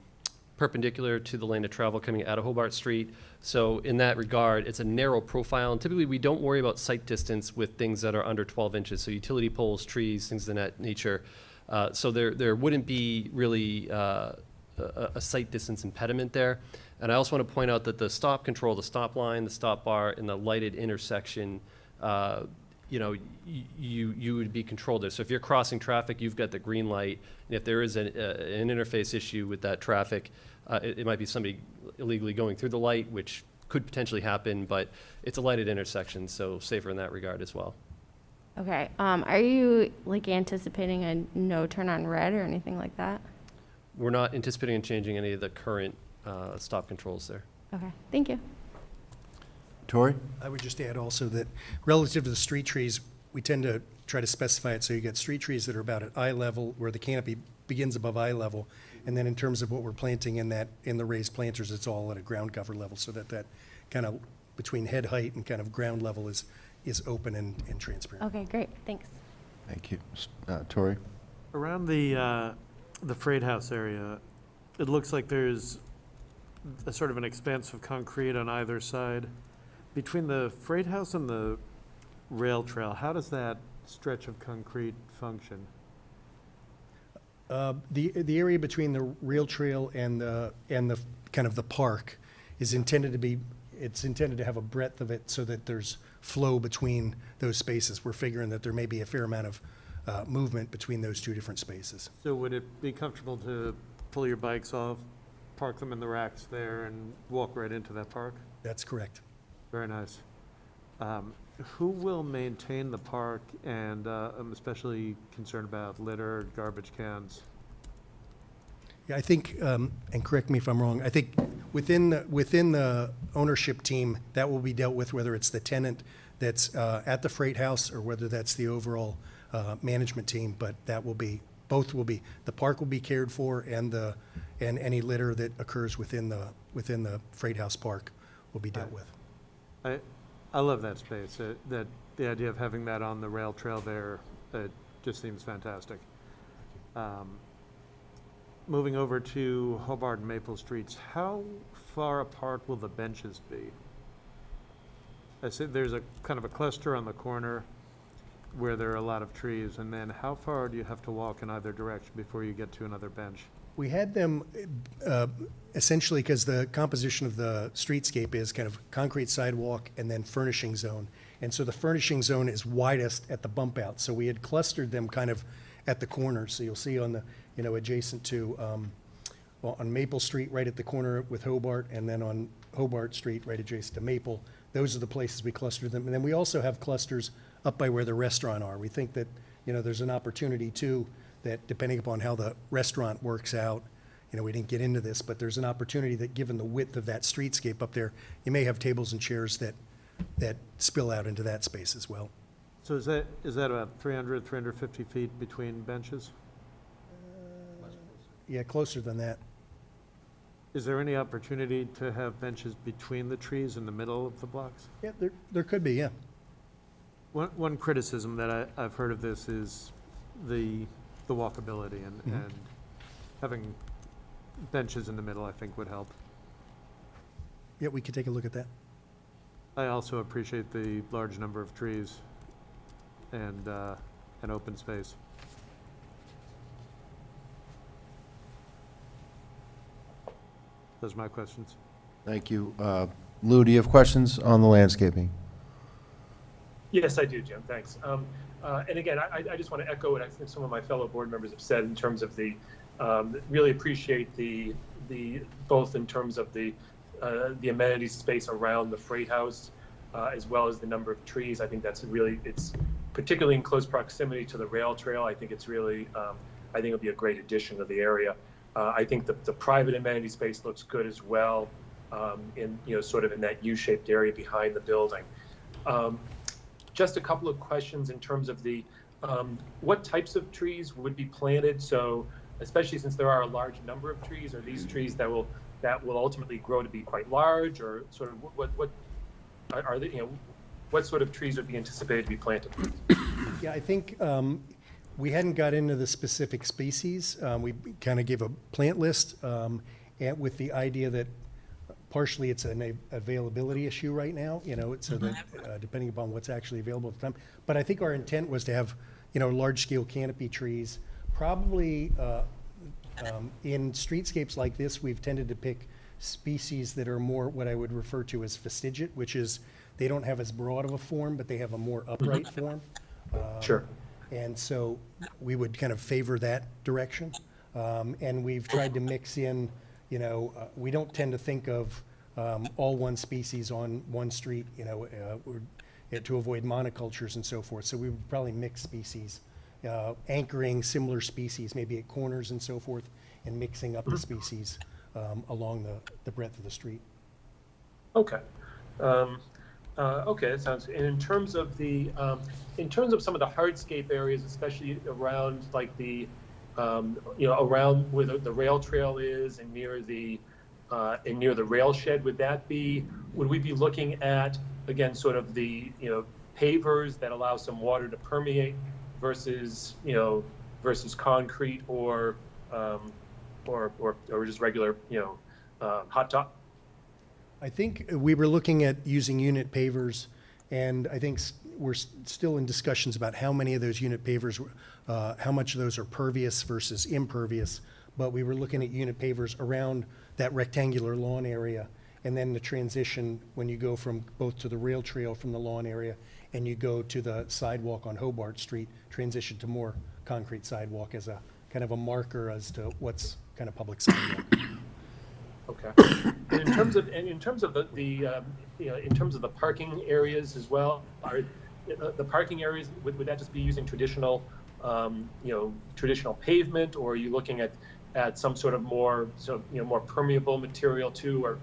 perpendicular to the lane of travel coming out of Hobart Street. So in that regard, it's a narrow profile, and typically we don't worry about sight distance with things that are under 12 inches, so utility poles, trees, things of that nature. So there wouldn't be really a sight distance impediment there. And I also want to point out that the stop control, the stop line, the stop bar, and the lighted intersection, you would be controlled there. So if you're crossing traffic, you've got the green light, and if there is an interface issue with that traffic, it might be somebody illegally going through the light, which could potentially happen, but it's a lighted intersection, so safer in that regard as well. Okay. Are you like anticipating a no turn on red or anything like that? We're not anticipating on changing any of the current stop controls there. Okay. Thank you. Tori? I would just add also that relative to the street trees, we tend to try to specify it so you get street trees that are about at eye level, where the canopy begins above eye level. And then in terms of what we're planting in the raised planters, it's all at a ground cover level, so that kind of between head height and kind of ground level is open and transparent. Okay, great. Thanks. Thank you. Tori? Around the Freight House area, it looks like there's a sort of an expanse of concrete on either side. Between the Freight House and the rail trail, how does that stretch of concrete function? The area between the rail trail and the kind of the park is intended to have a breadth of it so that there's flow between those spaces. We're figuring that there may be a fair amount of movement between those two different spaces. So would it be comfortable to pull your bikes off, park them in the racks there, and walk right into that park? That's correct. Very nice. Who will maintain the park, and I'm especially concerned about litter, garbage cans? Yeah, I think, and correct me if I'm wrong, I think within the ownership team, that will be dealt with, whether it's the tenant that's at the freight house or whether that's the overall management team, but that will be, both will be, the park will be cared for, and any litter that occurs within the freight house park will be dealt with. I love that space. That the idea of having that on the rail trail there, it just seems fantastic. Moving over to Hobart and Maple Streets, how far apart will the benches be? I see there's a kind of a cluster on the corner where there are a lot of trees, and then how far do you have to walk in either direction before you get to another bench? We had them essentially, because the composition of the streetscape is kind of concrete sidewalk and then furnishing zone. And so the furnishing zone is widest at the bump out. So we had clustered them kind of at the corners. So you'll see on the, adjacent to, on Maple Street, right at the corner with Hobart, and then on Hobart Street, right adjacent to Maple. Those are the places we clustered them. And then we also have clusters up by where the restaurant are. We think that, there's an opportunity too, that depending upon how the restaurant works out, we didn't get into this, but there's an opportunity that given the width of that streetscape up there, you may have tables and chairs that spill out into that space as well. So is that about 300, 350 feet between benches? Yeah, closer than that. Is there any opportunity to have benches between the trees in the middle of the blocks? Yeah, there could be, yeah. One criticism that I've heard of this is the walkability, and having benches in the middle, I think, would help. Yeah, we could take a look at that. I also appreciate the large number of trees and open space. Those are my questions. Thank you. Lou, do you have questions on the landscaping? Yes, I do, Jim. Thanks. And again, I just want to echo what I think some of my fellow board members have said in terms of the really appreciate the both in terms of the amenity space around the freight house as well as the number of trees. I think that's really, it's particularly in close proximity to the rail trail. I think it's really I think it'll be a great addition to the area. I think the private amenity space looks good as well, in sort of in that U-shaped area behind the building. Just a couple of questions in terms of the what types of trees would be planted. So, especially since there are a large number of trees, are these trees that will ultimately grow to be quite large, or sort of what are they? What sort of trees would be anticipated to be planted? Yeah, I think we hadn't got into the specific species. We kind of gave a plant list, and with the idea that partially it's an availability issue right now, so that depending upon what's actually available at the time. But I think our intent was to have, large-scale canopy trees. Probably in streetscapes like this, we've tended to pick species that are more what I would refer to as fastigiate, which is they don't have as broad of a form, but they have a more upright form. Sure. And so we would kind of favor that direction. And we've tried to mix in, we don't tend to think of all one species on one street, to avoid monocultures and so forth. So we would probably mix species, anchoring similar species, maybe at corners and so forth, and mixing up the species along the breadth of the street. Okay. Okay, that sounds. And in terms of some of the hardscape areas, especially around like the, around where the rail trail is and near the rail shed, would we be looking at, again, sort of the, pavers that allow some water to permeate versus concrete or just regular, hot top? I think we were looking at using unit pavers, and I think we're still in discussions about how many of those unit pavers, how much of those are pervious versus impervious. But we were looking at unit pavers around that rectangular lawn area, and then the transition when you go from both to the rail trail from the lawn area and you go to the sidewalk on Hobart Street, transition to more concrete sidewalk as a kind of a marker as to what's kind of public sidewalk. Okay. And in terms of in terms of the parking areas as well, are the parking areas, would that just be using traditional traditional pavement, or are you looking at some sort of more more permeable material too, or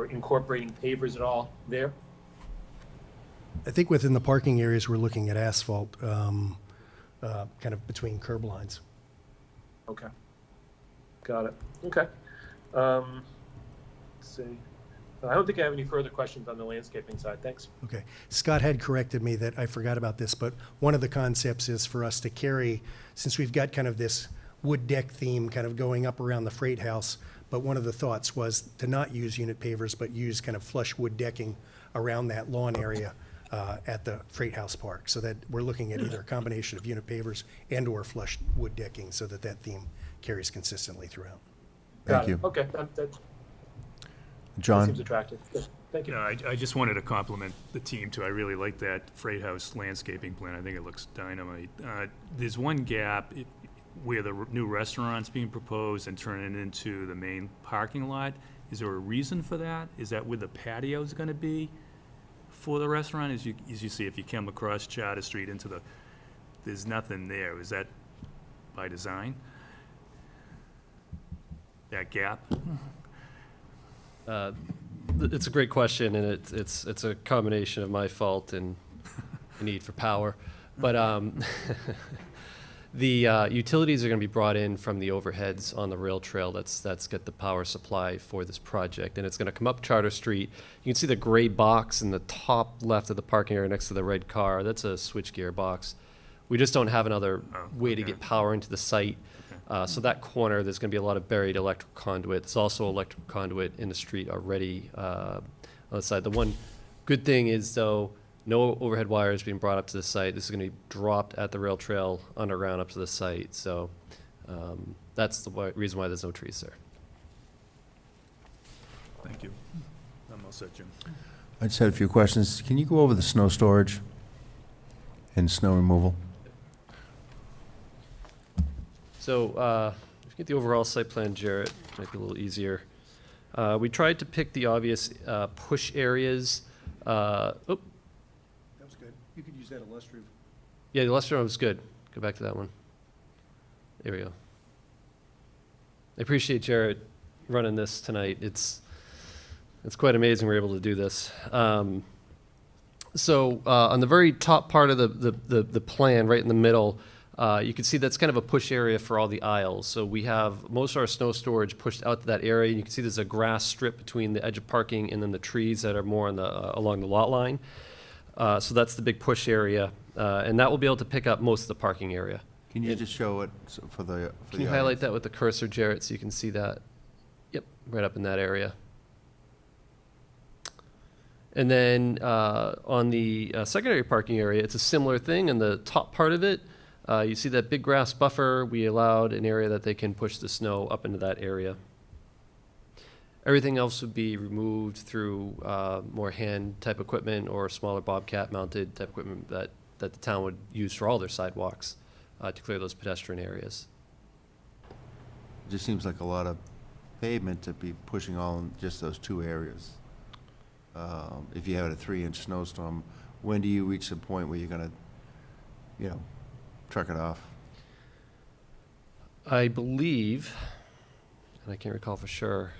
incorporating pavers at all there? I think within the parking areas, we're looking at asphalt, kind of between curb lines. Okay. Got it. Okay. Let's see. I don't think I have any further questions on the landscaping side. Thanks. Okay. Scott had corrected me that I forgot about this, but one of the concepts is for us to carry, since we've got kind of this wood deck theme kind of going up around the freight house, but one of the thoughts was to not use unit pavers, but use kind of flush wood decking around that lawn area at the freight house park, so that we're looking at either a combination of unit pavers and or flush wood decking so that that theme carries consistently throughout. Thank you. Okay. That John? seems attractive. Good. Thank you. No, I just wanted to compliment the team too. I really like that Freight House landscaping plan. I think it looks dynamite. There's one gap where the new restaurant's being proposed and turning into the main parking lot. Is there a reason for that? Is that where the patio's gonna be for the restaurant? As you see, if you come across Charter Street there's nothing there. Is that by design? That gap? It's a great question, and it's a combination of my fault and the need for power. But the utilities are going to be brought in from the overheads on the rail trail. That's got the power supply for this project, and it's going to come up Charter Street. You can see the gray box in the top left of the parking area next to the red car. That's a switchgear box. We just don't have another way to get power into the site. So that corner, there's going to be a lot of buried electrical conduit. There's also electrical conduit in the street already on the side. The one good thing is, though, no overhead wires being brought up to the site. This is going to be dropped at the rail trail underground up to the site. So that's the reason why there's no trees there. Thank you. I'm all set, Jim. I just had a few questions. Can you go over the snow storage and snow removal? So if you get the overall site plan, Jarrett, might be a little easier. We tried to pick the obvious push areas. That was good. You could use that illustrative. Yeah, the illustrative was good. Go back to that one. There we go. I appreciate Jarrett running this tonight. It's quite amazing we're able to do this. So on the very top part of the plan, right in the middle, you can see that's kind of a push area for all the aisles. So we have most of our snow storage pushed out to that area. You can see there's a grass strip between the edge of parking and then the trees that are more on the along the lot line. So that's the big push area, and that will be able to pick up most of the parking area. Can you just show it for the Can you highlight that with the cursor, Jarrett, so you can see that? Yep, right up in that area. And then on the secondary parking area, it's a similar thing. In the top part of it, you see that big grass buffer. We allowed an area that they can push the snow up into that area. Everything else would be removed through more hand-type equipment or smaller Bobcat-mounted type equipment that the town would use for all their sidewalks to clear those pedestrian areas. It just seems like a lot of pavement to be pushing all in just those two areas. If you had a 3-inch snowstorm, when do you reach the point where you're going to, truck it off? I believe, and I can't recall for sure,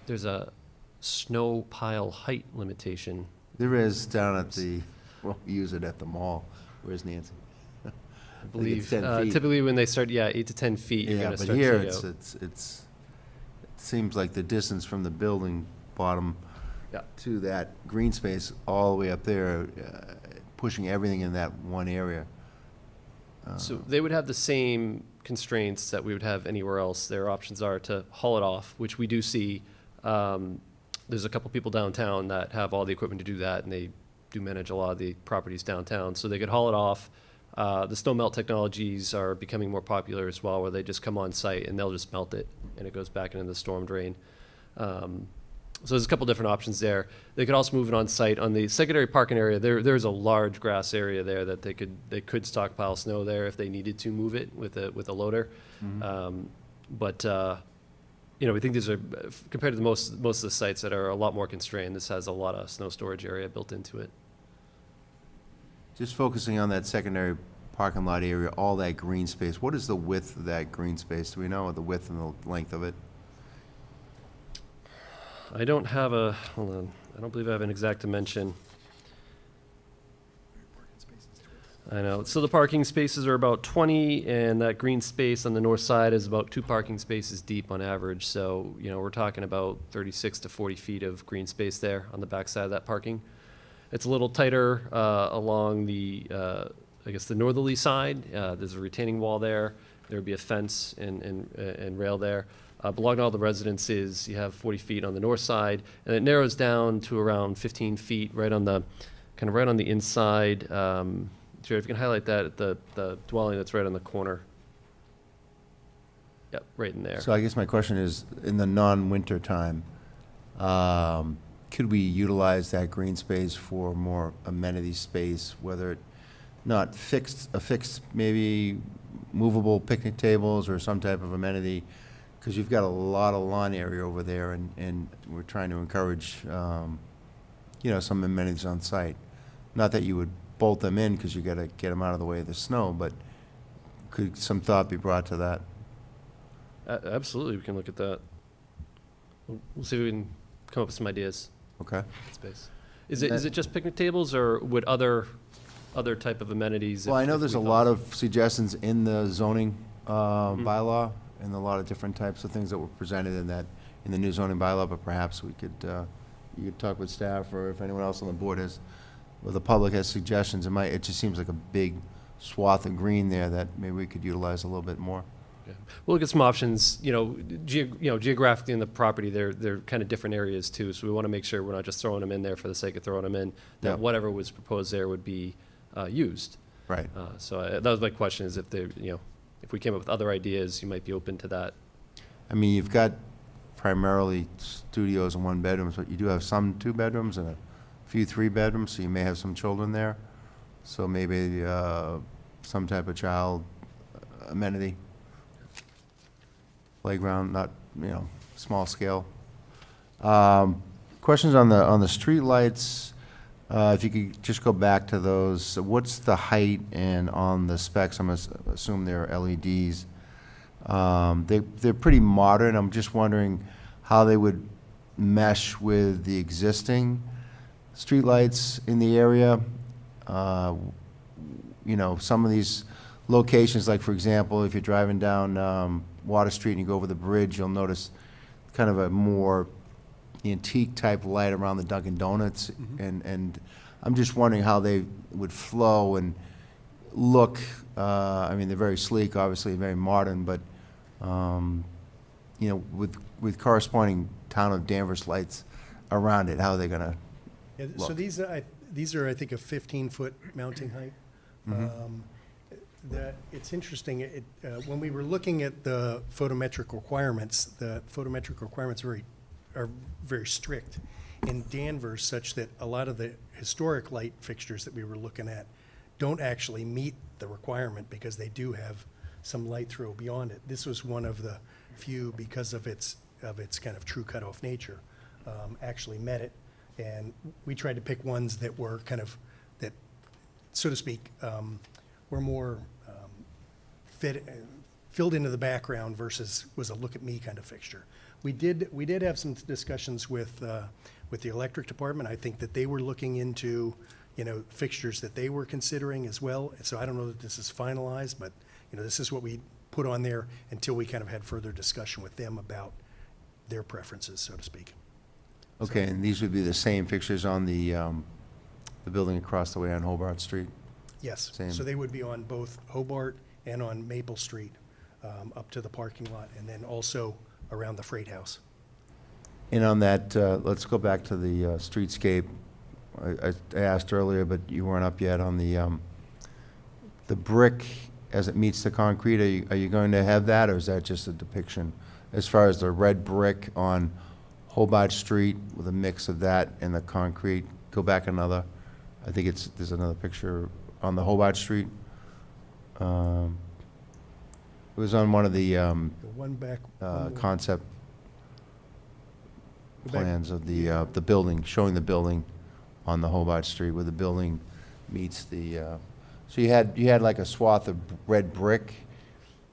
there's a snow pile height limitation. There is down at the, well, we use it at the mall. Where's Nancy? I believe typically when they start, 8 to 10 feet, you're Yeah, going to but start here to it's, go. it seems like the distance from the building bottom Yeah. to that green space all the way up there, pushing everything in that one area. So they would have the same constraints that we would have anywhere else. Their options are to haul it off, which we do see. There's a couple people downtown that have all the equipment to do that, and they do manage a lot of the properties downtown. So they could haul it off. The snow melt technologies are becoming more popular as well, where they just come on site and they'll just melt it, and it goes back into the storm drain. So there's a couple different options there. They could also move it on site. On the secondary parking area, there's a large grass area there that they could stockpile snow there if they needed to move it with a loader. But we think these are, compared to most of the sites that are a lot more constrained, this has a lot of snow storage area built into it. Just focusing on that secondary parking lot area, all that green space, what is the width of that green space? Do we know the width and the length of it? I don't have hold on, I don't believe I have an exact dimension. I know, so the parking spaces are about 20, and that green space on the north side is about 2 parking spaces deep on average. So, we're talking about 36 to 40 feet of green space there on the back side of that parking. It's a little tighter along the, I guess, the northerly side. There's a retaining wall there. There would be a fence and rail there. Belonging to all the residences, you have 40 feet on the north side, and it narrows down to around 15 feet right on the inside. Jared, if you can highlight that, the dwelling that's right on the corner. Yep, right in there. So I guess my question is, in the non-winter time, could we utilize that green space for more amenity space, whether it not fixed, maybe movable picnic tables or some type of amenity? Because you've got a lot of lawn area over there, and we're trying to encourage, some amenities on site. Not that you would bolt them in because you got to get them out of the way of the snow, but could some thought be brought to that? Absolutely, we can look at that. We'll see if we can come up with some ideas. Okay. Space. Is it just picnic tables, or would other type of amenities? Well, I know there's a lot of suggestions in the zoning bylaw, and a lot of different types of things that were presented in the new zoning bylaw, but perhaps we could, you could talk with staff, or if anyone else on the board has, or the public has suggestions. It just seems like a big swath of green there that maybe we could utilize a little bit more. Yeah. We'll look at some options, geographically in the property, they're kind of different areas too, so we want to make sure we're not just throwing them in there for the sake of throwing them in, that Yep. whatever was proposed there would be used. Right. So that was my question, is if if we came up with other ideas, you might be open to that. I mean, you've got primarily studios and 1 bedrooms, but you do have some 2 bedrooms and a few 3 bedrooms, so you may have some children there. So maybe some type of child amenity. Playground, not, small scale. Questions on the street lights. If you could just go back to those, what's the height and on the specs? I'm assume they're LEDs. They're pretty modern. I'm just wondering how they would mesh with the existing streetlights in the area. Some of these locations, like for example, if you're driving down Water Street and you go over the bridge, you'll notice kind of a more antique type light around the Dunkin' Donuts, and I'm just wondering how they would flow and look. They're very sleek, obviously very modern, but with corresponding town of Danvers lights around it, how are they going to So look? these are, I think, a 15-foot mounting height. It's interesting, when we were looking at the photometric requirements are very strict in Danvers, such that a lot of the historic light fixtures that we were looking at don't actually meet the requirement because they do have some light throw beyond it. This was one of the few, because of its kind of true cutoff nature, actually met it. And we tried to pick ones that were that, so to speak, were more filled into the background versus was a look at me kind of fixture. We did have some discussions with the electric department. I think that they were looking into, fixtures that they were considering as well. So I don't know that this is finalized, but, this is what we put on there until we kind of had further discussion with them about their preferences, so to speak. Okay, and these would be the same fixtures on the building across the way on Hobart Street? Yes, Same. so they would be on both Hobart and on Maple Street, up to the parking lot, and then also around the Freight House. And on that, let's go back to the streetscape. I asked earlier, but you weren't up yet on the brick as it meets the concrete. Are you going to have that, or is that just a depiction? As far as the red brick on Hobart Street with a mix of that and the concrete. Go back another. I think there's another picture on the Hobart Street. It was on one of the The one back. one more. concept Go back. plans of the building, showing the building on the Hobart Street where the building meets the, so you had like a swath of red brick.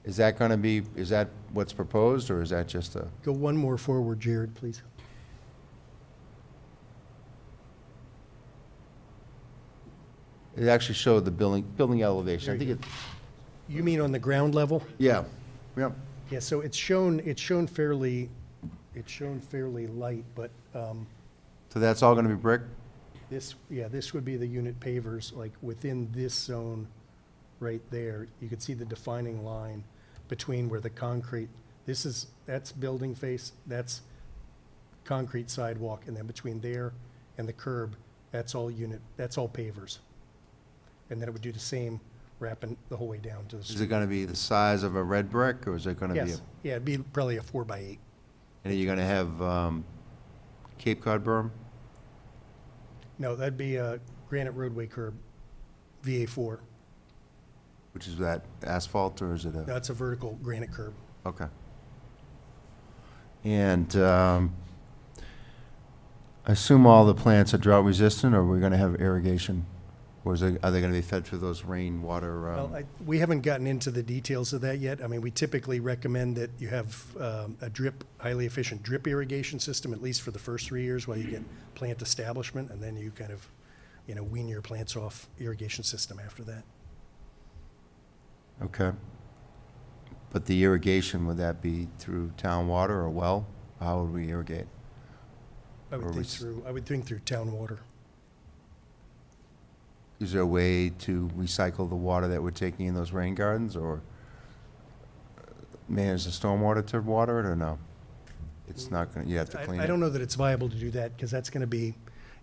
Is that gonna be, is that what's proposed, or is that just a? Go one more forward, Jared, please. It actually showed the building elevation. I There you think it, You mean on the ground level? yeah, yeah. Yeah, so it's shown fairly light, but, So that's all gonna be brick? this would be the unit pavers, like within this zone right there. You could see the defining line between where the concrete, that's building face, that's concrete sidewalk, and then between there and the curb, that's all pavers. And then it would do the same, wrapping the whole way down to the Is it street. gonna be the size of a red brick, or is it gonna be? Yes, yeah, it'd be probably a 4x8. And are you gonna have Cape Cod berm? No, that'd be a granite roadway curb, VA4. Which is that asphalt, or is it a? That's a vertical granite curb. Okay. And I assume all the plants are drought resistant, or are we gonna have irrigation? Or are they gonna be fed through those rainwater? Well, we haven't gotten into the details of that yet. I mean, we typically recommend that you have a highly efficient drip irrigation system, at least for the first 3 years while you get plant establishment, and then you kind of, wean your plants off irrigation system after that. Okay. But the irrigation, would that be through town water or well? How would we irrigate? I Or would we think through town water. Is there a way to recycle the water that we're taking in those rain gardens, or manage the stormwater to water it, or no? It's not gonna, you have to clean it? I don't know that it's viable to do that, because that's gonna be,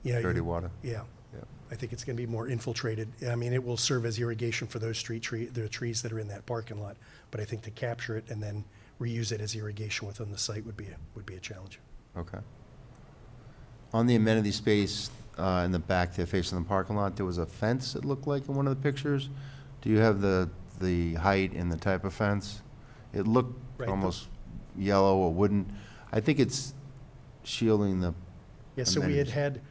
Dirty water? Yeah. Yeah. I think it's gonna be more infiltrated. I mean, it will serve as irrigation for those the trees that are in that parking lot, but I think to capture it and then reuse it as irrigation within the site would be a challenge. Okay. On the amenity space in the back there facing the parking lot, there was a fence, it looked like, in one of the pictures. Do you have the height and the type of fence? It looked Right. almost yellow or wooden. I think it's shielding the Yeah, so we had,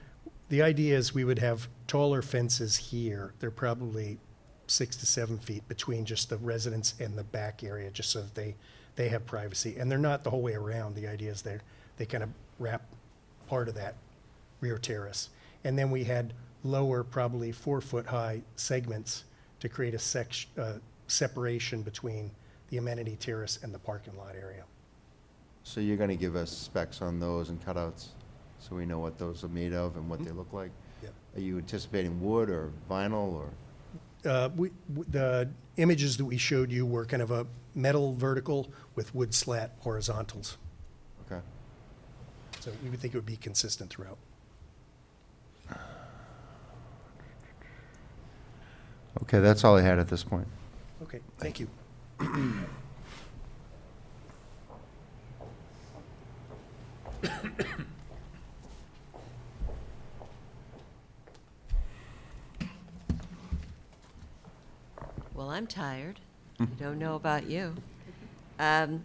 the idea is we would have taller fences here. They're probably 6 to 7 feet between just the residents and the back area, just so that they have privacy. And they're not the whole way around. The idea is they kind of wrap part of that rear terrace. And then we had lower, probably 4-foot-high segments to create a separation between the amenity terrace and the parking lot area. So you're gonna give us specs on those and cutouts, so we know what those are made of and what they look like? Yep. Are you anticipating wood or vinyl, or? The images that we showed you were kind of a metal vertical with wood slat horizontals. Okay. So we would think it would be consistent throughout. Okay, that's all I had at this point. Okay, thank you. Well, I'm tired. I don't know about you. I'm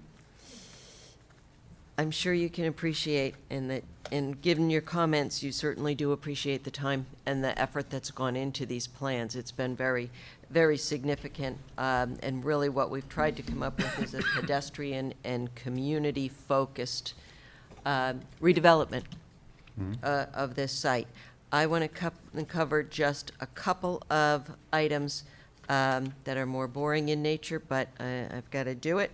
sure you can appreciate, and given your comments, you certainly do appreciate the time and the effort that's gone into these plans. It's been very, very significant, and really what we've tried to come up with is a pedestrian and community-focused redevelopment of this site. I want to cover just a couple of items that are more boring in nature, but I've got to do it.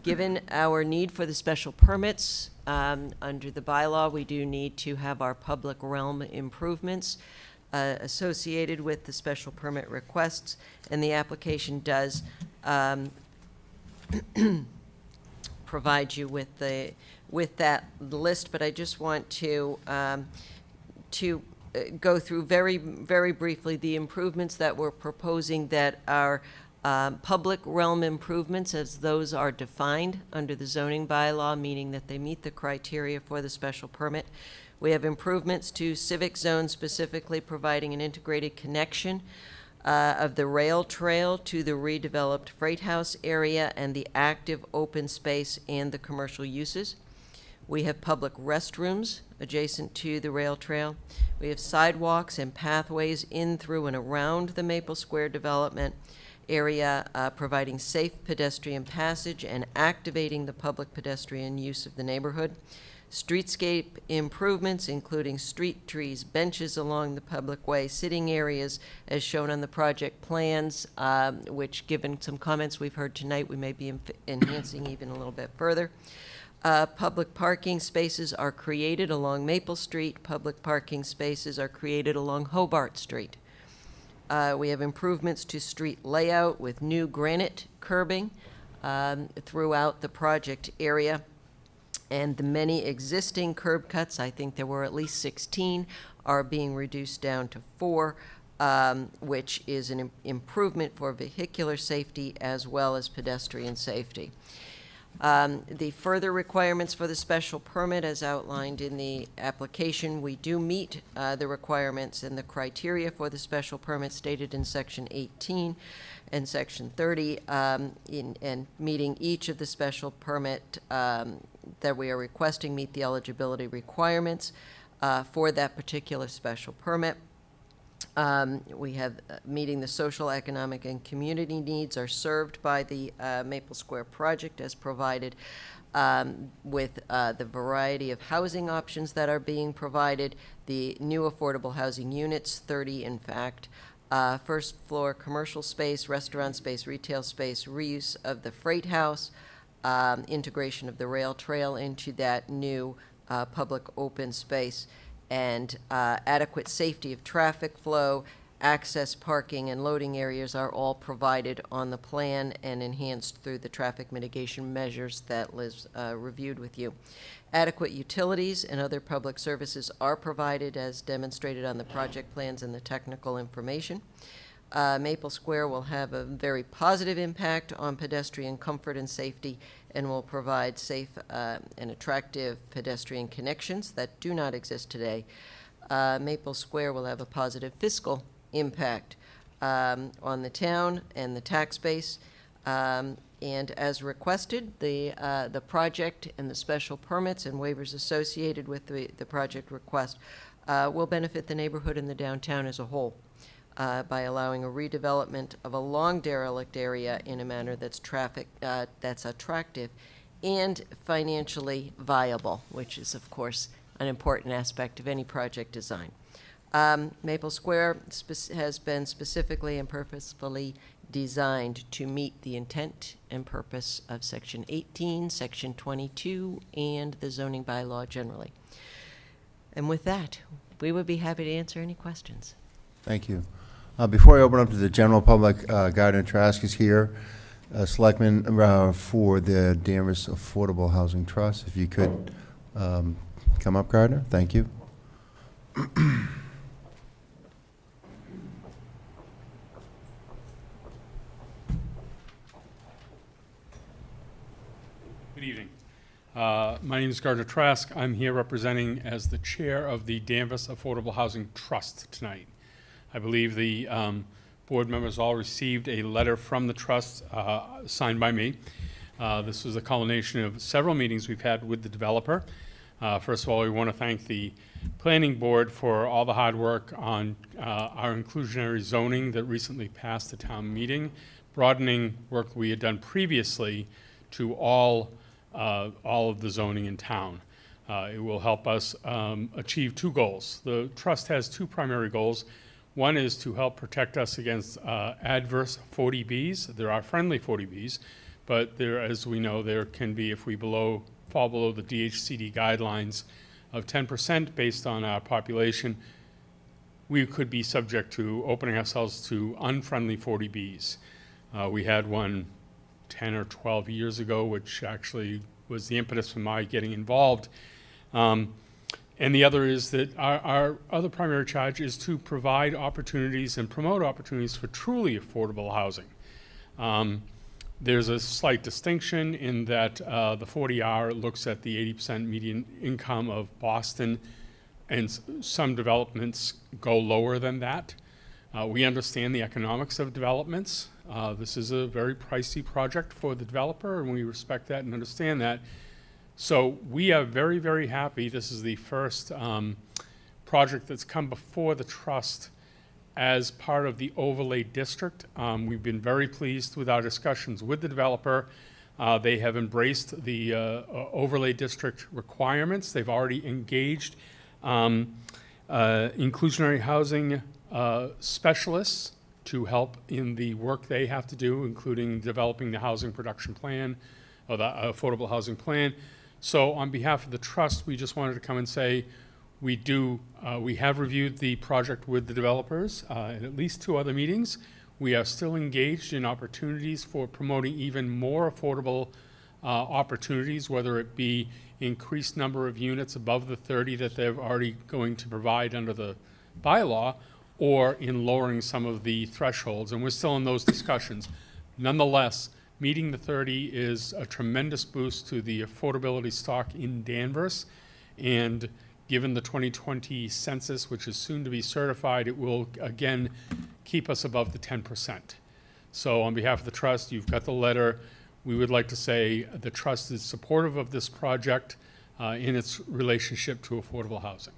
Given our need for the special permits, under the bylaw, we do need to have our public realm improvements associated with the special permit requests, and the application does provide you with that list, but I just want to go through very, very briefly the improvements that we're proposing that are Public realm improvements, as those are defined under the zoning bylaw, meaning that they meet the criteria for the special permit. We have improvements to civic zones, specifically providing an integrated connection of the rail trail to the redeveloped freight house area and the active open space and the commercial uses. We have public restrooms adjacent to the rail trail. We have sidewalks and pathways in, through, and around the Maple Square development area, providing safe pedestrian passage and activating the public pedestrian use of the neighborhood. Streetscape improvements, including street trees, benches along the public way, sitting areas as shown on the project plans, which, given some comments we've heard tonight, we may be enhancing even a little bit further. Public parking spaces are created along Maple Street. Public parking spaces are created along Hobart Street. We have improvements to street layout with new granite curbing throughout the project area. And the many existing curb cuts, I think there were at least 16, are being reduced down to 4, which is an improvement for vehicular safety as well as pedestrian safety. The further requirements for the special permit, as outlined in the application, we do meet the requirements and the criteria for the special permit stated in Section 18 and Section 30, and meeting each of the special permit that we are requesting meet the eligibility requirements for that particular special permit. We have meeting the social, economic, and community needs are served by the Maple Square project as provided with the variety of housing options that are being provided, the new affordable housing units, 30 in fact, first floor commercial space, restaurant space, retail space, reuse of the freight house, integration of the rail trail into that new public open space, and adequate safety of traffic flow, access, parking, and loading areas are all provided on the plan and enhanced through the traffic mitigation measures that Liz reviewed with you. Adequate utilities and other public services are provided as demonstrated on the project plans and the technical information. Maple Square will have a very positive impact on pedestrian comfort and safety and will provide safe and attractive pedestrian connections that do not exist today. Maple Square will have a positive fiscal impact on the town and the tax base. And as requested, the project and the special permits and waivers associated with the project request will benefit the neighborhood and the downtown as a whole. By allowing a redevelopment of a long derelict area in a manner that's that's attractive and financially viable, which is, of course, an important aspect of any project design. Maple Square has been specifically and purposefully designed to meet the intent and purpose of Section 18, Section 22, and the zoning bylaw generally. And with that, we would be happy to answer any questions. Thank you. Before I open up to the general public, Gardner Trask is here, Selectman for the Danvers Affordable Housing Trust. If you could come up, Gardner. Thank you. Good evening. My name is Gardner Trask. I'm here representing as the chair of the Danvers Affordable Housing Trust tonight. I believe the board members all received a letter from the trust signed by me. This was a culmination of several meetings we've had with the developer. First of all, we want to thank the planning board for all the hard work on our inclusionary zoning that recently passed the town meeting, broadening work we had done previously to all of the zoning in town. It will help us achieve two goals. The trust has two primary goals. One is to help protect us against adverse 40Bs. There are friendly 40Bs, but there, as we know, there can be, if we fall below the DHCD guidelines of 10% based on our population, we could be subject to opening ourselves to unfriendly 40Bs. We had one 10 or 12 years ago, which actually was the impetus for my getting involved. And the other is that our other primary charge is to provide opportunities and promote opportunities for truly affordable housing. There's a slight distinction in that the 40R looks at the 80% median income of Boston, and some developments go lower than that. We understand the economics of developments. This is a very pricey project for the developer, and we respect that and understand that. So we are very, very happy. This is the first project that's come before the trust as part of the overlay district. We've been very pleased with our discussions with the developer. They have embraced the overlay district requirements. They've already engaged inclusionary housing specialists to help in the work they have to do, including developing the housing production plan or the affordable housing plan. So on behalf of the trust, we just wanted to come and say, we have reviewed the project with the developers in at least 2 other meetings. We are still engaged in opportunities for promoting even more affordable opportunities, whether it be increased number of units above the 30 that they're already going to provide under the bylaw, or in lowering some of the thresholds, and we're still in those discussions. Nonetheless, meeting the 30 is a tremendous boost to the affordability stock in Danvers, and given the 2020 census, which is soon to be certified, it will again keep us above the 10%. So on behalf of the trust, you've got the letter. We would like to say the trust is supportive of this project in its relationship to affordable housing.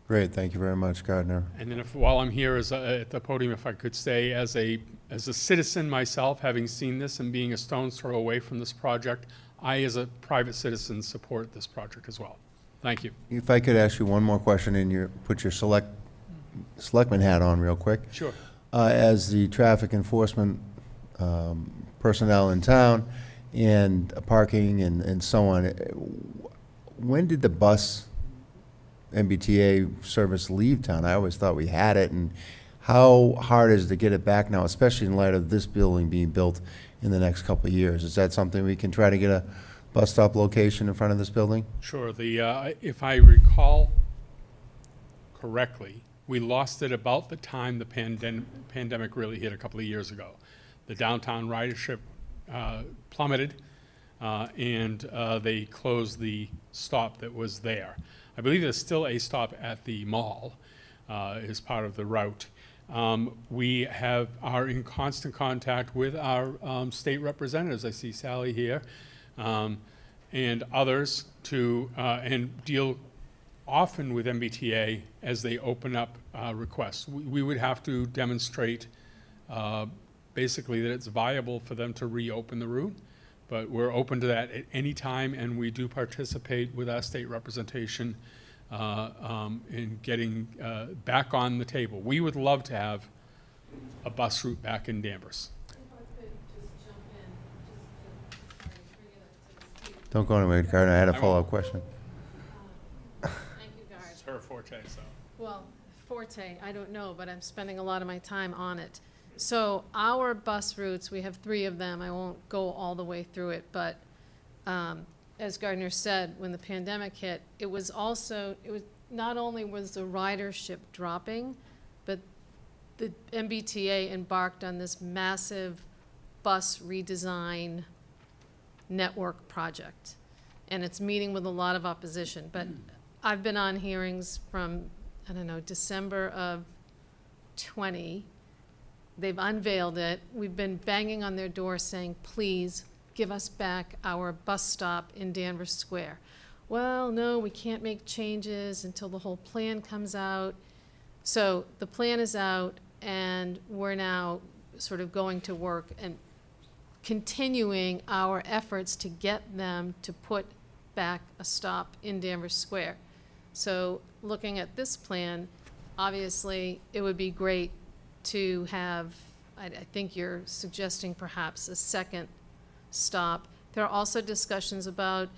Great, thank you very much, Gardner. And then while I'm here at the podium, if I could say, as a citizen myself, having seen this and being a stone's throw away from this project, I, as a private citizen, support this project as well. Thank you. If I could ask you one more question and put your selectman hat on real quick. Sure. As the traffic enforcement personnel in town and parking and so on, when did the bus MBTA service leave town? I always thought we had it, and how hard is it to get it back now, especially in light of this building being built in the next couple of years? Is that something we can try to get a bus stop location in front of this building? Sure. If I recall correctly, we lost it about the time the pandemic really hit a couple of years ago. The downtown ridership plummeted, and they closed the stop that was there. I believe there's still a stop at the mall as part of the route. We are in constant contact with our state representatives. I see Sally here, and others and deal often with MBTA as they open up requests. We would have to demonstrate basically that it's viable for them to reopen the route, but we're open to that at any time, and we do participate with our state representation in getting back on the table. We would love to have a bus route back in Danvers. Don't go anywhere, Gardner. I had a follow-up question. Thank you, Gard. It's her forte, so. Well, forte, I don't know, but I'm spending a lot of my time on it. So our bus routes, we have 3 of them. I won't go all the way through it, but as Gardner said, when the pandemic hit, it was not only was the ridership dropping, but the MBTA embarked on this massive bus redesign network project. And it's meeting with a lot of opposition. But I've been on hearings from, I don't know, December of 20. They've unveiled it. We've been banging on their door saying, please give us back our bus stop in Danvers Square. Well, no, we can't make changes until the whole plan comes out. So the plan is out, and we're now sort of going to work and continuing our efforts to get them to put back a stop in Danvers Square. So looking at this plan, obviously, it would be great to have, I think you're suggesting perhaps a second stop. There are also discussions about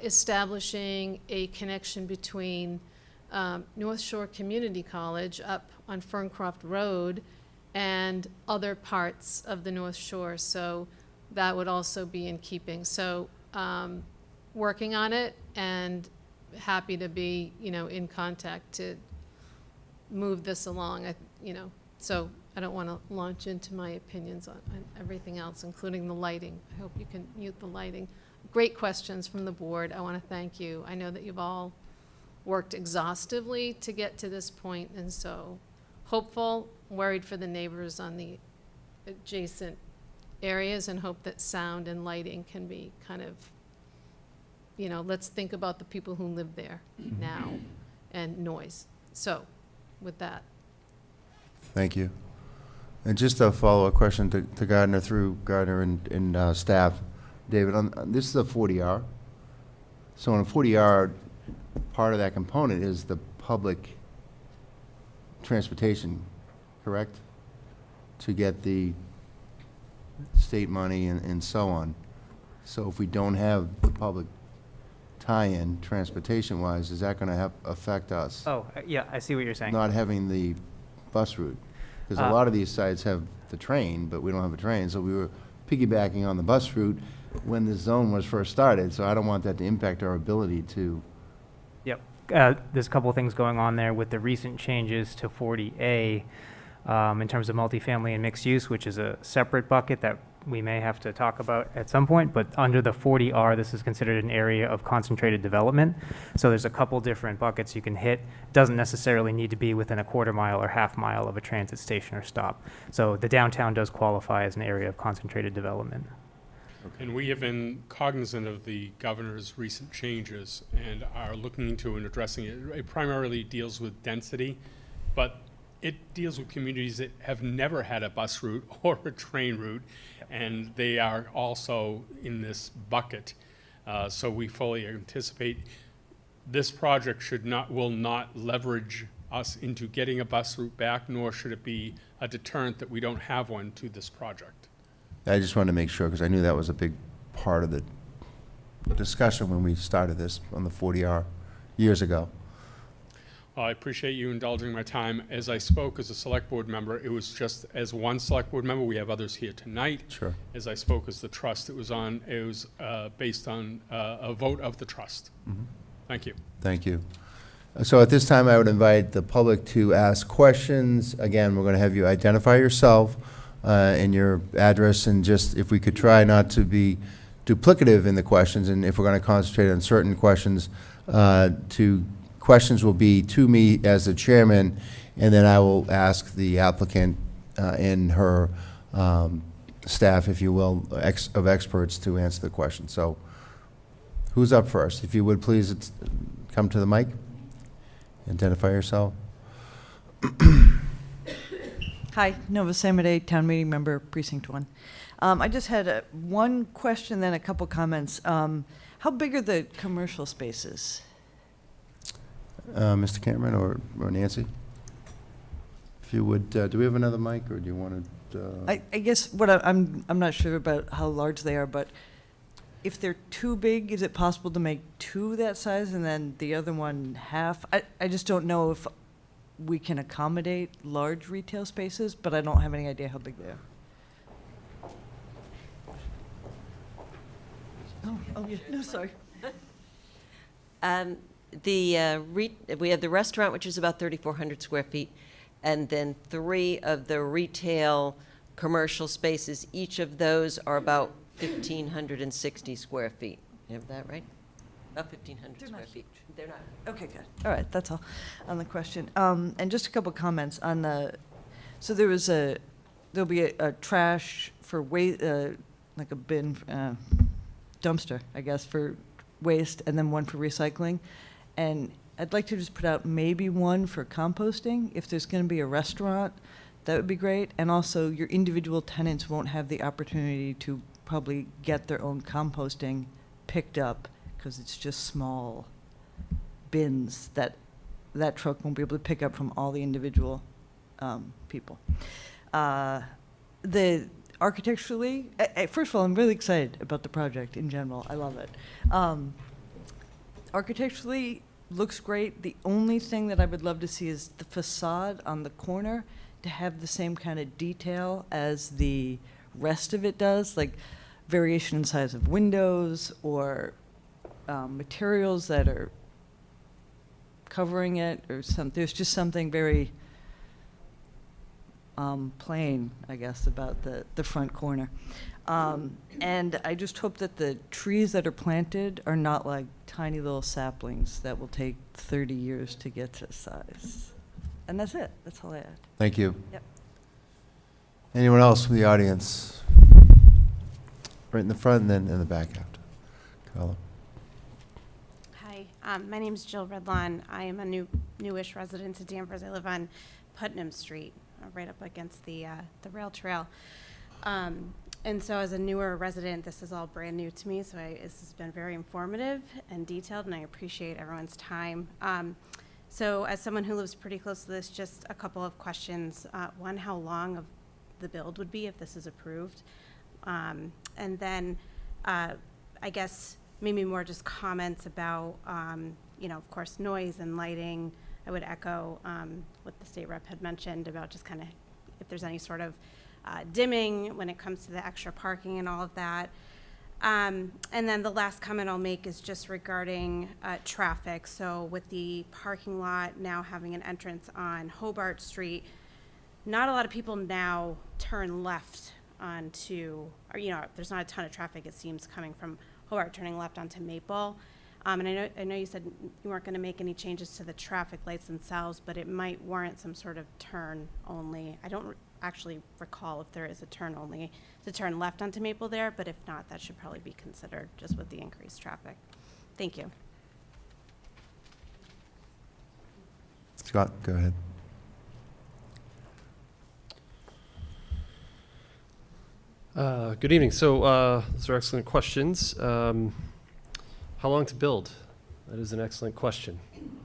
establishing a connection between North Shore Community College up on Ferncroft Road and other parts of the North Shore. So that would also be in keeping. So working on it, and happy to be, in contact to move this along. So I don't want to launch into my opinions on everything else, including the lighting. I hope you can mute the lighting. Great questions from the board. I want to thank you. I know that you've all worked exhaustively to get to this point, and so hopeful, worried for the neighbors on the adjacent areas, and hope that sound and lighting can be kind of, you know, let's think about the people who live there now, and noise. So, with that. Thank you. And just a follow-up question to Gardner, through Gardner and staff. David, this is a 40R. So on a 40R, part of that component is the public transportation, correct? To get the state money and so on. So if we don't have the public tie-in transportation-wise, is that going to affect us? Oh, yeah, I see what you're saying. Not having the bus route? Because a lot of these sites have the train, but we don't have a train, so we were piggybacking on the bus route when this zone was first started, so I don't want that to impact our ability to. Yep. There's a couple of things going on there with the recent changes to 40A in terms of multifamily and mixed use, which is a separate bucket that we may have to talk about at some point, but under the 40R, this is considered an area of concentrated development. So there's a couple different buckets you can hit. It doesn't necessarily need to be within a quarter mile or half mile of a transit station or stop. So the downtown does qualify as an area of concentrated development. And we have been cognizant of the governor's recent changes and are looking into and addressing it. It primarily deals with density, but it deals with communities that have never had a bus route or a train route, and they are also in this bucket. So we fully anticipate this project will not leverage us into getting a bus route back, nor should it be a deterrent that we don't have one to this project. I just wanted to make sure, because I knew that was a big part of the discussion when we started this on the 40R years ago. Well, I appreciate you indulging my time. As I spoke as a select board member, it was just as one select board member. We have others here tonight. Sure. As I spoke as the trust, it was based on a vote of the trust. Mm-hmm. Thank you. Thank you. So at this time, I would invite the public to ask questions. Again, we're going to have you identify yourself and your address, and just if we could try not to be duplicative in the questions, and if we're going to concentrate on certain questions, questions will be to me as the chairman, and then I will ask the applicant and her staff, if you will, of experts to answer the question. So who's up first? If you would please come to the mic, identify yourself. Hi, Nova Samade, Town Meeting Member, Precinct 1. I just had one question, then a couple comments. How big are the commercial spaces? Mr. Cameron or Nancy? If you would, do we have another mic, or do you want to? I guess what I'm not sure about how large they are, but if they're too big, is it possible to make two that size and then the other one half? I just don't know if we can accommodate large retail spaces, but I don't have any idea how big they are. Oh yeah, no, sorry. We have the restaurant, which is about 3,400 square feet, and then 3 of the retail commercial spaces. Each of those are about 1,560 square feet. You have that right? About 1,500 square feet. They're not. Okay, good. All right, that's all on the question. And just a couple comments on the, so there'll be a trash for waste, like a bin, dumpster, I guess, for waste, and then one for recycling. And I'd like to just put out maybe one for composting. If there's going to be a restaurant, that would be great. And also, your individual tenants won't have the opportunity to probably get their own composting picked up, because it's just small bins that truck won't be able to pick up from all the individual people. The architecturally, first of all, I'm really excited about the project in general. I love it. Architecturally, looks great. The only thing that I would love to see is the facade on the corner to have the same kind of detail as the rest of it does, like variation in size of windows or materials that are covering it, or there's just something very playing, I guess, about the front corner. And I just hope that the trees that are planted are not like tiny little saplings that will take 30 years to get to size. And that's it. That's all I had. Thank you. Yep. Anyone else from the audience? Right in the front and then in the back after. Carla. Hi, my name is Jill Redlawn. I am a newish resident of Danvers. I live on Putnam Street, right up against the rail trail. And so as a newer resident, this is all brand new to me, so this has been very informative and detailed, and I appreciate everyone's time. So as someone who lives pretty close to this, just a couple of questions. One, how long of the build would be if this is approved? And then I guess maybe more just comments about, of course, noise and lighting. I would echo what the state rep had mentioned about just kind of if there's any sort of dimming when it comes to the extra parking and all of that. And then the last comment I'll make is just regarding traffic. So with the parking lot now having an entrance on Hobart Street, not a lot of people now turn left onto, or there's not a ton of traffic, it seems, coming from Hobart turning left onto Maple. And I know you said you weren't going to make any changes to the traffic lights themselves, but it might warrant some sort of turn only. I don't actually recall if there is a turn only to turn left onto Maple there, but if not, that should probably be considered just with the increased traffic. Thank you. Scott, go ahead. Good evening. So those are excellent questions. How long to build? That is an excellent question.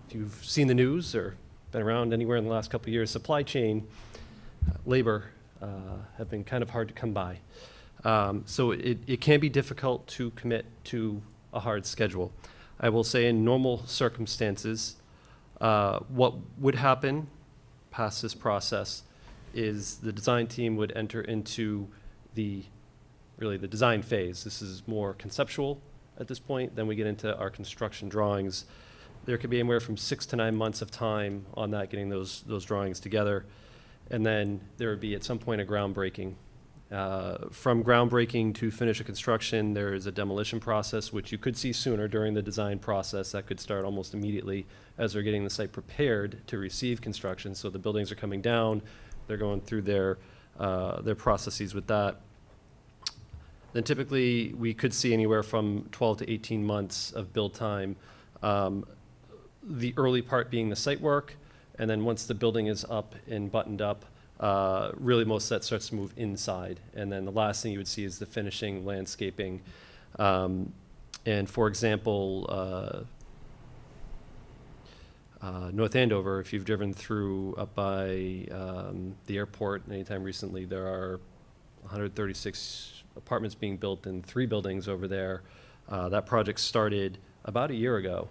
If you've seen the news or been around anywhere in the last couple of years, supply chain, labor have been kind of hard to come by. So it can be difficult to commit to a hard schedule. I will say in normal circumstances, what would happen past this process is the design team would enter into the design phase. This is more conceptual at this point. Then we get into our construction drawings. There could be anywhere from 6 to 9 months of time on that, getting those drawings together. And then there would be at some point a groundbreaking. From groundbreaking to finish a construction, there is a demolition process, which you could see sooner during the design process. That could start almost immediately as they're getting the site prepared to receive construction. So the buildings are coming down, they're going through their processes with that. Then typically we could see anywhere from 12 to 18 months of build time. The early part being the site work, and then once the building is up and buttoned up, really most of that starts to move inside. And then the last thing you would see is the finishing landscaping. And for example, North Andover, if you've driven through up by the airport anytime recently, there are 136 apartments being built in 3 buildings over there. That project started about a year ago,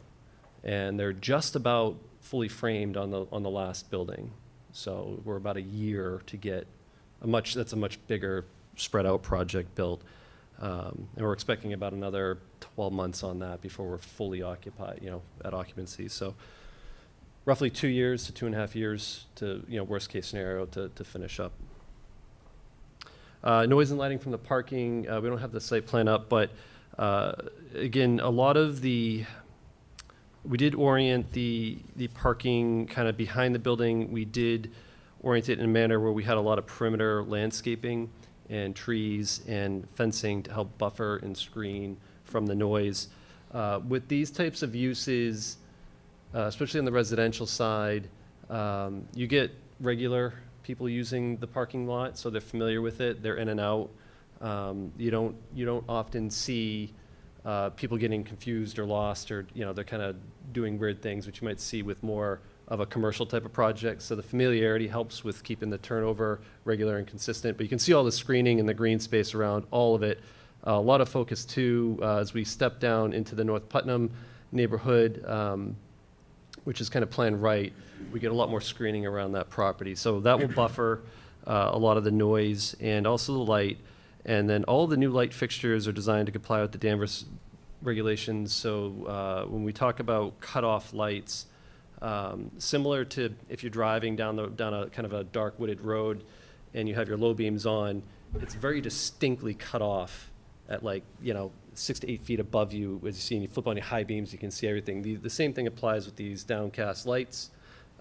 and they're just about fully framed on the last building. So we're about a year to get that's a much bigger spread out project built. And we're expecting about another 12 months on that before we're fully occupied, at occupancy. So roughly 2 years to 2.5 years to, worst case scenario to finish up. Noise and lighting from the parking, we don't have the site plan up, but again, a lot of we did orient the parking kind of behind the building. We did orient it in a manner where we had a lot of perimeter landscaping and trees and fencing to help buffer and screen from the noise. With these types of uses, especially on the residential side, you get regular people using the parking lot, so they're familiar with it. They're in and out. You don't often see people getting confused or lost, or they're kind of doing weird things, which you might see with more of a commercial type of project. So the familiarity helps with keeping the turnover regular and consistent. But you can see all the screening and the green space around all of it. A lot of focus too as we step down into the North Putnam neighborhood, which is kind of planned right. We get a lot more screening around that property. So that will buffer a lot of the noise and also the light. And then all the new light fixtures are designed to comply with the Danvers regulations. So when we talk about cutoff lights, similar to if you're driving down a kind of a dark wooded road and you have your low beams on, it's very distinctly cut off at 6 to 8 feet above you. As you see, and you flip on your high beams, you can see everything. The same thing applies with these downcast lights.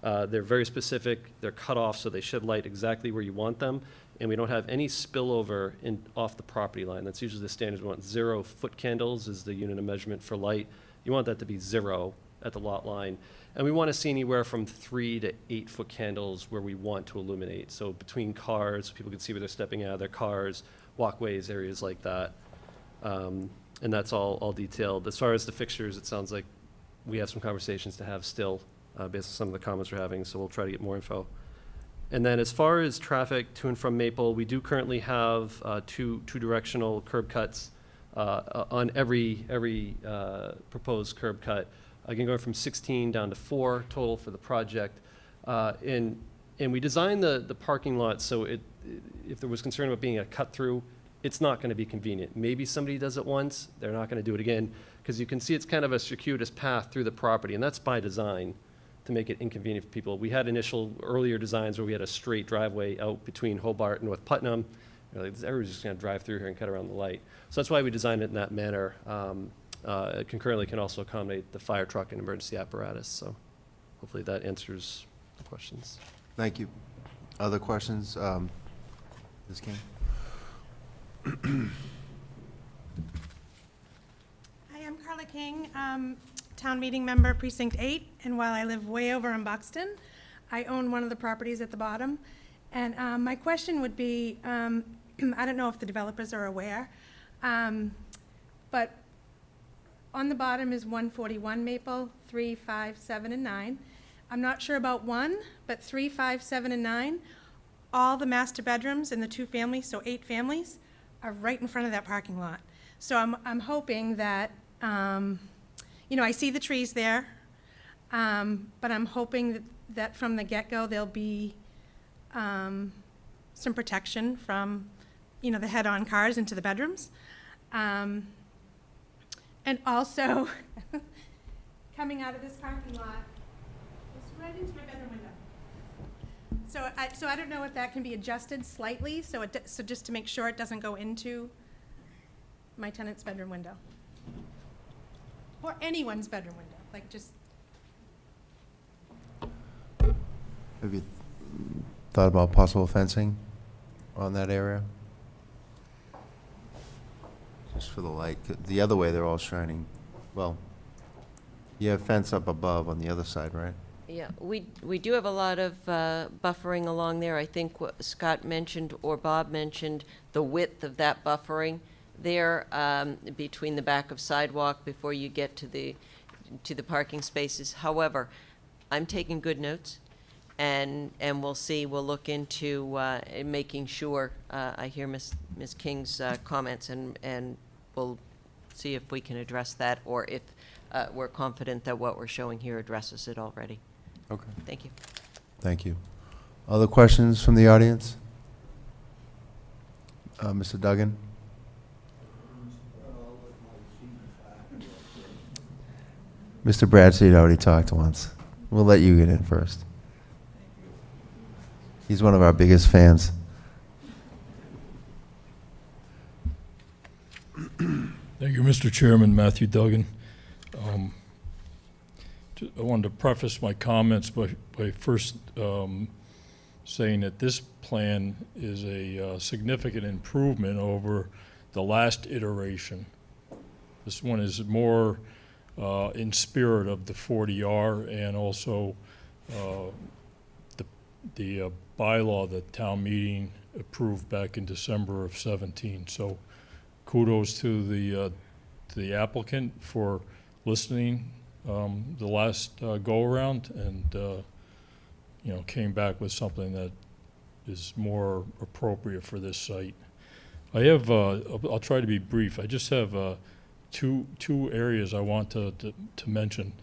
They're very specific. They're cut off, so they shed light exactly where you want them. And we don't have any spillover off the property line. That's usually the standard. We want 0 foot candles is the unit of measurement for light. You want that to be 0 at the lot line. And we want to see anywhere from 3 to 8 foot candles where we want to illuminate. So between cars, people can see where they're stepping out of their cars, walkways, areas like that. And that's all detailed. As far as the fixtures, it sounds like we have some conversations to have still based on some of the comments we're having, so we'll try to get more info. And then as far as traffic to and from Maple, we do currently have two-directional curb cuts on every proposed curb cut. Again, going from 16 down to 4 total for the project. And we designed the parking lot so if there was concern about being a cut-through, it's not going to be convenient. Maybe somebody does it once, they're not going to do it again, because you can see it's kind of a circuitous path through the property, and that's by design to make it inconvenient for people. We had earlier designs where we had a straight driveway out between Hobart and North Putnam. Everybody's just going to drive through here and cut around the light. So that's why we designed it in that manner. It concurrently can also accommodate the fire truck and emergency apparatus. So hopefully that answers the questions. Thank you. Other questions? Ms. King? Hi, I'm Carla King, town meeting member, Precinct 8, and while I live way over in Buxton, I own one of the properties at the bottom. And my question would be, I don't know if the developers are aware, but on the bottom is 141 Maple, 3, 5, 7, and 9. I'm not sure about 1, but 3, 5, 7, and 9, all the master bedrooms in the 2 families, so 8 families, are right in front of that parking lot. So I'm hoping that, I see the trees there, but I'm hoping that from the get-go there'll be some protection from, the head-on cars into the bedrooms. And also, coming out of this parking lot, it's right into my bedroom window. So I don't know if that can be adjusted slightly, so just to make sure it doesn't go into my tenant's bedroom window. Or anyone's bedroom window, Have you thought about possible fencing on that area? Just for the light. The other way, they're all shining. Well, you have fence up above on the other side, right? Yeah, we do have a lot of buffering along there. I think what Scott mentioned or Bob mentioned, the width of that buffering there between the back of sidewalk before you get to the parking spaces. However, I'm taking good notes, and we'll see. We'll look into making sure. I hear Ms. King's comments, and we'll see if we can address that, or if we're confident that what we're showing here addresses it already. Okay. Thank you. Thank you. Other questions from the audience? Mr. Duggan? Mr. Bradstreet already talked once. We'll let you get in first. He's one of our biggest fans. Thank you, Mr. Chairman. Matthew Duggan. I wanted to preface my comments by first saying that this plan is a significant improvement over the last iteration. This one is more in spirit of the 40R and also the bylaw that town meeting approved back in December of 17. So kudos to the applicant for listening the last go-around and came back with something that is more appropriate for this site. I have, I'll try to be brief. I just have two areas I want to mention.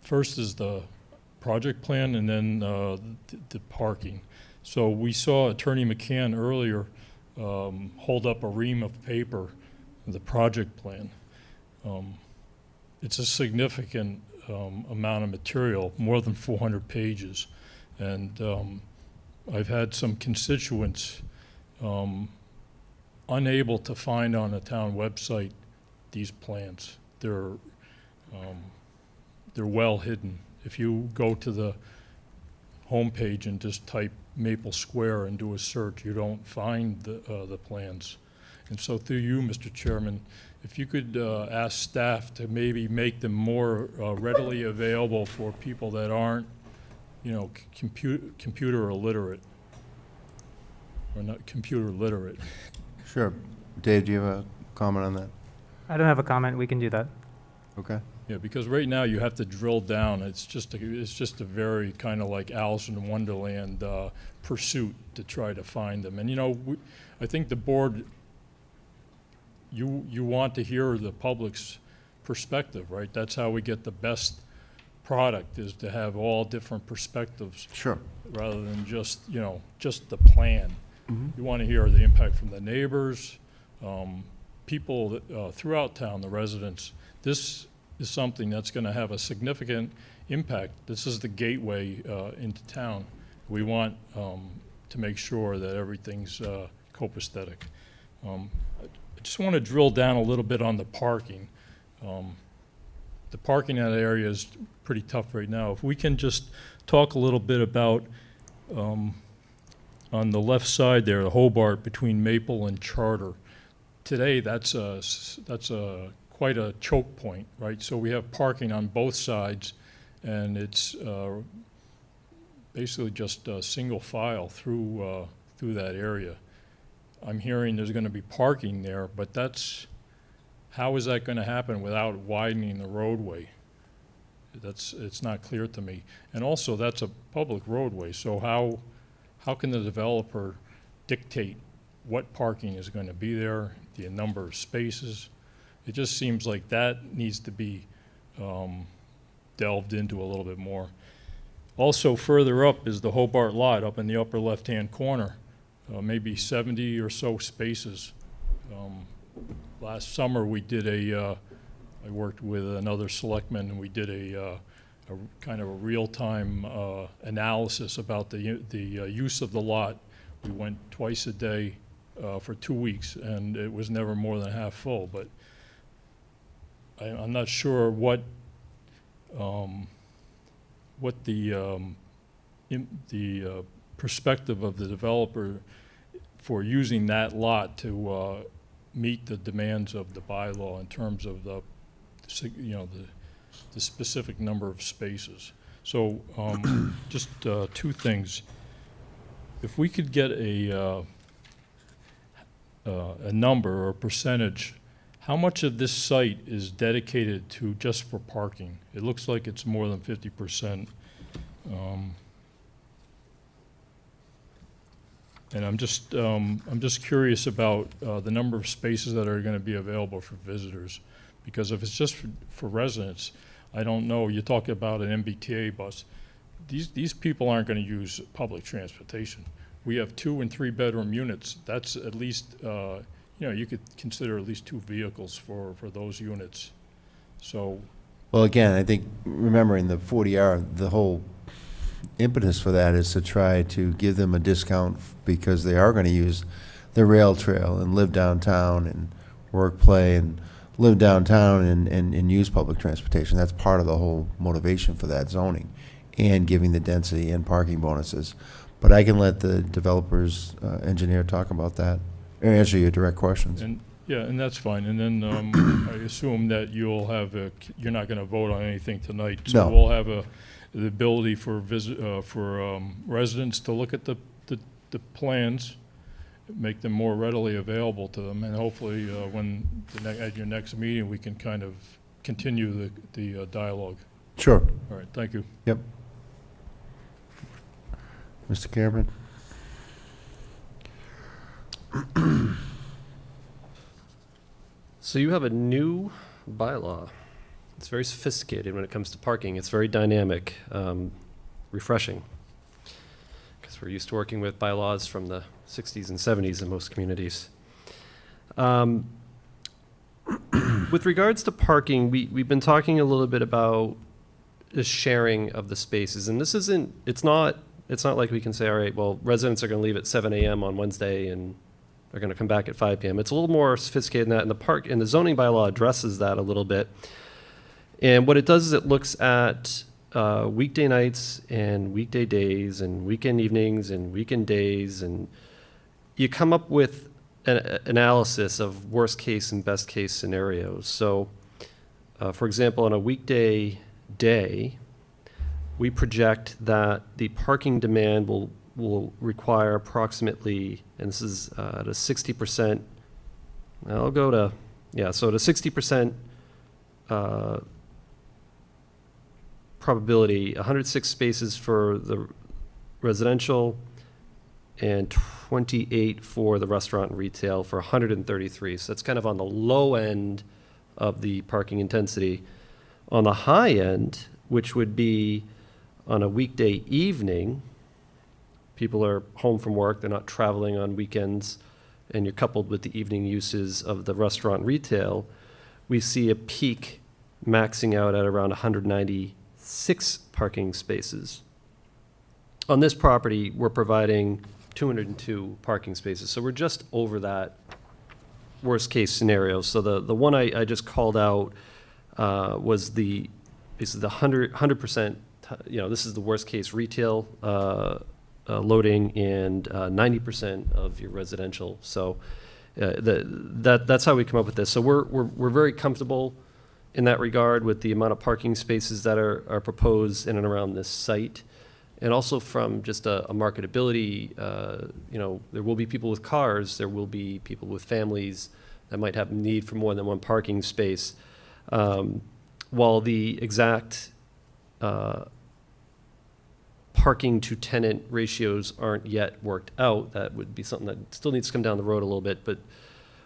First is the project plan, and then the parking. So we saw Attorney McCann earlier hold up a ream of paper, the project plan. It's a significant amount of material, more than 400 pages. And I've had some constituents unable to find on the town website these plans. They're well hidden. If you go to the homepage and just type Maple Square and do a search, you don't find the plans. And so through you, Mr. Chairman, if you could ask staff to maybe make them more readily available for people that aren't, you know, computer illiterate, or not computer literate. Sure. Dave, do you have a comment on that? I don't have a comment. We can do that. Okay. Yeah, because right now you have to drill down. It's just a very kind of like Alice in Wonderland pursuit to try to find them. And you know, I think the board, you want to hear the public's perspective, right? That's how we get the best product, is to have all different perspectives. Sure. Rather than just, you know, just the plan. You want to hear the impact from the neighbors, people that, throughout town, the residents. This is something that's going to have a significant impact. This is the gateway into town. We want to make sure that everything's copacetic. I just want to drill down a little bit on the parking. The parking in that area is pretty tough right now. If we can just talk a little bit about on the left side there, the Hobart between Maple and Charter. Today, that's quite a choke point, right? So we have parking on both sides, and it's basically just a single file through that area. I'm hearing there's going to be parking there, but how is that going to happen without widening the roadway? It's not clear to me. And also, that's a public roadway, so how can the developer dictate what parking is going to be there, the number of spaces? It just seems like that needs to be delved into a little bit more. Also, further up is the Hobart lot up in the upper left-hand corner, maybe 70 or so spaces. Last summer, we did I worked with another selectman, and we did a kind of a real-time analysis about the use of the lot. We went twice a day for 2 weeks, and it was never more than half full. But I'm not sure what the perspective of the developer for using that lot to meet the demands of the bylaw in terms of the specific number of spaces. So just two things. If we could get a number or a percentage, how much of this site is dedicated to just for parking? It looks like it's more than 50%. And I'm just curious about the number of spaces that are going to be available for visitors, because if it's just for residents, I don't know. You talk about an MBTA bus. These people aren't going to use public transportation. We have 2 and 3 bedroom units. That's at least you could consider at least 2 vehicles for those units. So. Well, again, I think remembering the 40R, the whole impetus for that is to try to give them a discount because they are going to use the rail trail and live downtown and work, play, and live downtown and use public transportation. That's part of the whole motivation for that zoning and giving the density and parking bonuses. But I can let the developer's engineer talk about that or answer your direct questions. And yeah, and that's fine. And then I assume that you'll have you're not going to vote on anything tonight. So No. We'll have the ability for residents to look at the plans, make them more readily available to them, and hopefully at your next meeting we can kind of continue the dialogue. Sure. All right, thank you. Yep. Mr. Cameron? So you have a new bylaw. It's very sophisticated when it comes to parking. It's very dynamic, refreshing, because we're used to working with bylaws from the 60s and 70s in most communities. With regards to parking, we've been talking a little bit about the sharing of the spaces, and it's not It's not like we can say, all right, well, residents are going to leave at 7 a.m. on Wednesday and they're going to come back at 5 p.m. It's a little more sophisticated than that, and the zoning bylaw addresses that a little bit. And what it does is it looks at weekday nights and weekday days and weekend evenings and weekend days, and you come up with an analysis of worst case and best case scenarios. So, for example, on a weekday day, we project that the parking demand will require approximately, and this is at a 60%, I'll go to, yeah, so at a 60% probability, 106 spaces for the residential and 28 for the restaurant and retail for 133. So that's kind of on the low end of the parking intensity. On the high end, which would be on a weekday evening, people are home from work, they're not traveling on weekends, and you're coupled with the evening uses of the restaurant retail, we see a peak maxing out at around 196 parking spaces. On this property, we're providing 202 parking spaces, so we're just over that worst case scenario. So the one I just called out was basically the 100%, this is the worst case retail loading and 90% of your residential. So that's how we come up with this. So we're very comfortable in that regard with the amount of parking spaces that are proposed in and around this site. And also from just a marketability, there will be people with cars, there will be people with families that might have need for more than one parking space. While the exact parking to tenant ratios aren't yet worked out, that would be something that still needs to come down the road a little bit. But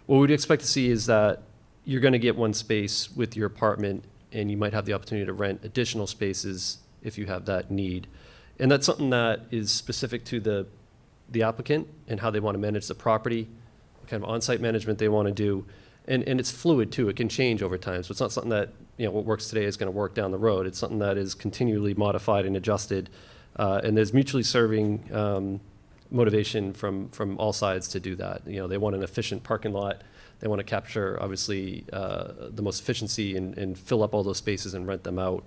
what we'd expect to see is that you're going to get one space with your apartment, and you might have the opportunity to rent additional spaces if you have that need. And that's something that is specific to the applicant and how they want to manage the property, what kind of on-site management they want to do. And it's fluid too, it can change over time. So it's not something that, what works today is going to work down the road. It's something that is continually modified and adjusted. And there's mutually serving motivation from all sides to do that. They want an efficient parking lot. They want to capture, obviously, the most efficiency and fill up all those spaces and rent them out.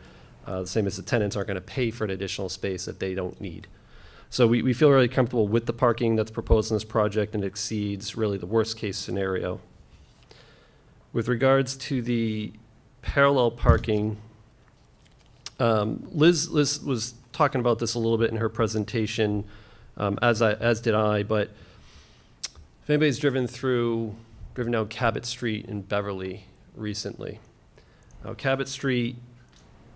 The same as the tenants aren't going to pay for an additional space that they don't need. So we feel really comfortable with the parking that's proposed in this project, and it exceeds really the worst case scenario. With regards to the parallel parking, Liz was talking about this a little bit in her presentation, as did I, but if anybody's driven down Cabot Street in Beverly recently. Now, Cabot Street,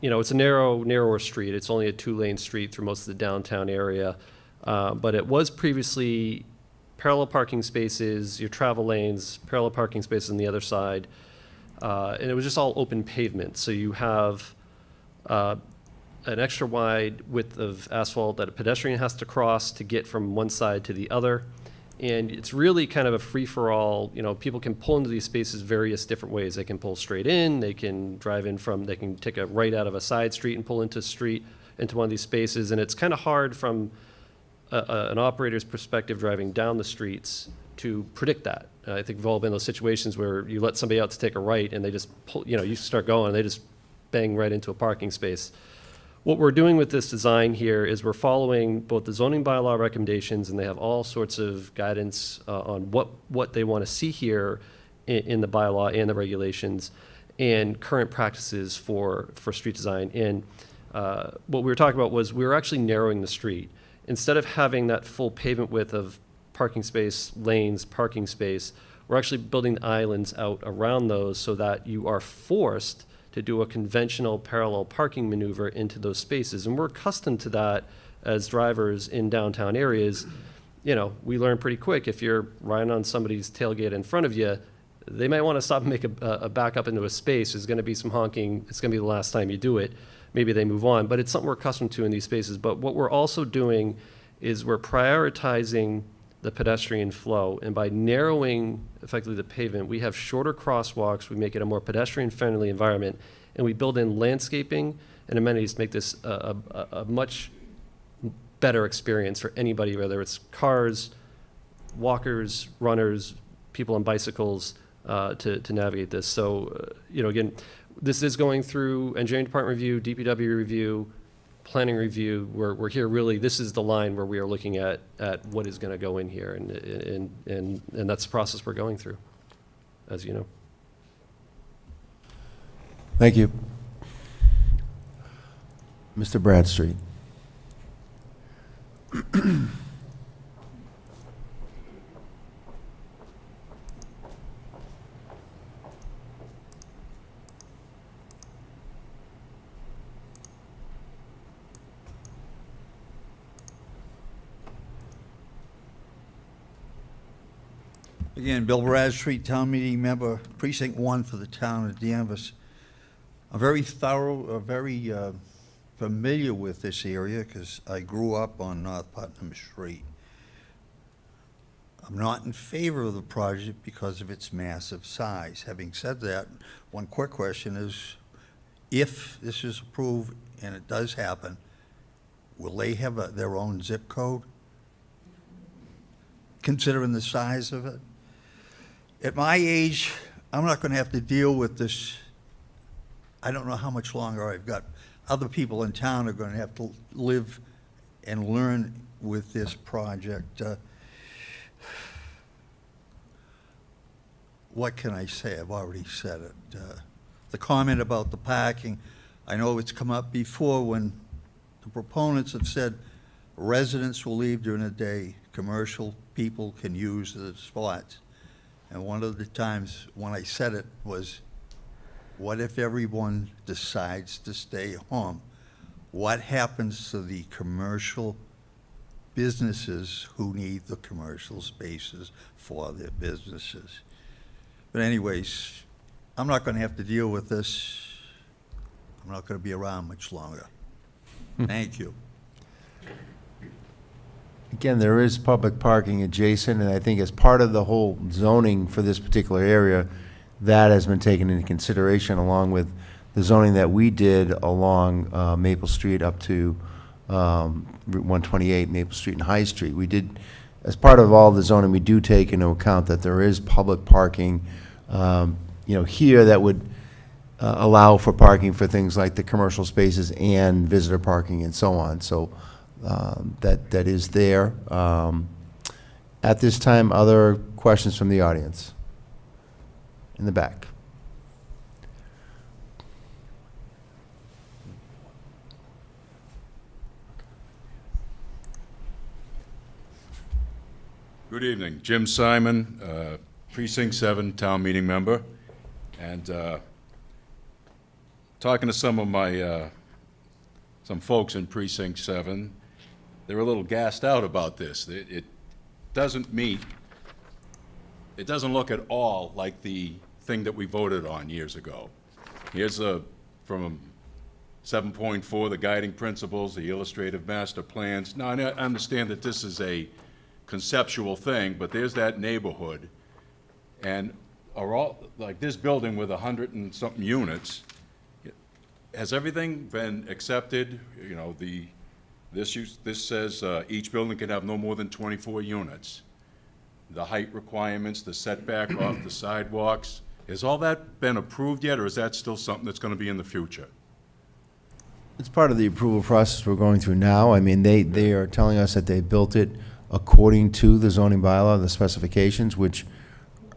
it's a narrower street. It's only a 2-lane street through most of the downtown area. But it was previously parallel parking spaces, your travel lanes, parallel parking spaces on the other side. And it was just all open pavement. So you have an extra wide width of asphalt that a pedestrian has to cross to get from one side to the other. And it's really kind of a free-for-all. People can pull into these spaces various different ways. They can pull straight in, they can drive in they can take a right out of a side street and pull into one of these spaces. And it's kind of hard from an operator's perspective driving down the streets to predict that. I think we've all been in those situations where you let somebody out to take a right and they just pull, you start going and they just bang right into a parking space. What we're doing with this design here is we're following both the zoning bylaw recommendations, and they have all sorts of guidance on what they want to see here in the bylaw and the regulations, and current practices for street design. And what we were talking about was we were actually narrowing the street. Instead of having that full pavement width of parking space, lanes, parking space, we're actually building islands out around those so that you are forced to do a conventional parallel parking maneuver into those spaces. And we're accustomed to that as drivers in downtown areas. We learn pretty quick, if you're riding on somebody's tailgate in front of you, they might want to stop and make a back up into a space. There's going to be some honking. It's going to be the last time you do it. Maybe they move on, but it's something we're accustomed to in these spaces. But what we're also doing is we're prioritizing the pedestrian flow. And by narrowing effectively the pavement, we have shorter crosswalks, we make it a more pedestrian-friendly environment, and we build in landscaping and amenities to make this a much better experience for anybody, whether it's cars, walkers, runners, people on bicycles, to navigate this. So, again, this is going through engineering department review, DPW review, planning review. We're here really, this is the line where we are looking at what is going to go in here, and that's the process we're going through, as you know. Thank you. Mr. Bradstreet. Again, Bill Bradstreet, Town Meeting Member, Precinct 1 for the town of Danvers. I'm very familiar with this area because I grew up on North Putnam Street. I'm not in favor of the project because of its massive size. Having said that, one quick question is, if this is approved and it does happen, will they have their own zip code, considering the size of it? At my age, I'm not going to have to deal with this. I don't know how much longer I've got. Other people in town are going to have to live and learn with this project. What can I say? I've already said it. The comment about the parking, I know it's come up before when the proponents have said residents will leave during the day, commercial people can use the spots. And one of the times when I said it was, what if everyone decides to stay home? What happens to the commercial businesses who need the commercial spaces for their businesses? But anyways, I'm not going to have to deal with this. I'm not going to be around much longer. Thank you. Again, there is public parking adjacent, and I think as part of the whole zoning for this particular area, that has been taken into consideration along with the zoning that we did along Maple Street up to Route 128, Maple Street and High Street. We did, as part of all the zoning, we do take into account that there is public parking, here that would allow for parking for things like the commercial spaces and visitor parking and so on. So that is there. At this time, other questions from the audience? In the back. Good evening. Jim Simon, Precinct 7 Town Meeting Member. And talking to some of my, some folks in Precinct 7, they're a little gassed out about this. It doesn't meet, it doesn't look at all like the thing that we voted on years ago. Here's from 7.4, the guiding principles, the illustrative master plans. Now, I understand that this is a conceptual thing, but there's that neighborhood. And are all, like this building with 100 and something units, has everything been accepted? You know, this says each building can have no more than 24 units. The height requirements, the setback off the sidewalks, has all that been approved yet, or is that still something that's going to be in the future? It's part of the approval process we're going through now. I mean, they are telling us that they built it according to the zoning bylaw, the specifications, which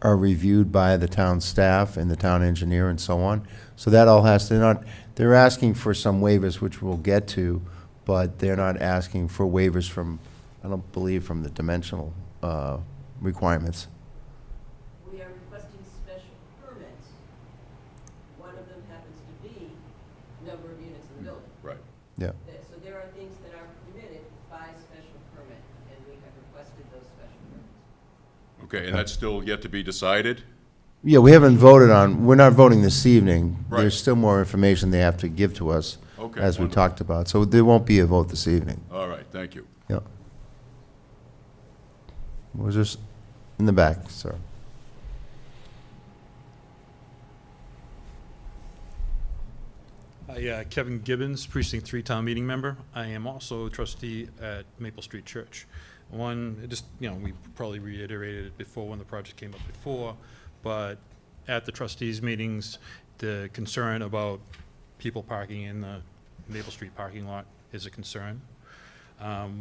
are reviewed by the town staff and the town engineer and so on. So that all has to, they're asking for some waivers, which we'll get to, but they're not asking for waivers from, I don't believe, from the dimensional requirements. We are requesting special permits. One of them happens to be number of units in the building. Right. Yeah. So there are things that are permitted by special permit, and we have requested those special permits. Okay, and that's still yet to be decided? Yeah, we haven't voted on, we're not voting this evening. Right. There's still more information they have to give to us, Okay, as we wonderful. talked about. So there won't be a vote this evening. All right, thank you. Yeah. Was this in the back, sir? Kevin Gibbons, Precinct 3 Town Meeting Member. I am also a trustee at Maple Street Church. We probably reiterated it before when the project came up before, but at the trustees meetings, the concern about people parking in the Maple Street parking lot is a concern.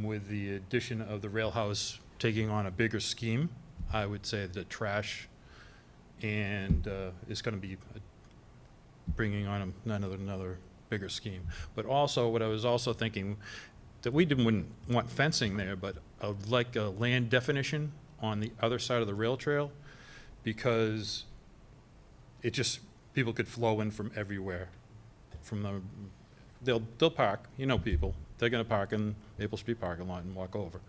With the addition of the rail house taking on a bigger scheme, I would say that trash and is going to be bringing on another bigger scheme. But also, what I was also thinking, that we wouldn't want fencing there, but like a land definition on the other side of the rail trail, because people could flow in from everywhere. They'll park, people, they're gonna park in Maple Street parking lot and walk over.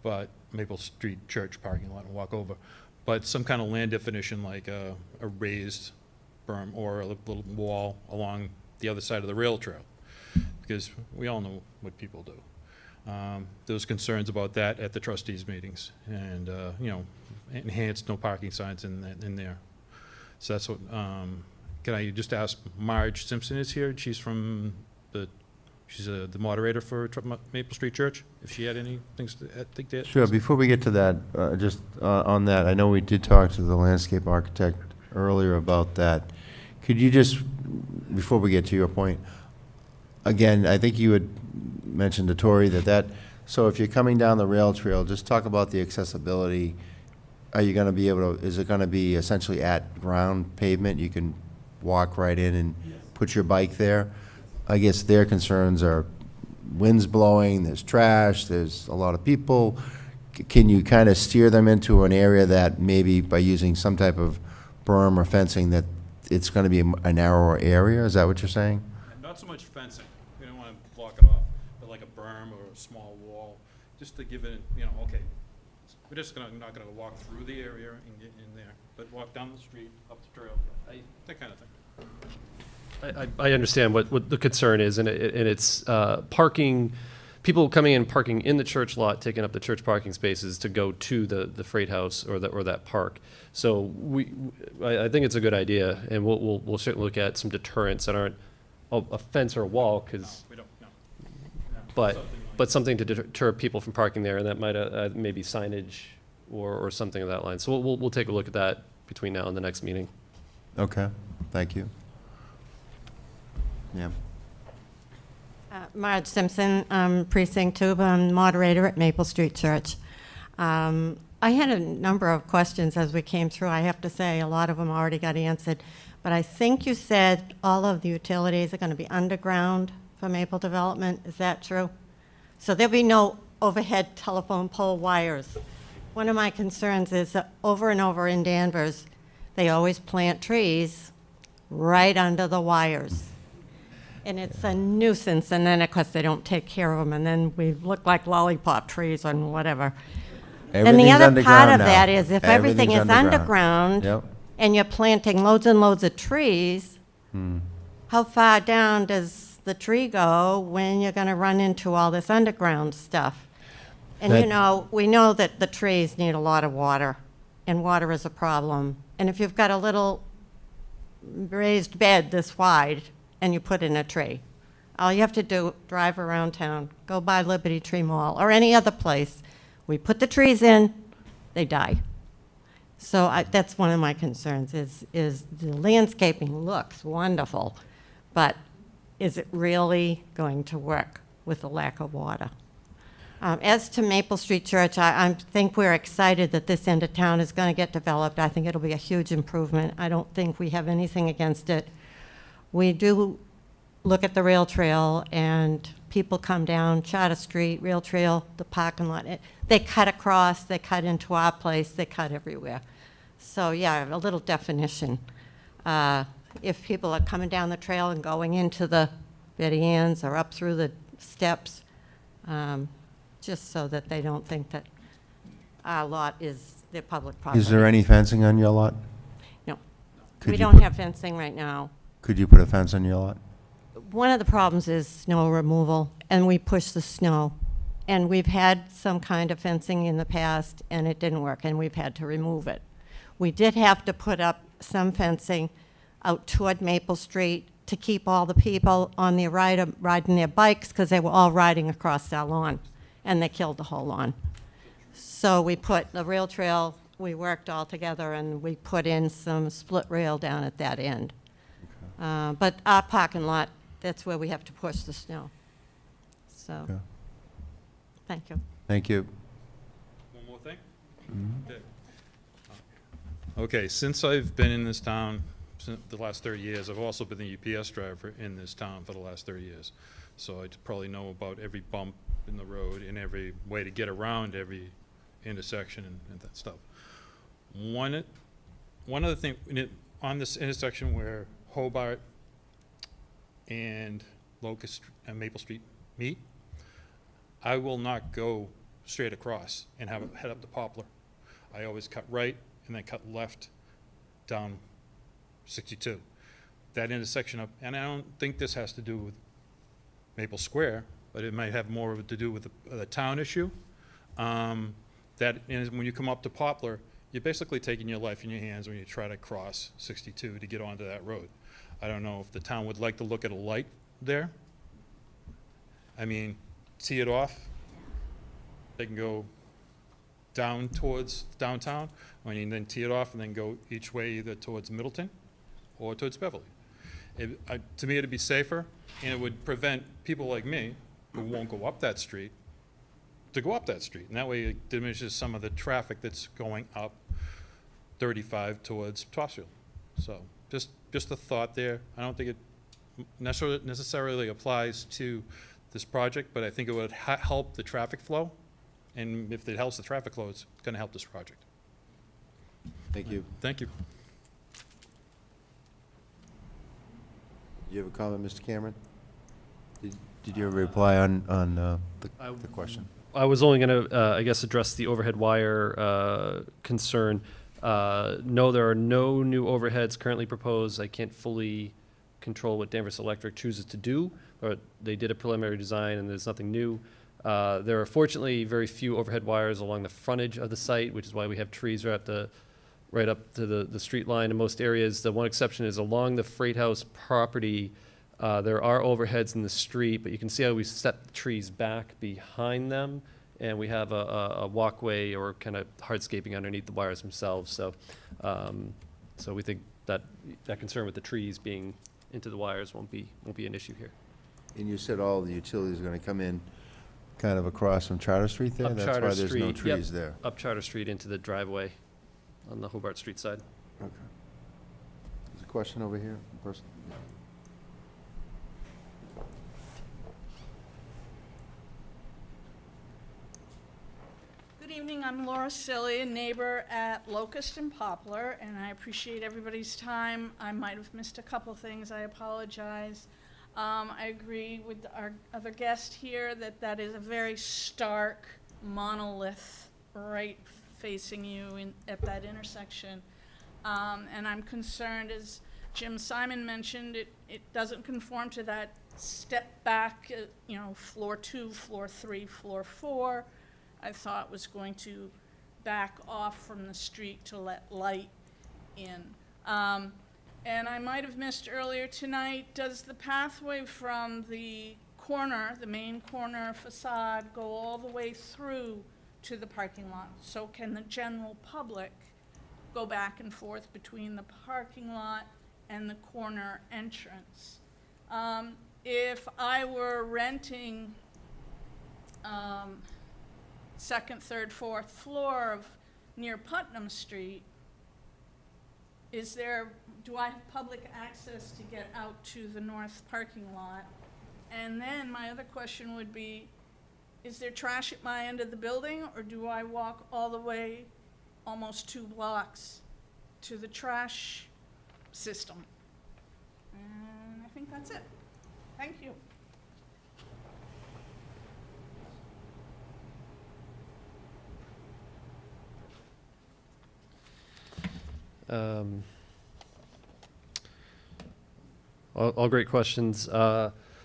But Maple Street Church parking lot and walk over. But some kind of land definition like a raised berm or a little wall along the other side of the rail trail, because we all know what people do. There was concerns about that at the trustees meetings, and enhanced no parking signs in there. So that's what. Can I just ask? Marge Simpson is here. She's from she's the moderator for Maple Street Church. If she had any things to think that. Sure, before we get to that, just on that, I know we did talk to the landscape architect earlier about that. Could you just, before we get to your point, again, I think you had mentioned to Tori so if you're coming down the rail trail, just talk about the accessibility. Are you going to be able to, is it going to be essentially at ground pavement? You can walk right in and put your bike there? I guess their concerns are winds blowing, there's trash, there's a lot of people. Can you kind of steer them into an area that maybe by using some type of berm or fencing that it's going to be a narrower area? Is that what you're saying? Not so much fencing. We don't want to block it off, but like a berm or a small wall, just to give it, okay, we're just not going to walk through the area and get in there, but walk down the street, up the trail, that kind of thing. I understand what the concern is, and it's parking, people coming in, parking in the church lot, taking up the church parking spaces to go to the freight house or that park. So I think it's a good idea, and we'll certainly look at some deterrents that aren't a fence or a wall, because, but something to deter people from parking there, and that might maybe signage or something of that line. So we'll take a look at that between now and the next meeting. Okay, thank you. Yeah. Marge Simpson, Precinct 2, I'm moderator at Maple Street Church. I had a number of questions as we came through. I have to say, a lot of them already got answered. But I think you said all of the utilities are going to be underground for Maple Development. Is that true? So there'll be no overhead telephone pole wires. One of my concerns is that over and over in Danvers, they always plant trees right under the wires. And it's a nuisance, and then, of course, they don't take care of them, and then we look like lollipop trees and whatever. And the other part of that is if everything is underground, Yep. and you're planting loads and loads of trees, how far down does the tree go when you're going to run into all this underground stuff? And, we know that the trees need a lot of water, and water is a problem. And if you've got a little raised bed this wide, and you put in a tree. All you have to do, drive around town, go by Liberty Tree Mall or any other place. We put the trees in, they die. So that's one of my concerns is the landscaping looks wonderful, but is it really going to work with the lack of water? As to Maple Street Church, I think we're excited that this end of town is going to get developed. I think it'll be a huge improvement. I don't think we have anything against it. We do look at the rail trail, and people come down Charter Street, rail trail, the parking lot. They cut across, they cut into our place, they cut everywhere. So, yeah, a little definition. If people are coming down the trail and going into the Betty Ann's or up through the steps, just so that they don't think that our lot is their public property. Is there any fencing on your lot? No. Could We you don't put- have fencing right now. Could you put a fence on your lot? One of the problems is snow removal, and we push the snow. And we've had some kind of fencing in the past, and it didn't work, and we've had to remove it. We did have to put up some fencing out toward Maple Street to keep all the people on their riding their bikes, because they were all riding across our lawn, and they killed the whole lawn. So we put the rail trail, we worked all together, and we put in some split rail down at that end. But our parking lot, that's where we have to push the snow. So, Okay. thank you. Thank you. One more thing? Okay. Okay, since I've been in this town, the last 30 years, I've also been the UPS driver in this town for the last 30 years. So I probably know about every bump in the road and every way to get around every intersection and that stuff. One other thing, on this intersection where Hobart and Locust and Maple Street meet, I will not go straight across and head up to Poplar. I always cut right and then cut left down 62. That intersection up, and I don't think this has to do with Maple Square, but it might have more of it to do with the town issue. That is, when you come up to Poplar, you're basically taking your life in your hands when you try to cross 62 to get onto that road. I don't know if the town would like to look at a light there. I mean, tee it off. They can go down towards downtown, or you can then tee it off and then go each way either towards Middleton or towards Beverly. To me, it'd be safer, and it would prevent people like me, who won't go up that street, to go up that street. And that way it diminishes some of the traffic that's going up 35 towards Topsfield. So just a thought there. I don't think it necessarily applies to this project, but I think it would help the traffic flow. And if it helps the traffic flow, it's going to help this project. Thank you. Thank you. Do you have a comment, Mr. Cameron? Did you have a reply on the question? I was only going to, I guess, address the overhead wire concern. No, there are no new overheads currently proposed. I can't fully control what Danvers Electric chooses to do, but they did a preliminary design and there's nothing new. There are fortunately very few overhead wires along the frontage of the site, which is why we have trees right up to the street line in most areas. The one exception is along the Freight House property. There are overheads in the street, but you can see how we set the trees back behind them, and we have a walkway or kind of hardscaping underneath the wires themselves. So, so we think that concern with the trees being into the wires won't be an issue here. And you said all the utilities are going to come in kind of across from Charter Street there? Up That's Charter why there's no Street, yep, trees there. Up Charter Street into the driveway on the Hobart Street side. Okay. There's a question over here. Person. Good evening, I'm Laura Silly, a neighbor at Locust and Poplar, and I appreciate everybody's time. I might have missed a couple things, I apologize. I agree with our other guest here that is a very stark monolith right facing you at that intersection. And I'm concerned, as Jim Simon mentioned, it doesn't conform to that step back, floor 2, floor 3, floor 4. I thought was going to back off from the street to let light in. And I might have missed earlier tonight, does the pathway from the corner, the main corner facade, go all the way through to the parking lot? So can the general public go back and forth between the parking lot and the corner entrance? If I were renting second, third, fourth floor of near Putnam Street, do I have public access to get out to the north parking lot? And then my other question would be, is there trash at my end of the building, or do I walk all the way almost 2 blocks to the trash system? And I think that's it. Thank you. All great questions.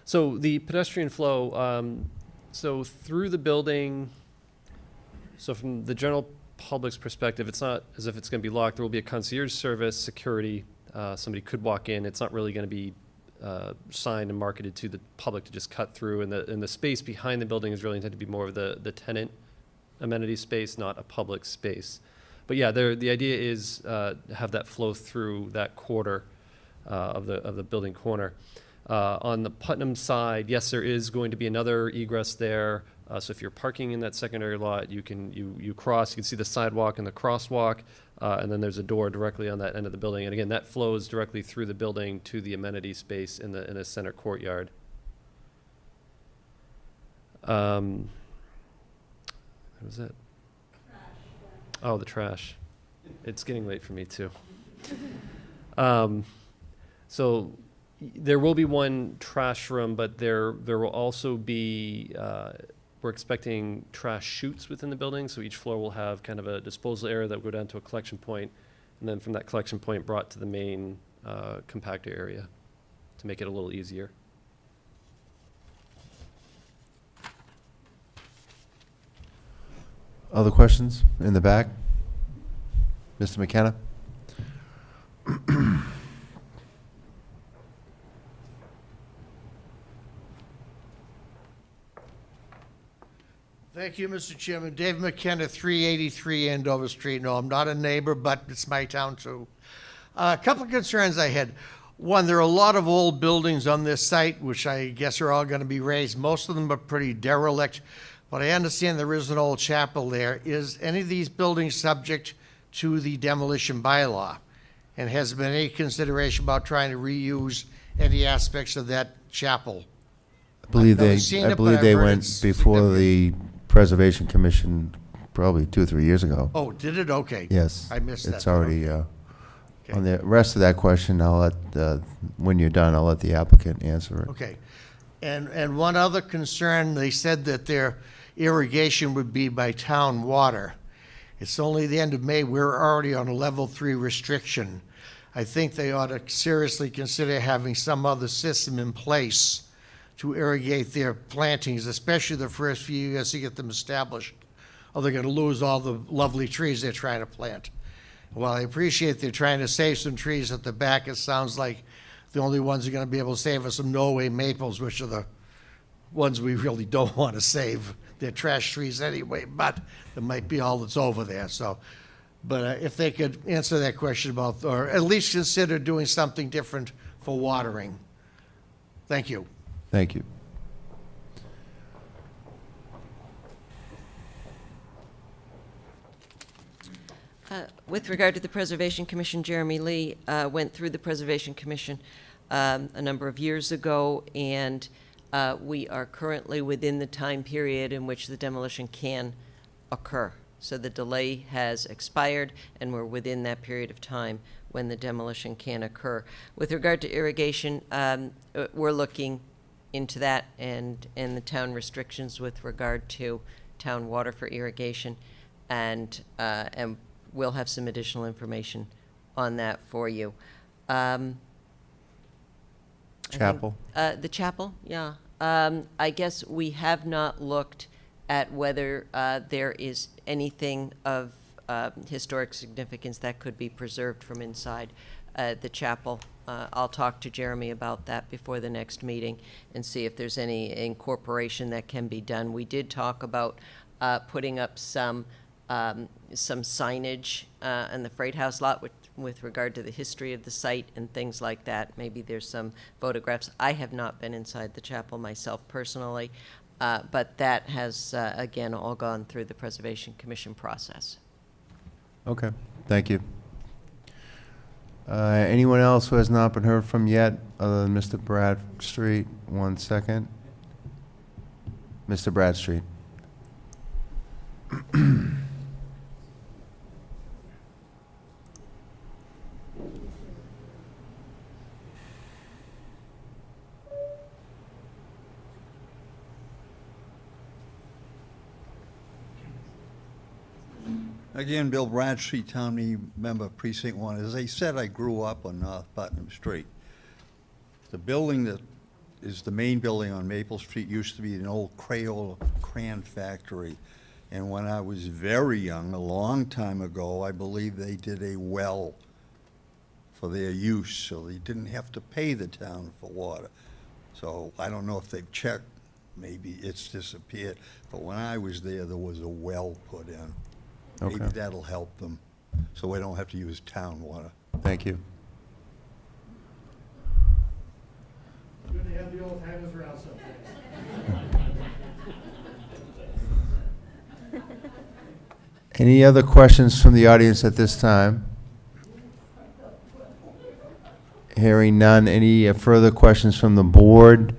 So the pedestrian flow, so through the building, so from the general public's perspective, it's not as if it's going to be locked. There will be a concierge service, security. Somebody could walk in. It's not really going to be signed and marketed to the public to just cut through, and the space behind the building is really intended to be more of the tenant amenity space, not a public space. But yeah, the idea is have that flow through that quarter of the building corner. On the Putnam side, yes, there is going to be another egress there. So if you're parking in that secondary lot, you cross. You can see the sidewalk and the crosswalk, and then there's a door directly on that end of the building. And again, that flows directly through the building to the amenity space in the center courtyard. What was it? Oh, the trash. It's getting late for me too. So there will be one trash room, but there will also be, we're expecting trash chutes within the building. So each floor will have kind of a disposal area that will go down to a collection point, and then from that collection point brought to the main compactor area to make it a little easier. Other questions in the back? Mr. McKenna? Thank you, Mr. Chairman. Dave McKenna, 383 Andover Street. No, I'm not a neighbor, but it's my town too. A couple of concerns I had. One, there are a lot of old buildings on this site, which I guess are all going to be raised. Most of them are pretty derelict, but I understand there is an old chapel there. Is any of these buildings subject to the demolition bylaw? And has there been any consideration about trying to reuse any aspects of that chapel? I believe I've never seen it, but I've they heard went it's before the Preservation Commission probably 2 or 3 years ago. Oh, did it? Okay. Yes. I missed that. It's already, Okay. on the rest of that question, I'll let, when you're done, I'll let the applicant answer it. Okay. And one other concern, they said that their irrigation would be by town water. It's only the end of May. We're already on a level 3 restriction. I think they ought to seriously consider having some other system in place to irrigate their plantings, especially the first few years to get them established, or they're going to lose all the lovely trees they're trying to plant. While I appreciate they're trying to save some trees at the back, it sounds like the only ones who are going to be able to save are some Norway maples, which are the ones we really don't want to save. They're trash trees anyway, but there might be all that's over there. So, but if they could answer that question about, or at least consider doing something different for watering. Thank you. Thank you. With regard to the Preservation Commission, Jeremy Lee went through the Preservation Commission a number of years ago, and we are currently within the time period in which the demolition can occur. So the delay has expired, and we're within that period of time when the demolition can occur. With regard to irrigation, we're looking into that and the town restrictions with regard to town water for irrigation, and we'll have some additional information on that for you. Chapel? The chapel, yeah. I guess we have not looked at whether there is anything of historic significance that could be preserved from inside the chapel. I'll talk to Jeremy about that before the next meeting and see if there's any incorporation that can be done. We did talk about putting up some signage in the Freight House lot with regard to the history of the site and things like that. Maybe there's some photographs. I have not been inside the chapel myself personally, but that has, again, all gone through the Preservation Commission process. Okay, thank you. Anyone else who has not been heard from yet, other than Mr. Bradstreet? 1 second. Mr. Bradstreet. Again, Bill Bradstreet, town meeting member, precinct 1. As I said, I grew up on North Putnam Street. The building that is the main building on Maple Street used to be an old Crayola crayon factory. And when I was very young, a long time ago, I believe they did a well for their use, so they didn't have to pay the town for water. So I don't know if they've checked, maybe it's disappeared, but when I was there was a well put in. Maybe Okay. that'll help them, so we don't have to use town water. Thank you. Good to have the old timers around sometimes. Any other questions from the audience at this time? Hearing none. Any further questions from the board?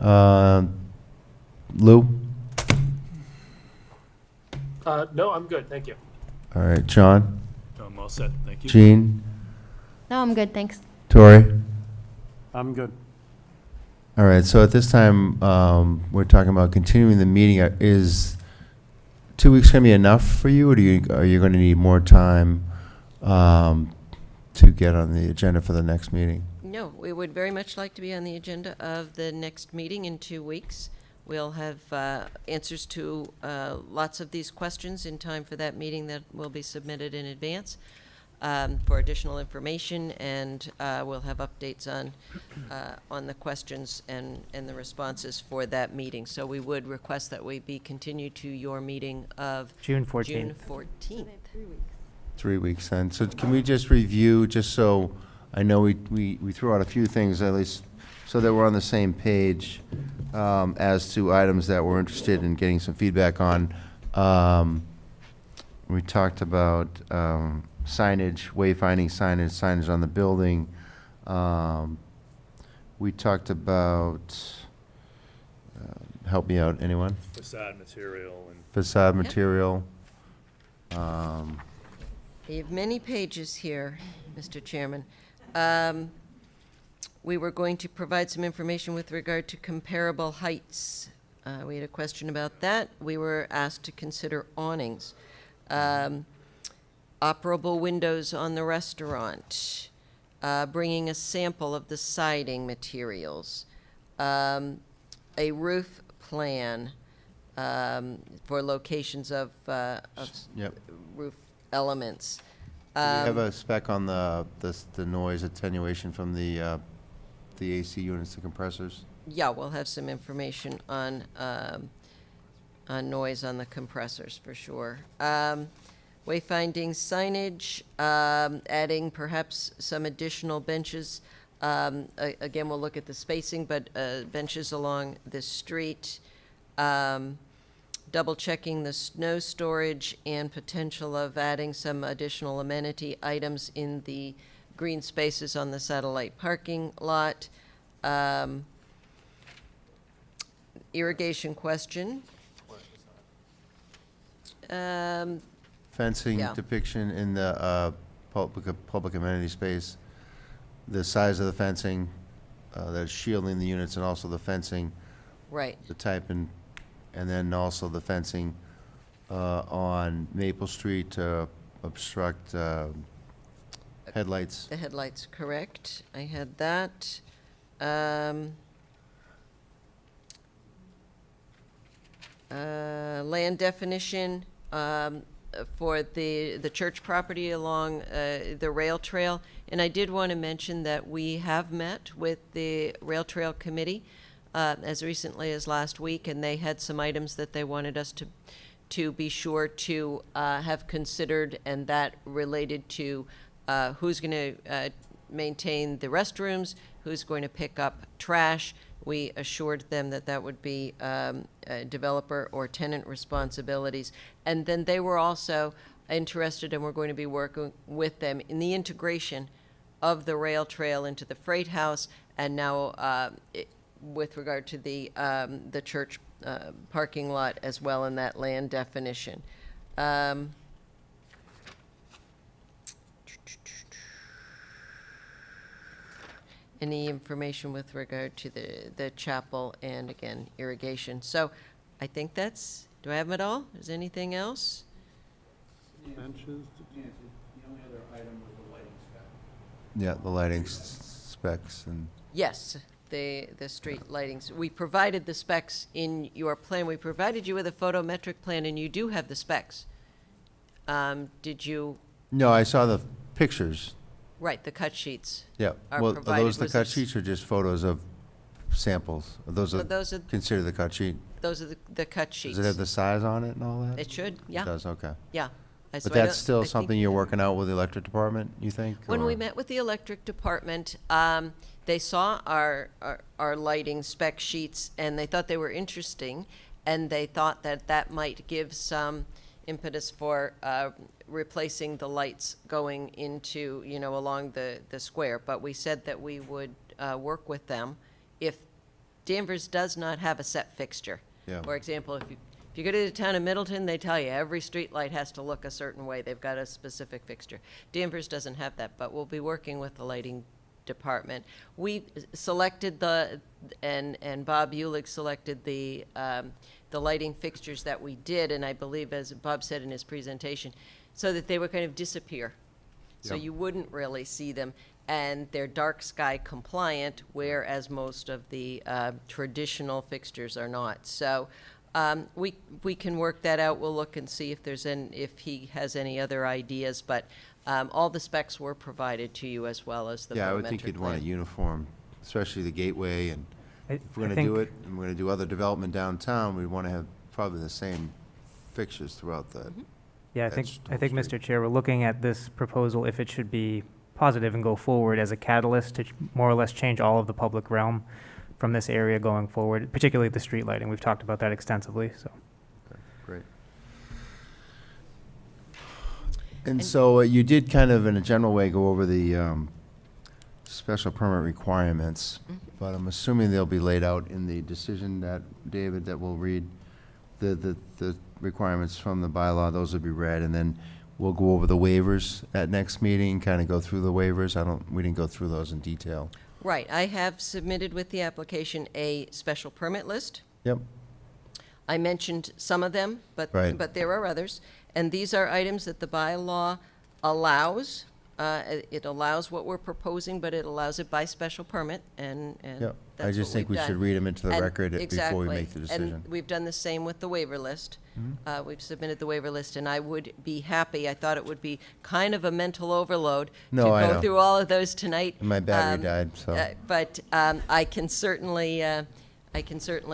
Lou? No, I'm good, thank you. All right, John? I'm all set, thank you. Jean? No, I'm good, thanks. Tori? I'm good. All right, so at this time, we're talking about continuing the meeting. Is 2 weeks going to be enough for you, or are you going to need more time to get on the agenda for the next meeting? No, we would very much like to be on the agenda of the next meeting in 2 weeks. We'll have answers to lots of these questions in time for that meeting that will be submitted in advance for additional information, and we'll have updates on the questions and the responses for that meeting. So we would request that we be continued to your meeting of June 14th. June 14th. 3 weeks then. So can we just review, just so I know we threw out a few things, at least so that we're on the same page as to items that we're interested in getting some feedback on. We talked about signage, wayfinding signage, signage on the building. We talked about, help me out, anyone? Facade material and. Facade material. You have many pages here, Mr. Chairman. We were going to provide some information with regard to comparable heights. We had a question about that. We were asked to consider awnings. Operable windows on the restaurant. Bringing a sample of the siding materials. A roof plan for locations of Yep. roof elements. Do you have a spec on the noise attenuation from the AC units, the compressors? Yeah, we'll have some information on noise on the compressors for sure. Wayfinding signage, adding perhaps some additional benches. Again, we'll look at the spacing, but benches along the street. Double checking the snow storage and potential of adding some additional amenity items in the green spaces on the satellite parking lot. Irrigation question. Fencing Yeah. depiction in the public amenity space, the size of the fencing, that's shielding the units, and also the fencing, Right. the type, and then also the fencing on Maple Street to obstruct headlights. The headlights, correct. I had that. Land definition for the church property along the rail trail. And I did want to mention that we have met with the Rail Trail Committee as recently as last week, and they had some items that they wanted us to be sure to have considered, and that related to who's going to maintain the restrooms, who's going to pick up trash. We assured them that that would be developer or tenant responsibilities. And then they were also interested, and we're going to be working with them in the integration of the rail trail into the freight house, and now with regard to the church parking lot as well in that land definition. Any information with regard to the chapel and, again, irrigation. So I think that's, do I have it all? Is anything else? Benches. The only other item was the lighting spec. Yeah, the lighting specs and. Yes, the street lightings. We provided the specs in your plan. We provided you with a photometric plan, and you do have the specs. Did you? No, I saw the pictures. Right, the cut sheets. Yeah, Are well, are provided those the with cut us. sheets or just photos of samples? Those So are those are- considered the cut sheet? Those are the cut sheets. Does it have the size on it and all that? It should, yeah. It does, okay. Yeah. But So I that's don't- still I think- something you're working out with the electric department, you think? When we or- met with the electric department, they saw our lighting spec sheets, and they thought they were interesting, and they thought that that might give some impetus for replacing the lights going into, along the square. But we said that we would work with them if Danvers does not have a set fixture. Yeah. For example, if you go to the town of Middleton, they tell you every street light has to look a certain way. They've got a specific fixture. Danvers doesn't have that, but we'll be working with the lighting department. We selected and Bob Ulig selected the lighting fixtures that we did, and I believe, as Bob said in his presentation, so that they would kind of disappear. So Yep. you wouldn't really see them, and they're dark sky compliant, whereas most of the traditional fixtures are not. So we can work that out. We'll look and see if he has any other ideas, but all the specs were provided to you as well as the Yeah, I would parliamentary think you'd want it plan. uniform, especially the gateway, and if we're I gonna do think- it, and we're gonna do other development downtown, we wanna have probably the same fixtures throughout the. Yeah, I that think, whole I think, street. Mr. Chair, we're looking at this proposal, if it should be positive and go forward as a catalyst to more or less change all of the public realm from this area going forward, particularly the street lighting. We've talked about that extensively, so. Okay, great. And so you did kind of, in a general way, go over the special permit requirements, but I'm assuming they'll be laid out in the decision that, David, that we'll read. The requirements from the bylaw, those will be read, and then we'll go over the waivers at next meeting, kind of go through the waivers. We didn't go through those in detail. Right, I have submitted with the application a special permit list. Yep. I mentioned some of them, but Right. there are others. And these are items that the bylaw allows. It allows what we're proposing, but it allows it by special permit, and Yep. I that's just what think we've we should done. read them into the And- record before we exactly. make the decision. And we've done the same with the waiver list. Mhm. We've submitted the waiver list, and I would be happy, I thought it would be kind of a mental overload No, I to go know. through all of those tonight. And my battery died, so. But I can certainly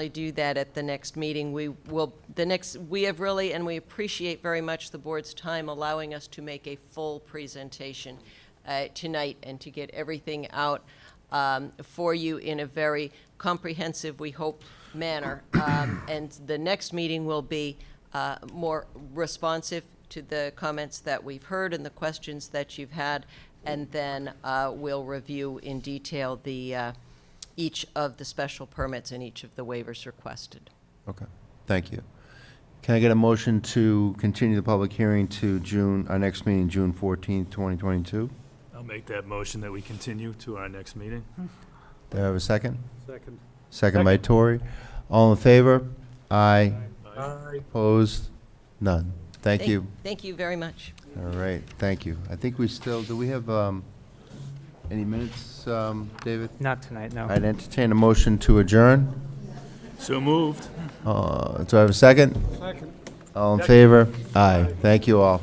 do that at the next meeting. We have really, and we appreciate very much the board's time allowing us to make a full presentation tonight and to get everything out for you in a very comprehensive, we hope, manner. And the next meeting will be more responsive to the comments that we've heard and the questions that you've had, and then we'll review in detail each of the special permits and each of the waivers requested. Okay, thank you. Can I get a motion to continue the public hearing to our next meeting, June 14th, 2022? I'll make that motion that we continue to our next meeting. Do I have a second? Second. Second by Tori. All in favor? Aye. Aye. Opposed? None. Thank you. Thank you very much. All right, thank you. I think do we have any minutes, David? Not tonight, no. I'd entertain a motion to adjourn. So moved. Do I have a second? Second. All in favor? Aye. Thank you all.